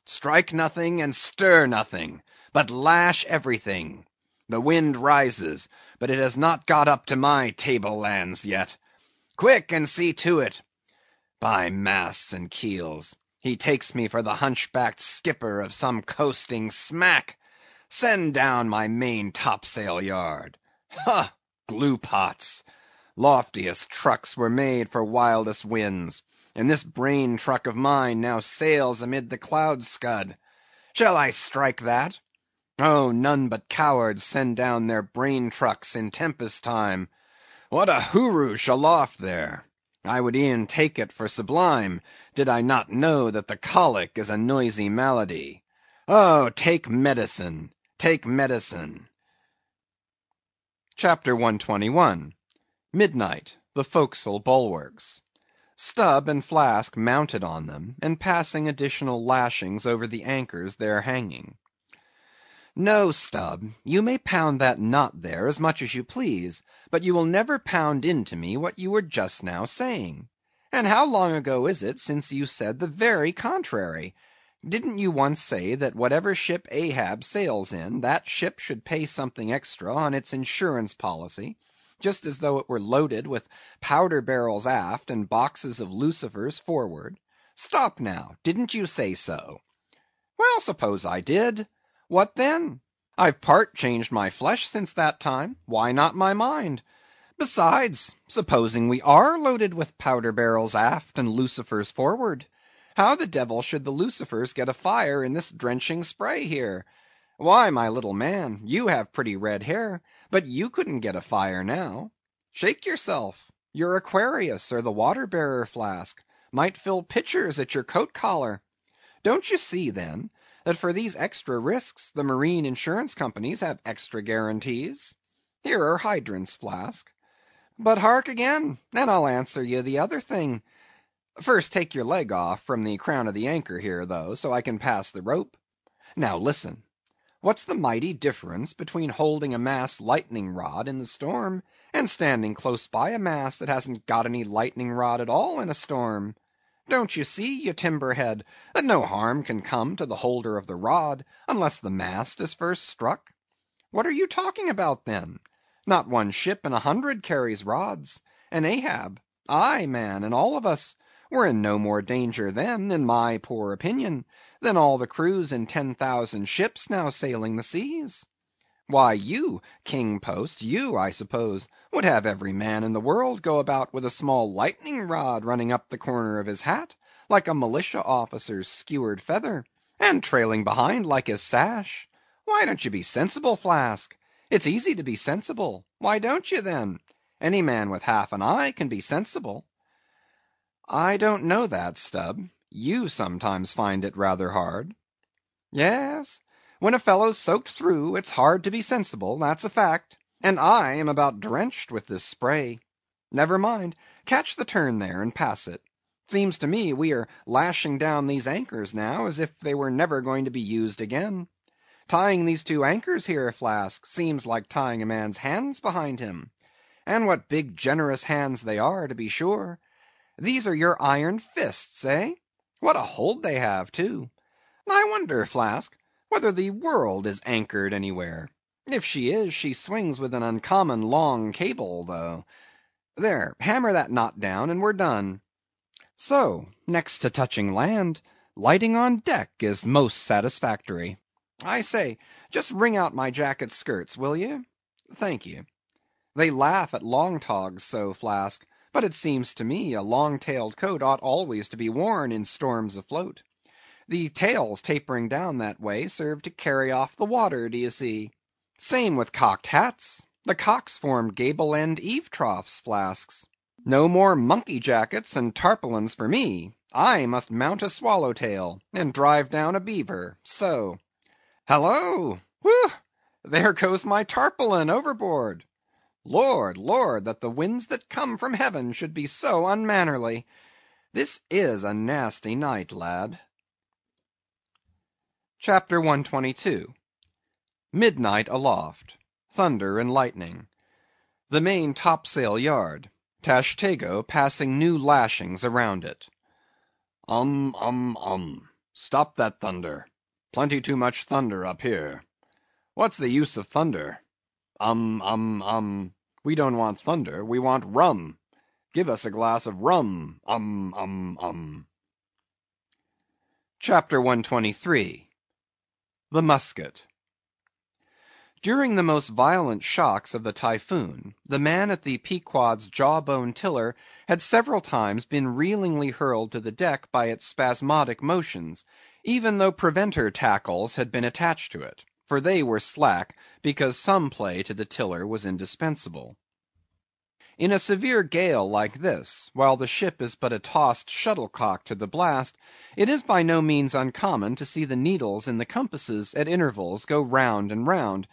Strike nothing and stir nothing, but lash everything. The wind rises, but it has not got up to my table-lands yet. Quick, and see to it. By masts and keels, he takes me for the hunchbacked skipper of some coasting smack. Send down my main topsail yard. Ha! Glue pots. Loftiest trucks were made for wildest winds, and this brain truck of mine now sails amid the cloud scud. Shall I strike that? Oh, none but cowards send down their brain trucks in tempest time. What a huroosh aloft there! I would e'en take it for sublime, did I not know that the colic is a noisy malady. Oh, take medicine, take medicine. CHAPTER 121. Midnight, the forecastle bulwarks. Stubb and Flask mounted on them, and passing additional lashings over the anchors there hanging. No, Stubb, you may pound that knot there as much as you please, but you will never pound into me what you were just now saying. And how long ago is it since you said the very contrary? Didn't you once say that whatever ship Ahab sails in, that ship should pay something extra on its insurance policy, just as though it were loaded with powder barrels aft and boxes of lucifers forward? Stop now, didn't you say so? Well, suppose I did. What then? I've part changed my flesh since that time, why not my mind? Besides, supposing we are loaded with powder barrels aft and lucifers forward, how the devil should the lucifers get afire in this drenching spray here? Why, my little man, you have pretty red hair, but you couldn't get a fire now. Shake yourself. Your Aquarius or the water-bearer Flask might fill pitchers at your coat collar. Don't you see, then, that for these extra risks the marine insurance companies have extra guarantees? Here are hydrants, Flask. But hark again, and I'll answer you the other thing. First take your leg off from the crown of the anchor here, though, so I can pass the rope. Now listen. What's the mighty difference between holding a mast lightning rod in the storm and standing close by a mast that hasn't got any lightning rod at all in a storm? Don't you see, you timberhead, that no harm can come to the holder of the rod unless the mast is first struck? What are you talking about, then? Not one ship in 100 carries rods, and Ahab, I, man, and all of us, we're in no more danger then, in my poor opinion, than all the crews in 10,000 ships now sailing the seas. Why, you, King Post, you, I suppose, would have every man in the world go about with a small lightning rod running up the corner of his hat, like a militia officer's skewered feather, and trailing behind like his sash. Why don't you be sensible, Flask? It's easy to be sensible. Why don't you, then? Any man with half an eye can be sensible. I don't know that, Stubb. You sometimes find it rather hard. Yes, when a fellow's soaked through, it's hard to be sensible, that's a fact. And I am about drenched with this spray. Never mind, catch the turn there and pass it. Seems to me we are lashing down these anchors now as if they were never going to be used again. Tying these two anchors here, Flask, seems like tying a man's hands behind him. And what big generous hands they are, to be sure. These are your iron fists, eh? What a hold they have, too. I wonder, Flask, whether the world is anchored anywhere. If she is, she swings with an uncommon long cable, though. There, hammer that knot down, and we're done. So, next to touching land, lighting on deck is most satisfactory. I say, just wring out my jacket skirts, will you? Thank you. They laugh at long togs so, Flask, but it seems to me a long-tailed coat ought always to be worn in storms afloat. The tails tapering down that way serve to carry off the water, do you see? Same with cocked hats. The cocks form gable-end eave-troughs, Flasks. No more monkey jackets and tarpaulins for me. I must mount a swallow-tail and drive down a beaver, so. Hallo! Whew! There goes my tarpaulin overboard. Lord, Lord, that the winds that come from heaven should be so unmannerly. This is a nasty night, lad. Chapter 122. Midnight aloft. Thunder and lightning. The main topsail yard. Tashtego passing new lashings around it. Stop that thunder. Plenty too much thunder up here. What's the use of thunder? We don't want thunder, we want rum. Give us a glass of rum. Chapter 123. The Musket. During the most violent shocks of the Typhoon, the man at the Pequod's jawbone tiller had several times been reelingly hurled to the deck by its spasmodic motions, even though preventer tackles had been attached to it, for they were slack, because some play to the tiller was indispensable. In a severe gale like this, while the ship is but a tossed shuttlecock to the blast, it is by no means uncommon to see the needles in the compasses at intervals go round and round.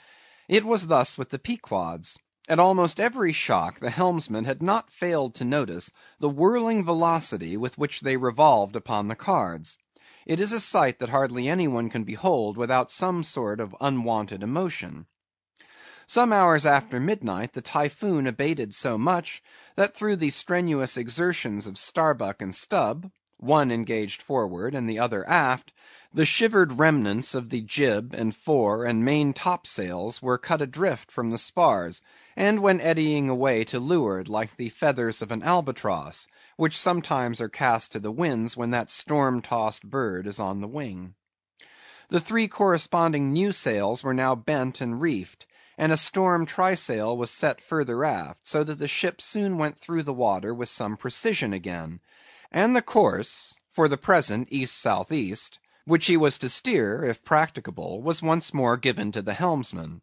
It was thus with the Pequod's. At almost every shock the helmsman had not failed to notice the whirling velocity with which they revolved upon the cards. It is a sight that hardly any one can behold without some sort of unwonted emotion. Some hours after midnight the Typhoon abated so much, that through the strenuous exertions of Starbuck and Stubb, one engaged forward and the other aft, the shivered remnants of the jib and fore and main topsails were cut adrift from the spars, and went eddying away to leeward like the feathers of an albatross, which sometimes are cast to the winds when that storm-tossed bird is on the wing. The three corresponding new sails were now bent and reefed, and a storm trysail was set further aft, so that the ship soon went through the water with some precision again, and the course, for the present east-south-east, which he was to steer, if practicable, was once more given to the helmsman.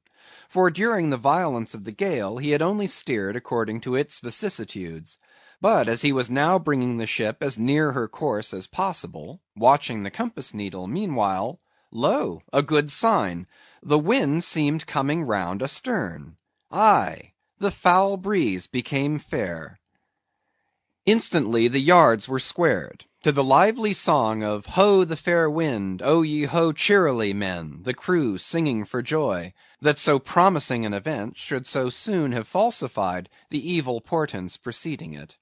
For during the violence of the gale he had only steered according to its vicissitudes. But as he was now bringing the ship as near her course as possible, watching the compass needle meanwhile, lo, a good sign! The wind seemed coming round astern. Aye, the foul breeze became fair. Instantly the yards were squared. To the lively song of Ho the fair wind, O ye ho cheerily, men, the crew singing for joy, that so promising an event should so soon have falsified the evil portents preceding it.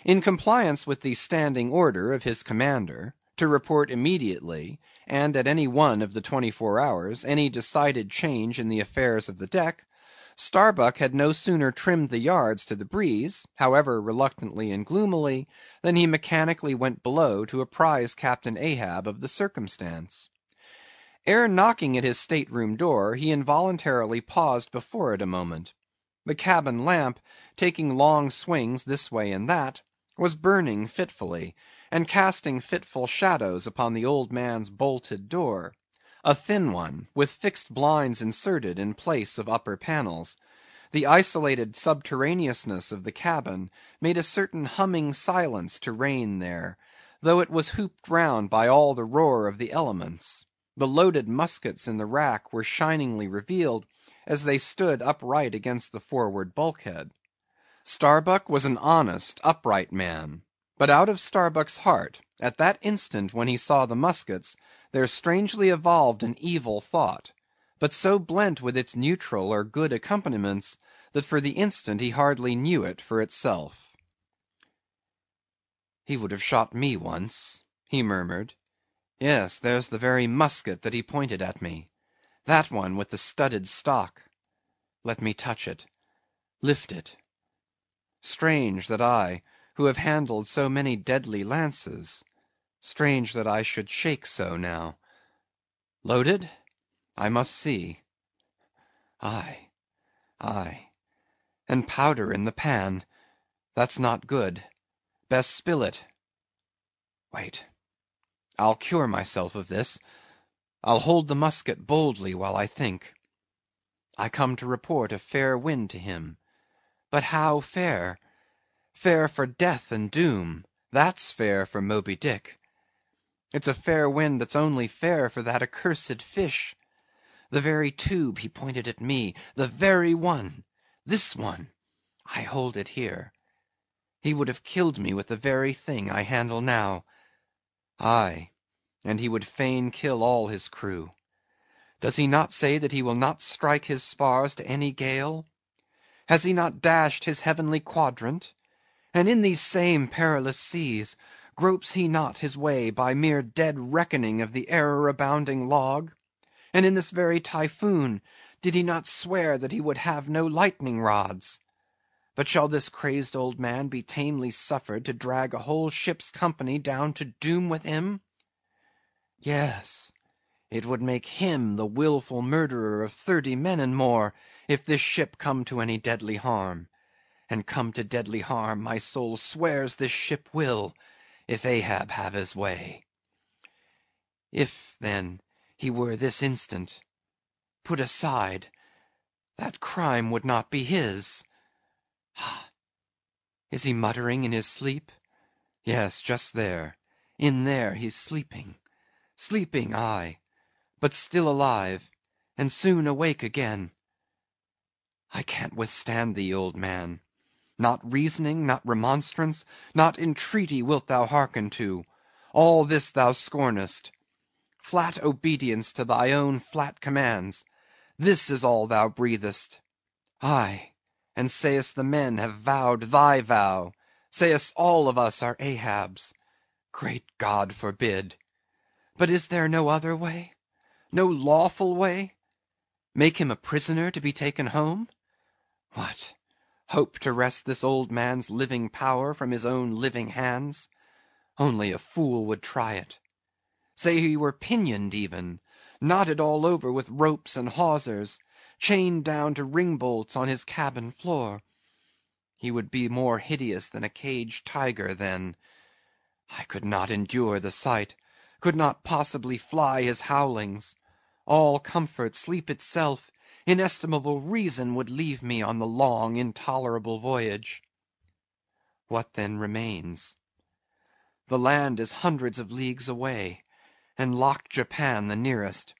In compliance with the standing order of his commander, to report immediately, and at any one of the 24 hours, any decided change in the affairs of the deck, Starbuck had no sooner trimmed the yards to the breeze, however reluctantly and gloomily, than he mechanically went below to apprise Captain Ahab of the circumstance. Ere knocking at his state-room door, he involuntarily paused before it a moment. The cabin lamp, taking long swings this way and that, was burning fitfully, and casting fitful shadows upon the old man's bolted door. A thin one, with fixed blinds inserted in place of upper panels. The isolated subterraneousness of the cabin made a certain humming silence to reign there, though it was hooped round by all the roar of the elements. The loaded muskets in the rack were shiningly revealed, as they stood upright against the forward bulkhead. Starbuck was an honest, upright man. But out of Starbuck's heart, at that instant when he saw the muskets, there strangely evolved an evil thought, but so blent with its neutral or good accompaniments, that for the instant he hardly knew it for itself. "He would have shot me once," he murmured. "Yes, there's the very musket that he pointed at me. That one with the studded stock. Let me touch it, lift it. Strange that I, who have handled so many deadly lances, strange that I should shake so now. Loaded? I must see. Aye, aye. And powder in the pan. That's not good. Best spill it. Wait. I'll cure myself of this. I'll hold the musket boldly while I think. I come to report a fair wind to him. But how fair? Fair for death and doom. That's fair for Moby Dick. It's a fair wind that's only fair for that accursed fish. The very tube he pointed at me, the very one, this one, I hold it here. He would have killed me with the very thing I handle now. Aye, and he would fain kill all his crew. Does he not say that he will not strike his spars to any gale? Has he not dashed his heavenly quadrant? And in these same perilous seas, gropes he not his way by mere dead reckoning of the error-abounding log? And in this very typhoon, did he not swear that he would have no lightning rods? But shall this crazed old man be tamely suffered to drag a whole ship's company down to doom with him? Yes, it would make him the wilful murderer of 30 men and more, if this ship come to any deadly harm. And come to deadly harm, my soul swears this ship will, if Ahab have his way. If, then, he were this instant put aside, that crime would not be his. Is he muttering in his sleep? Yes, just there. In there he's sleeping. Sleeping, aye, but still alive, and soon awake again. I can't withstand thee, old man. Not reasoning, not remonstrance, not entreaty wilt thou hearken to. All this thou scornest. Flat obedience to thy own flat commands. This is all thou breathest. Aye, and sayest the men have vowed thy vow. Sayest all of us are Ahab's. Great God forbid. But is there no other way? No lawful way? Make him a prisoner to be taken home? What? Hope to wrest this old man's living power from his own living hands? Only a fool would try it. Say he were pinioned even, knotted all over with ropes and hawsers, chained down to ring-bolts on his cabin floor. He would be more hideous than a caged tiger then. I could not endure the sight, could not possibly fly his howlings. All comfort, sleep itself, inestimable reason would leave me on the long, intolerable voyage. What then remains? The land is hundreds of leagues away, and locked Japan the nearest.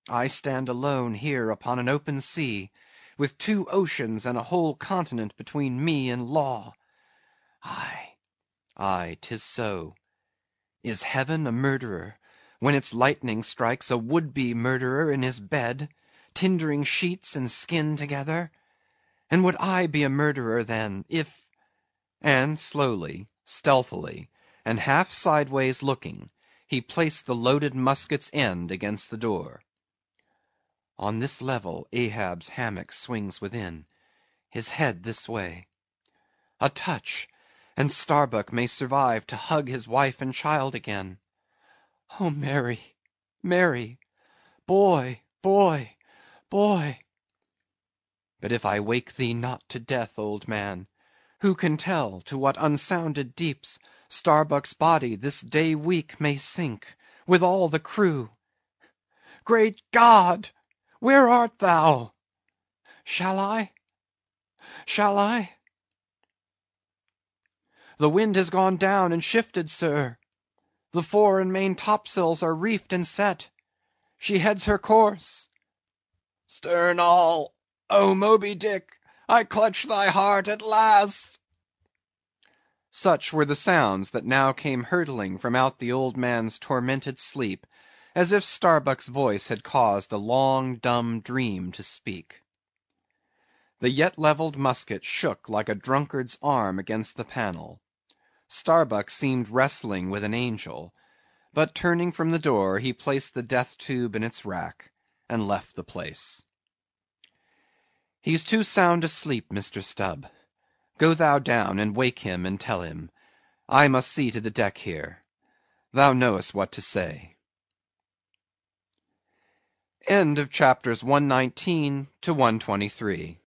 I stand alone here upon an open sea, with 2 oceans and a whole continent between me and law. Aye, aye, 'tis so. Is heaven a murderer, when its lightning strikes a would-be murderer in his bed, tindering sheets and skin together? And would I be a murderer then, if... And slowly, stealthily, and half sideways looking, he placed the loaded musket's end against the door. On this level Ahab's hammock swings within, his head this way. A touch, and Starbuck may survive to hug his wife and child again. Oh, Mary, Mary, boy, boy, boy! But if I wake thee not to death, old man, who can tell to what unsounded deeps Starbuck's body this day week may sink, with all the crew? Great God! Where art thou? Shall I? Shall I? The wind has gone down and shifted, sir. The fore and main topsails are reefed and set. She heads her course. Stern all, O Moby Dick, I clutch thy heart at last. Such were the sounds that now came hurtling from out the old man's tormented sleep, as if Starbuck's voice had caused a long dumb dream to speak. The yet levelled musket shook like a drunkard's arm against the panel. Starbuck seemed wrestling with an angel, but turning from the door, he placed the death tube in its rack, and left the place. He's too sound asleep, Mr. Stubb. Go thou down and wake him and tell him. I must see to the deck here. Thou knowest what to say. End of chapters 119 to 123.